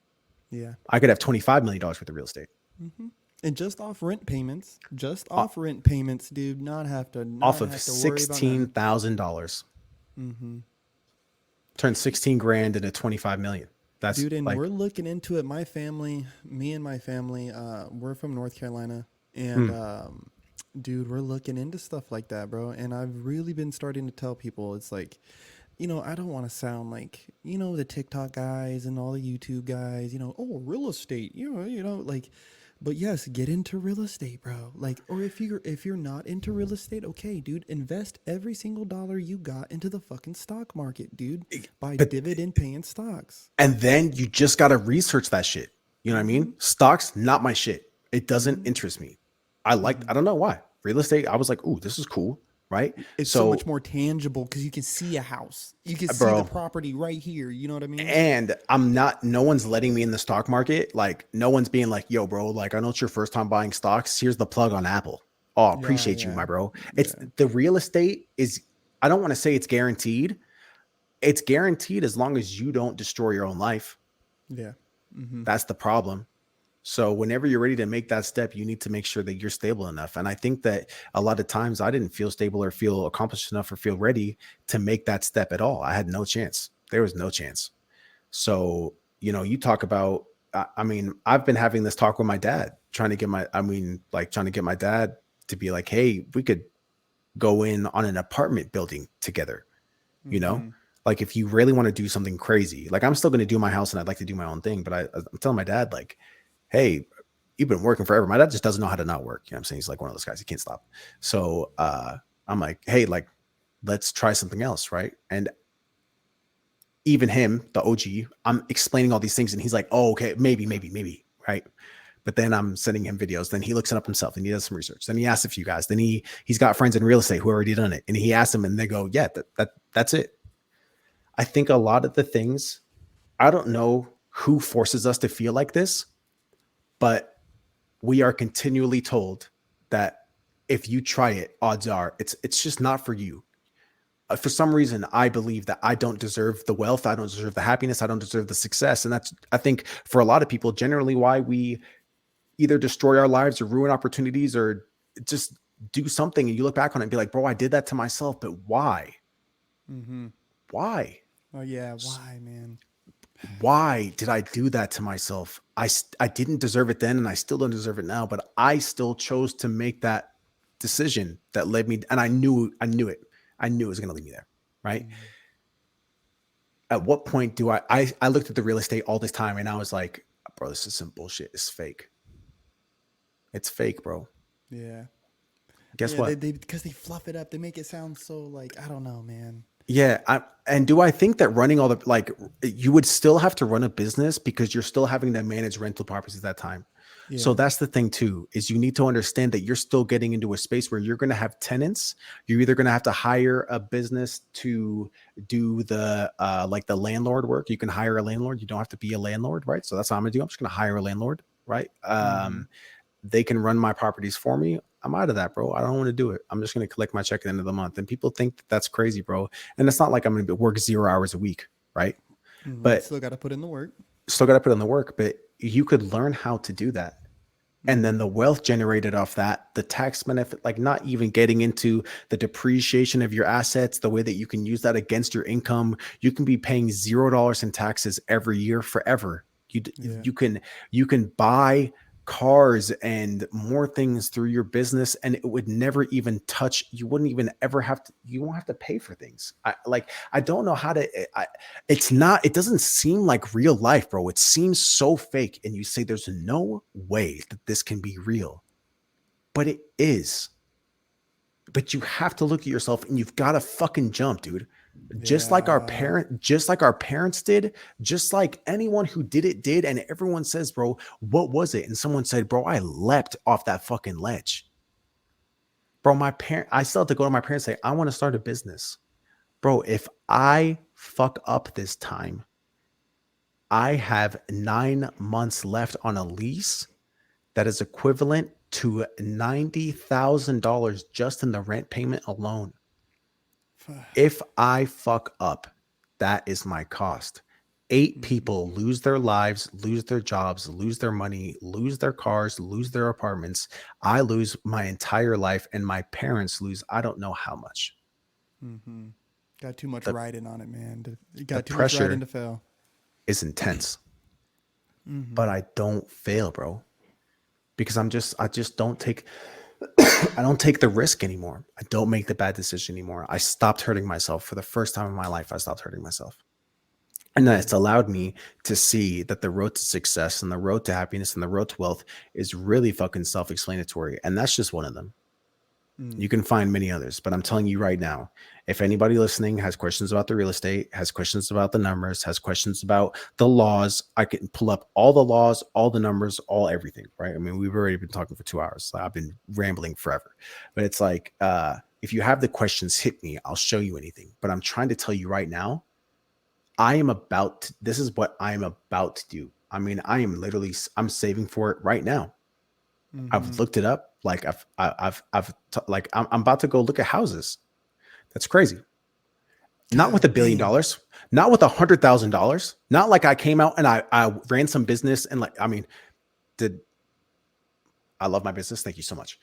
Yeah. I could have $25 million worth of real estate Mm-hmm. And just off rent payments, just uh, off rent payments, dude. off Not of have to worry about nothing. $16,000. Mm-hmm. Turn 16 grand into 25 million. That's Dude, and like, we're looking into it. My family, me and my family, we're from North Carolina, and mm, dude, we're looking into stuff like that, bro. And I've really been starting to tell people, it's like, I don't want to sound like, the TikTok guys and all the YouTube guys, oh, real estate, like, but yes, get into real estate, bro. Like, or if you're not into real estate, okay, dude, invest every single dollar you got into the fucking stock market, dude. Buy but dividend paying stocks. and then you just got to research that shit. You know what I mean? Mm-hmm. Stocks, not my shit. It doesn't Mm-hmm. interest me. Mm-hmm. I don't know why. Real estate, I was like, ooh, this is cool. Right. It's so much So, more tangible because you can see a house. You can see the bro, property right here. You know what I mean? and I'm not, no one's letting me in the stock market. Like, no one's being like, yo, bro, like, I know it's your first time buying stocks. Here's the plug on Apple. Oh, Yeah, appreciate you, yeah, my bro. It's yeah, the real estate is, I don't want to say it's guaranteed. It's guaranteed as long as you don't destroy your own life. yeah. Mm-hmm. That's the problem. So whenever you're ready to make that step, you need to make sure that you're stable enough. And I think that a lot of times I didn't feel stable or feel accomplished enough or feel ready to make that step at all. I had no chance. There was no chance. So, you talk about, I mean, I've been having this talk with my dad, trying to get my dad to be like, hey, we could go in on an apartment building together, you know? Mm-hmm. Like if you really want to do something crazy, like I'm still going to do my house and I'd like to do my own thing, but I'm telling my dad, like, hey, you've been working forever. My dad just doesn't know how to not work. You know what I'm saying? He's like one of those guys. He can't stop. So I'm like, hey, like, let's try something else. Right. And even him, the OG, I'm explaining all these things and he's like, oh, okay, maybe. Right. But then I'm sending him videos. Then he looks it up himself and he does some research. Then he asks a few guys. Then he's got friends in real estate who already done it. And he asks them and they go, yeah, that's it. I think a lot of the things, I don't know who forces us to feel like this, but we are continually told that if you try it, odds are it's just not for you. For some reason, I believe that I don't deserve the wealth, I don't deserve the happiness, I don't deserve the success, and that's, I think, for a lot of people, generally why we either destroy our lives or ruin opportunities or just do something, and you look back on it and be like, "Bro, I did that to myself," but why? Mm-hmm. Why? Oh yeah, why, man? Why did I do that to myself? I didn't deserve it then and I still don't deserve it now, but I still chose to make that decision that led me, and I knew it. I knew it was going to lead me there, right? Mm. At what point do I looked at the real estate all this time and I was like, bro, this is some bullshit. It's fake. It's fake, bro. Yeah, Guess yeah. They what? they because they fluff it up. They make it sound so like I don't know, man. Yeah, and do I think that running all the, like, you would still have to run a business because you're still having to manage rental properties at that time. So Yeah, that's the thing too, is you need to understand that you're still getting into a space where you're going to have tenants. You're either going to have to hire a business to do the like the landlord work. You can hire a landlord. You don't have to be a landlord, right? So that's what I'm going to do. I'm just going to hire a landlord, right? mm-hmm. They can run my properties for me. I'm out of that, bro. I don't want to do it. I'm just going to collect my check at the end of the month. And people think that that's crazy, bro. And it's not like I'm going to work 0 hours a week, right? Mm-hmm. But Still got to put in the work. still got to put in the work. But you could learn how to do that. And then Mm-hmm. the wealth generated off that, the tax benefit, like not even getting into the depreciation of your assets, the way that you can use that against your income. You can be paying $0 in taxes every year forever. Yeah. You can buy cars and more things through your business, and it would never even touch. You wouldn't even ever have to. You won't have to pay for things. I don't know how to. It's not, it doesn't seem like real life, bro. It seems so fake. And you say there's no way that this can be real, but it is. But you have to look at yourself and you've got to fucking jump, dude. Yeah. Just like our parents did, just like anyone who did it did. And everyone says, bro, what was it? And someone said, bro, I leapt off that fucking ledge. Bro, I still have to go to my parents and say, I want to start a business. Bro, if I fuck up this time, I have 9 months left on a lease that is equivalent to $90,000 just in the rent payment alone. If I fuck up, that is my cost. 8 Mm-hmm. people lose their lives, lose their jobs, lose their money, lose their cars, lose their apartments. I lose my entire life, and my parents lose, I don't know how much. Mm-hmm. Got too much The riding on it, man. the Got too much riding pressure to fail. is intense, Mm-hmm. but I don't fail, bro, because I just don't take I don't take the risk anymore. I don't make the bad decision anymore. I stopped hurting myself for the first time in my life. I stopped hurting myself. And that's allowed me to see that the road to success and the road to happiness and the road to wealth is really fucking self-explanatory. And that's just one of them. Mm. You can find many others, but I'm telling you right now, if anybody listening has questions about the real estate, has questions about the numbers, has questions about the laws, I can pull up all the laws, all the numbers, all everything, right? I mean, we've already been talking for 2 hours. I've been rambling forever, but it's like, if you have the questions, hit me. I'll show you anything. But I'm trying to tell you right now, this is what I am about to do. I mean, I'm saving for it right now. Mm-hmm. I've looked it up. Like I'm about to go look at houses. That's crazy. Not with God damn. $1 billion, not with $100,000, not like I came out and I ran some business and like, I mean, did I love my business? Thank you so much.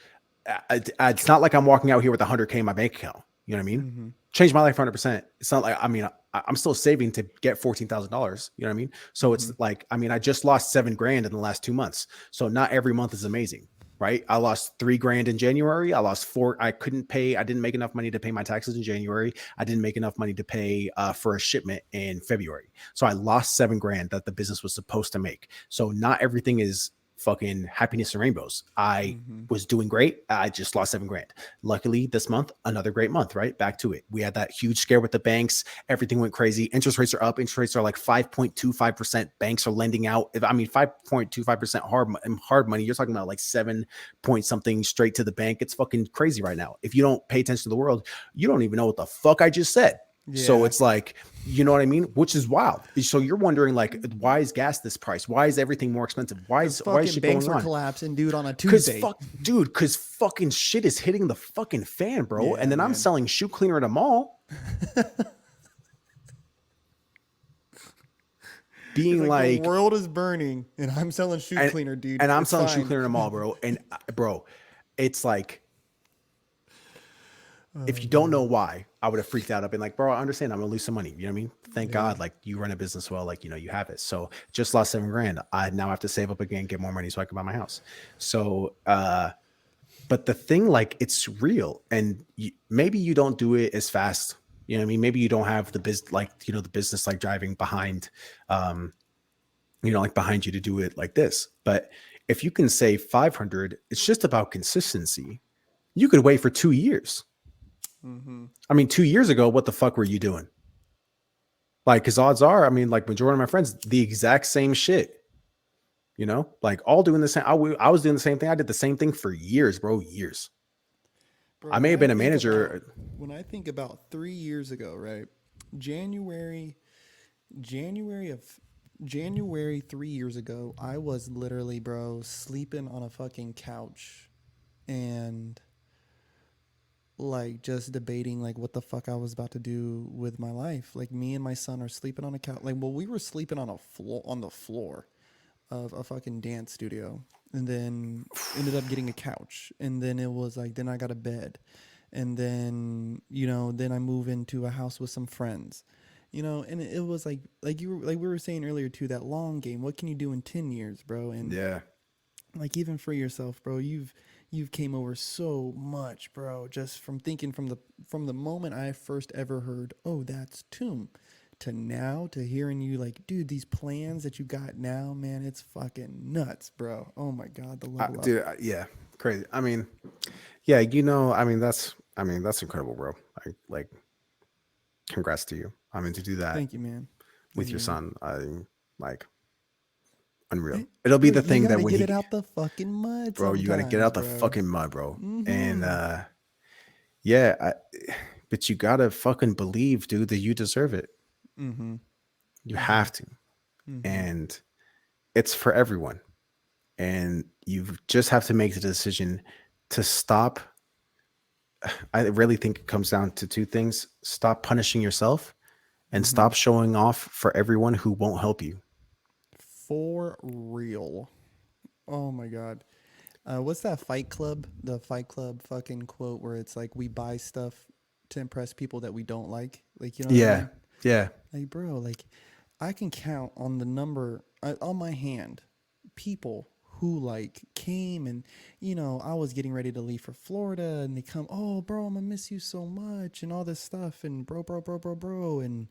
It's not like I'm walking out here with 100K in my bank account. You know what I mean? Mm-hmm. Changed my life 100%. It's not like, I mean, I'm still saving to get $14,000. You know what I mean? So Mm-hmm. it's like, I mean, I just lost 7 grand in the last 2 months. So not every month is amazing, right? I lost 3 grand in January. I lost four. I didn't make enough money to pay my taxes in January. I didn't make enough money to pay for a shipment in February. So I lost 7 grand that the business was supposed to make. So not everything is fucking happiness and rainbows. I Mm-hmm. was doing great. I just lost 7 grand. Luckily, this month, another great month, right? Back to it. We had that huge scare with the banks. Everything went crazy. Interest rates are up. Interest rates are like 5.25%. Banks are lending out. I mean, 5.25% hard money. You're talking about like 7 point something straight to the bank. It's fucking crazy right now. If you don't pay attention to the world, you don't even know what the fuck I just said. So Yeah. it's like, you know what I mean? Which is wild. So you're wondering like, why is gas this price? Why is everything more expensive? Because Why is fucking shit banks going are on? collapsing, dude, on a Cause Tuesday. fucking shit is hitting the fucking fan, bro. And Yeah, then I'm man. selling shoe cleaner at a mall, It's being like the like, world is burning and I'm selling shoe and cleaner, dude. and I'm It's selling shoe fine. cleaner at a mall, bro. And bro, it's like, if Oh you don't know man. why, I would have freaked out. I've been like, bro, I understand. I'm gonna lose some money. You know what I mean? Thank Yeah. God, like you run a business well, like you have it. So just lost 7 grand. I now have to save up again, get more money so I can buy my house. So but the thing, like, it's real, and maybe you don't do it as fast. You know what I mean? Maybe you don't have the the business like driving behind, um, like behind you to do it like this. But if you can save 500, it's just about consistency. You could wait for 2 years. Mm-hmm. I mean, 2 years ago, what the fuck were you doing? Like, because odds are, I mean, like majority of my friends, the exact same shit. Like all doing the same. I was doing the same thing. I did the same thing for years, bro. Years. Bro, I may when have I been a think about manager. when I think about 3 years ago, right? January, January of January 3 years ago, I was literally, bro, sleeping on a fucking couch and like just debating like what the fuck I was about to do with my life. Like me and my son are sleeping on a couch. Like, well, we were sleeping on the floor of a fucking dance studio, and then ended up getting a couch, and then it was like then I got a bed, and then then I move into a house with some friends, and it was like you were like we were saying earlier too, that long game. What can you do in 10 years, bro? And Yeah. like even for yourself, bro, you've came over so much, bro, just from thinking from the moment I first ever heard, oh, that's Tomb, to now to hearing you like, dude, these plans that you got now, man, it's fucking nuts, bro. Oh my god, the level up. Dude, yeah, crazy. I mean, yeah, I mean, that's incredible, bro. Like, congrats to you. I mean, to do that Thank you, man. Thank with you, your man. son, like unreal. Eh, It'll be bro, the you thing that gotta when get it out the fucking mud bro, you got to get sometimes, out the bro. fucking mud, bro. And Mm-hmm. yeah, but you gotta fucking believe, dude, that you deserve it. Mm-hmm. You Mm-hmm. have to, Mm-hmm. and it's for everyone. And you just have to make the decision to stop. I really think it comes down to two things: stop punishing yourself and Mm-hmm. stop showing off for everyone who won't help you. For real. Oh my god. What's that Fight Club? The Fight Club fucking quote where it's like we buy stuff to impress people that we don't like, you know what I Yeah. mean? Yeah. Like, bro, like I can count on the number on my hand people who like came and I was getting ready to leave for Florida and they come, oh bro, I'm gonna miss you so much and all this stuff and bro, and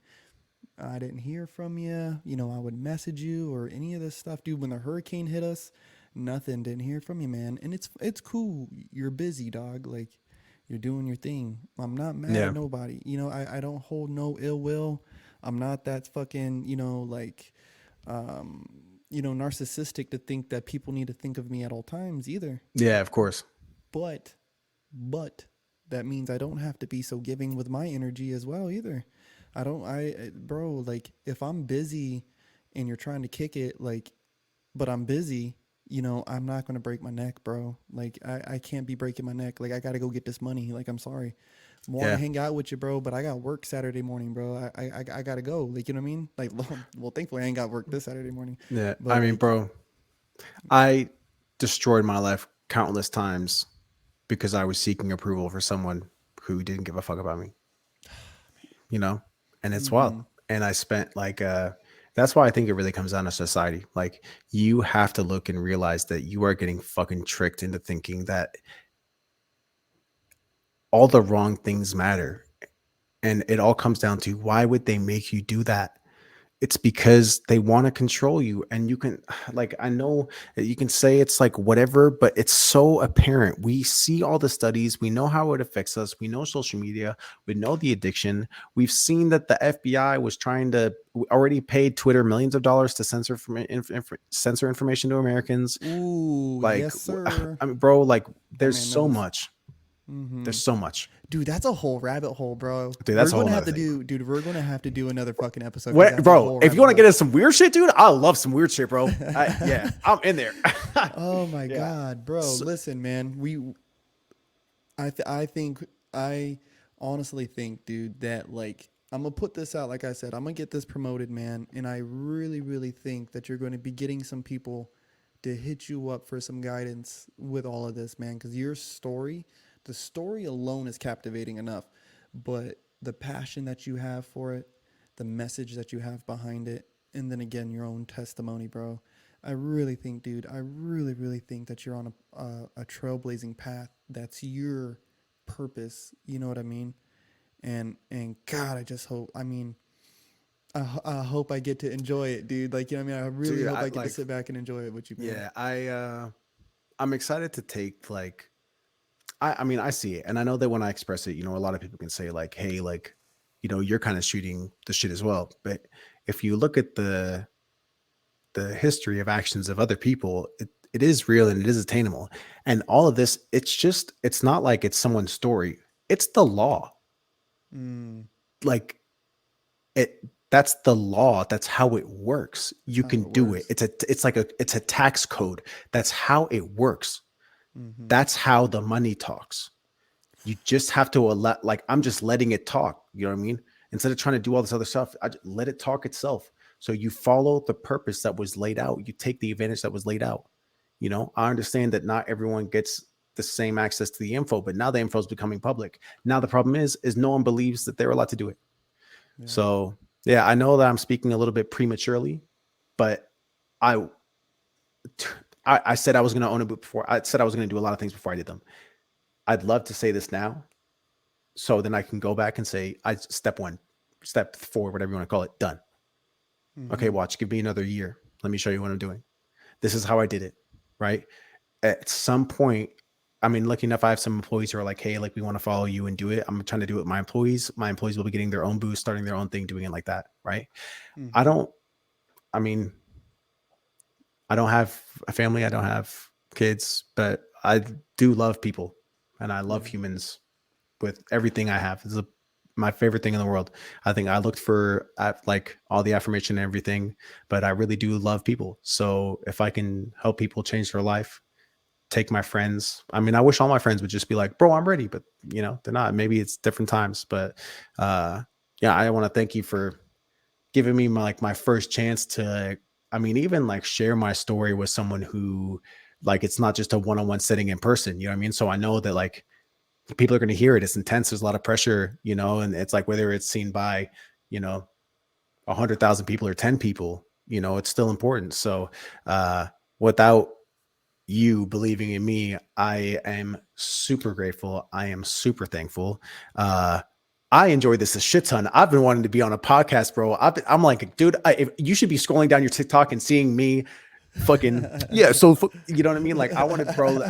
I didn't hear from you. I would message you or any of this stuff, dude. When the hurricane hit us, nothing. Didn't hear from you, man. And it's cool. You're busy, dog. Like you're doing your thing. I'm not mad at Yeah. nobody. I don't hold no ill will. I'm not that fucking um, narcissistic to think that people need to think of me at all times either. Yeah, of course. But but that means I don't have to be so giving with my energy as well either. I don't bro, like if I'm busy and you're trying to kick it like but I'm busy, I'm not going to break my neck, bro. Like I can't be breaking my neck. Like I got to go get this money. Like I'm sorry. Want to Yeah. hang out with you, bro, but I got work Saturday morning, bro. I got to go. Like you know what I mean? Like well, thankfully I ain't got work this Saturday morning. Yeah. I But mean, like bro, I destroyed my life countless times because I was seeking approval for someone who didn't give a fuck about me, you know? And it's wild. mhm. And I spent like that's why I think it really comes down to society. Like you have to look and realize that you are getting fucking tricked into thinking that all the wrong things matter. And it all comes down to why would they make you do that? It's because they want to control you. And you can, like, I know that you can say it's like whatever, but it's so apparent. We see all the studies, we know how it affects us, we know social media, we know the addiction. We've seen that the FBI was trying to already paid Twitter millions of dollars to censor information to Americans. Ooh, Like, yes, sir. I mean, bro, like, That there's man so knows. much. Mm-hmm. There's so much. Dude, that's a whole rabbit hole, bro. Dude, We're that's a going whole to have nother to thing. do, dude, we're going to have to do another fucking episode because What, that's a bro? whole If you rabbit want to get hole. into some weird shit, dude, I love some weird shit, bro. Yeah, I'm in there. Oh my Yeah. God, bro. So, Listen, man, I honestly think, dude, that like, I'm going to put this out. Like I said, I'm going to get this promoted, man. And I really, really think that you're going to be getting some people to hit you up for some guidance with all of this, man. Because the story alone is captivating enough, but the passion that you have for it, the message that you have behind it, and then again, your own testimony, bro. I really think, dude, I really, really think that you're on a trailblazing path. That's your purpose. You know what I mean? And God, I just hope. I mean, I hope I get to enjoy it, dude. Like you know what I mean? I really dude, hope I I get to like, sit back and enjoy it with you, man. yeah, I'm excited to take like, I mean, I see it, and I know that when I express it, a lot of people can say like, hey, like, you're kind of shooting the shit as well. But if you look at the history of actions of other people, it is real and it is attainable. And all of this, it's not like it's someone's story. It's the law. Mm, Like that's the law. That's how it works. that's You how can it do it. works. It's a tax code. That's how it works. Mm-hmm. That's how the money talks. You just have to let, like, I'm just letting it talk. You know what I mean? Instead of trying to do all this other stuff, I just let it talk itself. So you follow the purpose that was laid out. You take the advantage that was laid out. I understand that not everyone gets the same access to the info, but now the info is becoming public. Now the problem is no one believes that they're allowed to do it. Yeah. So yeah, I know that I'm speaking a little bit prematurely, but I I said I was going to own a boot before. I said I was going to do a lot of things before I did them. I'd love to say this now, so then I can go back and say, step one, step four, whatever you want to call it, done. Okay, Mm-hmm. watch, give me another year. Let me show you what I'm doing. This is how I did it, right? At some point, I mean, lucky enough, I have some employees who are like, hey, like we want to follow you and do it. I'm trying to do it with my employees. My employees will be getting their own boost, starting their own thing, doing it like that, right? I Mm-hmm. don't, I mean, I don't have a family. I don't have kids, but I do love people and I love Yeah. humans with everything I have. This is my favorite thing in the world. I think I looked for like all the affirmation and everything, but I really do love people. So if I can help people change their life, take my friends. I mean, I wish all my friends would just be like, bro, I'm ready, but they're not. Maybe it's different times, but yeah, I want to thank you for giving me my first chance to, I mean, even like share my story with someone who, like, it's not just a one-on-one sitting in person, you know what I mean? So I know that, like, people are going to hear it. It's intense. There's a lot of pressure, you know, and it's like whether it's seen by, you know, 100,000 people or 10 people, you know, it's still important. So without you believing in me, I am super grateful. I am super thankful. I enjoy this a shit ton. I've been wanting to be on a podcast, bro. I'm like, dude, if you should be scrolling down your TikTok and seeing me fucking, yeah. So, you know what I mean? Like, I want to, bro,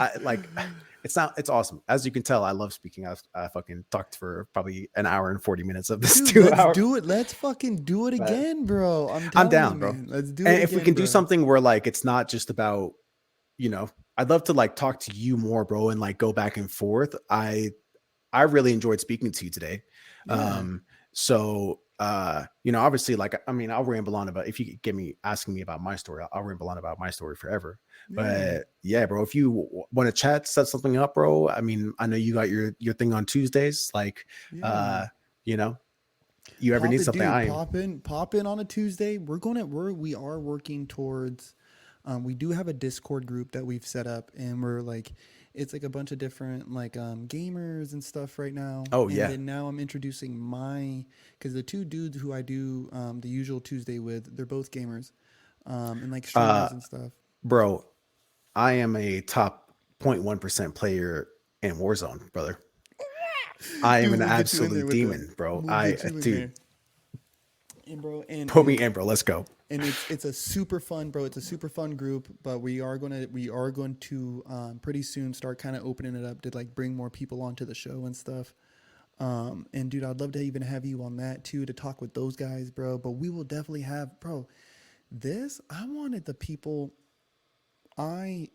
it's awesome. As you can tell, I love speaking. I fucking talked for probably an hour and 40 minutes of this Dude, 2 let's hour. do it. Let's fucking do it But again, bro. I'm I'm telling you, down, bro. man. Let's do it And if we again, can do bro. something where like, it's not just about, you know, I'd love to like talk to you more, bro, and like go back and forth. I really enjoyed speaking to you today. Yeah. So you know, obviously, like, I mean, I'll ramble on about, if you get me asking me about my story, I'll ramble on about my story forever. Yeah. But yeah, bro, if you want to chat, set something up, bro. I mean, I know you got your thing on Tuesdays. Like, Yeah. you know, you ever Pop need it, something, dude. I am. Pop in on a Tuesday. We are working towards. We do have a Discord group that we've set up, and we're like, it's like a bunch of different like gamers and stuff right now. Oh And yeah. then now I'm introducing because the two dudes who I do the usual Tuesday with, they're both gamers, and like Uh, streamers and stuff. bro, I am a top 0.1% player in Warzone, brother. I am Dude, an we'll get you in there absolute with them. demon, bro. We'll get you in Dude, there. And bro, put me in, bro. Let's go. and it's a super fun, bro. It's a super fun group, but we are going to pretty soon start kind of opening it up to like bring more people onto the show and stuff. And dude, I'd love to even have you on that too to talk with those guys, bro. But we will definitely have, bro. This I wanted the people. I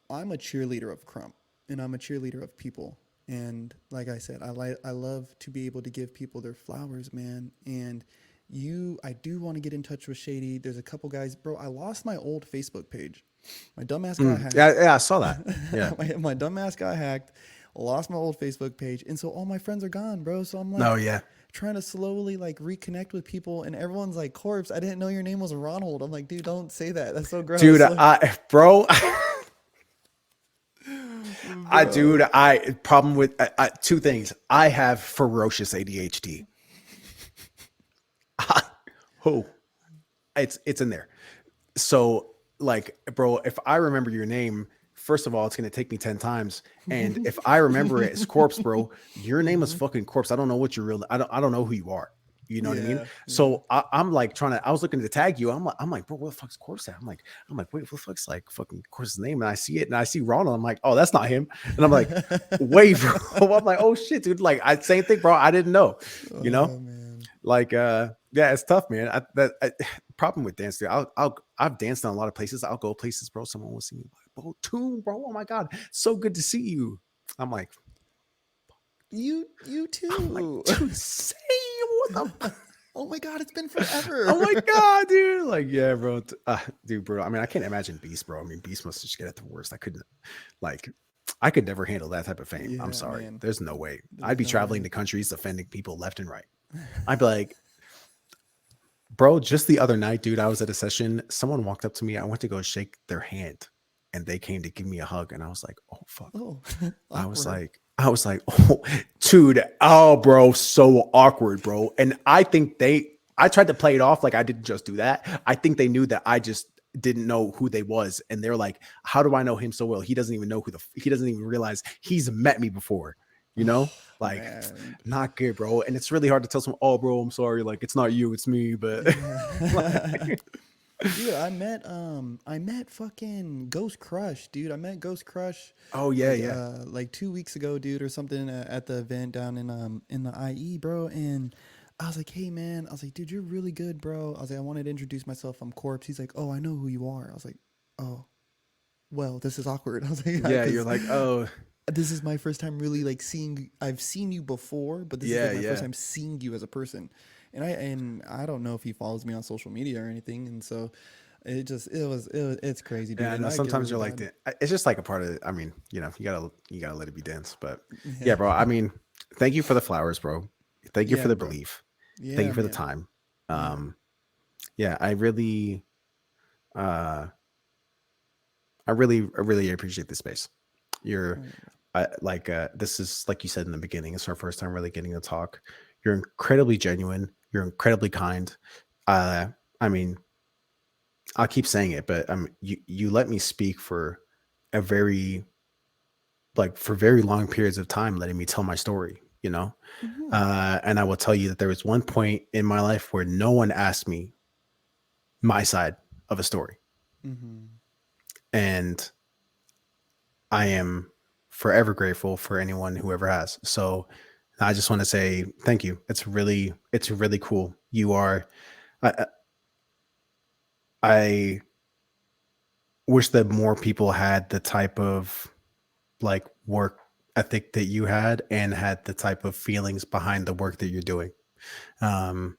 I'm a cheerleader of Krump, and I'm a cheerleader of people. And like I said, I love to be able to give people their flowers, man. And I do want to get in touch with Shady. There's a couple guys, bro. I lost my old Facebook page. My dumbass got Yeah, hacked. yeah, I saw that. Yeah. my dumbass got hacked. Lost my old Facebook page, and so all my friends are gone, bro. So I'm No, like yeah. trying to slowly like reconnect with people, and everyone's like, "Corpse, I didn't know your name was Ronald." I'm like, dude, don't say that. That's so Dude, gross. Like, bro, bro. problem with two things. I have ferocious ADHD. Oh, it's in there. So, like, bro, if I remember your name, first of all, it's gonna take me 10 times. And if I remember it as Corpse, bro, your name is fucking Corpse. I don't know what your real, I don't know who you are. You know what I mean? Yeah, yeah. So I'm like I was looking to tag you. I'm like, bro, what the fuck's Corpse at? I'm like, wait, what the fuck's like fucking Corpse's name? And I see it and I see Ronald. I'm like, oh, that's not him. And I'm like, wait, bro. I'm like, oh shit, dude. Like, same thing, bro. I didn't know, you know? Oh man. Like, yeah, it's tough, man. Problem with dance, dude. I've danced in a lot of places. I'll go places, bro. Someone will see me, like, bro, Toon, bro. Oh my god, so good to see you. I'm like, You I'm like, too. dude, say what the. Oh my god, it's been forever. Oh my god, dude. Like, yeah, bro. Dude, bro. I mean, I can't imagine Beast, bro. I mean, Beast must just get at the worst. Like, I could never handle that type of fame. I'm Yeah, sorry. man. There's no way. I'd There's be no traveling way. to countries offending people left and right. I'd be like, bro, just the other night, dude, I was at a session. Someone walked up to me. I went to go shake their hand and they came to give me a hug. And I was like, oh, fuck. Oh, I was awkward. like, oh, dude, oh, bro, so awkward, bro. And I tried to play it off like I didn't just do that. I think they knew that I just didn't know who they was. And they're like, how do I know him so well? He doesn't even know he doesn't even realize he's met me before, you know? Oh Like, man. not good, bro. And it's really hard to tell someone, oh, bro, I'm sorry. Like, it's not you, it's me. But Yeah. like, Dude, I met fucking Ghost Crush, dude. I met Ghost Crush oh, yeah, yeah. like 2 weeks ago, dude, or something at the event down in the IE, bro. And I was like, hey man, I was like, dude, you're really good, bro. I was like, I wanted to introduce myself. I'm Corpse. He's like, oh, I know who you are. I was like, oh, well, this is awkward. I was like, Yeah, you're because like, oh, this is my first time really like seeing. I've seen you before, but this is yeah, like my first yeah. time seeing you as a person. And I don't know if he follows me on social media or anything. And so it's crazy, dude. Yeah, And no, I get sometimes really you're like, bad. it's just like a part of it. I mean, you gotta let it be dance. But yeah, Yeah, bro. I mean, thank you for the flowers, bro. Thank you for yeah, the bro. belief. Thank Yeah, you for the man. time. Yeah. Um, yeah, uh, I really appreciate this space. You're Oh, this is like you said in the beginning. It's our first time really getting to talk. You're incredibly genuine. You're incredibly kind. Uh, I mean, I'll keep saying it, but you let me speak for a very for very long periods of time, letting me tell my story. Mm-hmm. And I will tell you that there was one point in my life where no one asked me my side of a story, Mm-hmm. and I am forever grateful for anyone who ever has. So I just want to say thank you. It's really cool. You are. I, I wish that more people had the type of work ethic that you had and had the type of feelings behind the work that you're doing. Um,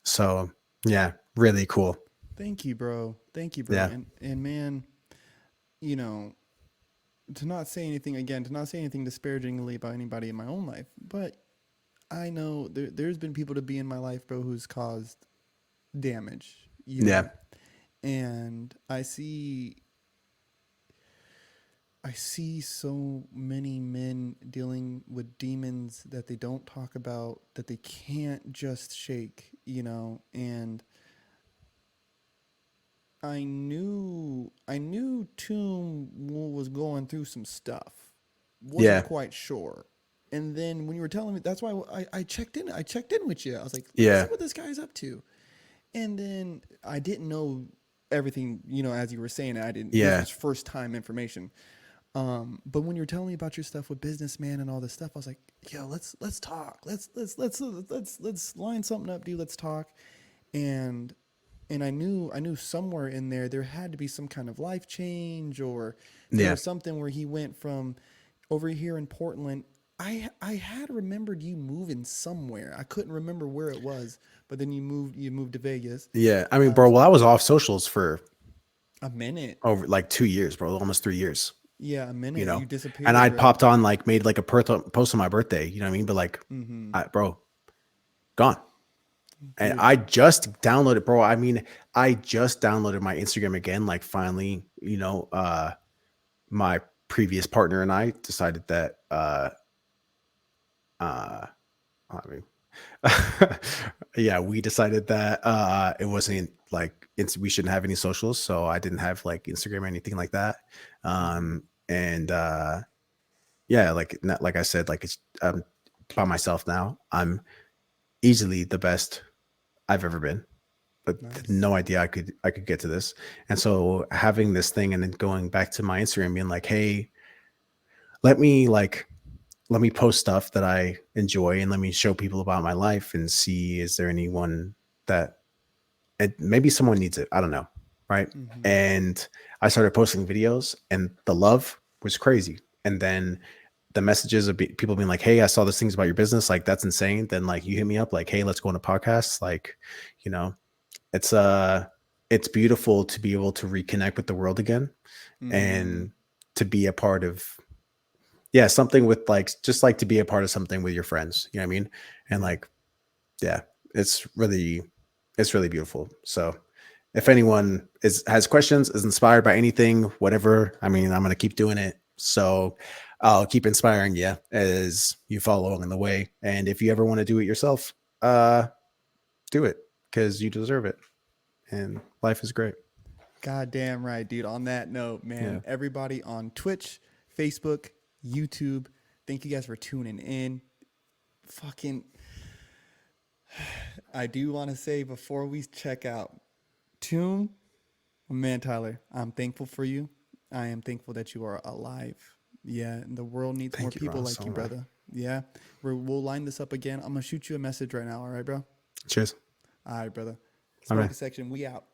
so yeah, really cool. Thank you, bro. Thank you, bro. Yeah. And man, you know, to not say anything again, to not say anything disparagingly about anybody in my own life, but I know there's been people to be in my life, bro, who's caused damage, Yeah. and I see so many men dealing with demons that they don't talk about, that they can't just shake, and I knew Tomb was going through some stuff. Wasn't Yeah. quite sure. And then when you were telling me, that's why I checked in. I checked in with you. I was like, let me see Yeah. what this guy's up to. And then I didn't know everything, as you were saying. I didn't. This Yeah. was first time information. But when you were telling me about your stuff with businessman and all this stuff, I was like, yo, let's talk. Let's line something up, dude. Let's talk. And I knew somewhere in there had to be some kind of life change, or there Yeah. was something where he went from over here in Portland. I had remembered you moving somewhere. I couldn't remember where it was, but then you moved to Vegas. Yeah. I mean, bro, well, I was off socials for A minute. over like 2 years, bro, almost 3 years, Yeah, a you minute. You know, disappeared and I'd already. popped on, made like a post on my birthday, you know what I mean? But Mm-hmm. bro, gone. And Dude. I just downloaded, bro. I mean, I just downloaded my Instagram again. Like finally, my previous partner and I decided that, uh, I mean, yeah, we decided that it wasn't we shouldn't have any socials, so I didn't have like Instagram or anything like that. Mm-hmm. And yeah, like I said, it's by myself now. I'm easily the best I've ever been. But Nice. no idea I could get to this. And so having this thing and then going back to my Instagram being like, hey, let me like let me post stuff that I enjoy and let me show people about my life and see is there anyone that maybe someone needs it. I don't know. Right. Mm-hmm. And I started posting videos and the love was crazy. And then the messages of people being like, hey, I saw these things about your business. Like, that's insane. Then you hit me up like, hey, let's go on a podcast. You know, it's it's beautiful to be able to reconnect with the world again Mm-hmm. and to be a part of yeah, something with just like to be a part of something with your friends, you know what I mean? And Yeah. yeah, it's really beautiful. So if anyone has questions, is inspired by anything, whatever, I mean, I'm gonna keep doing it. So I'll keep inspiring you as you follow along the way. And if you ever want to do it yourself, do it because you deserve it. And life is great. God damn right, dude. On that note, man, Yeah. everybody on Twitch, Facebook, YouTube, thank you guys for tuning in. Fucking, I do want to say before we check out, Tomb, man, Tyler, I'm thankful for you. I am thankful that you are alive. Yeah, and the world needs more Thank you, people bro. like So you, am I. brother. Yeah, we'll line this up again. I'm gonna shoot you a message right now. All right, bro. Cheers. All right, brother. All right. Smoking section. We out.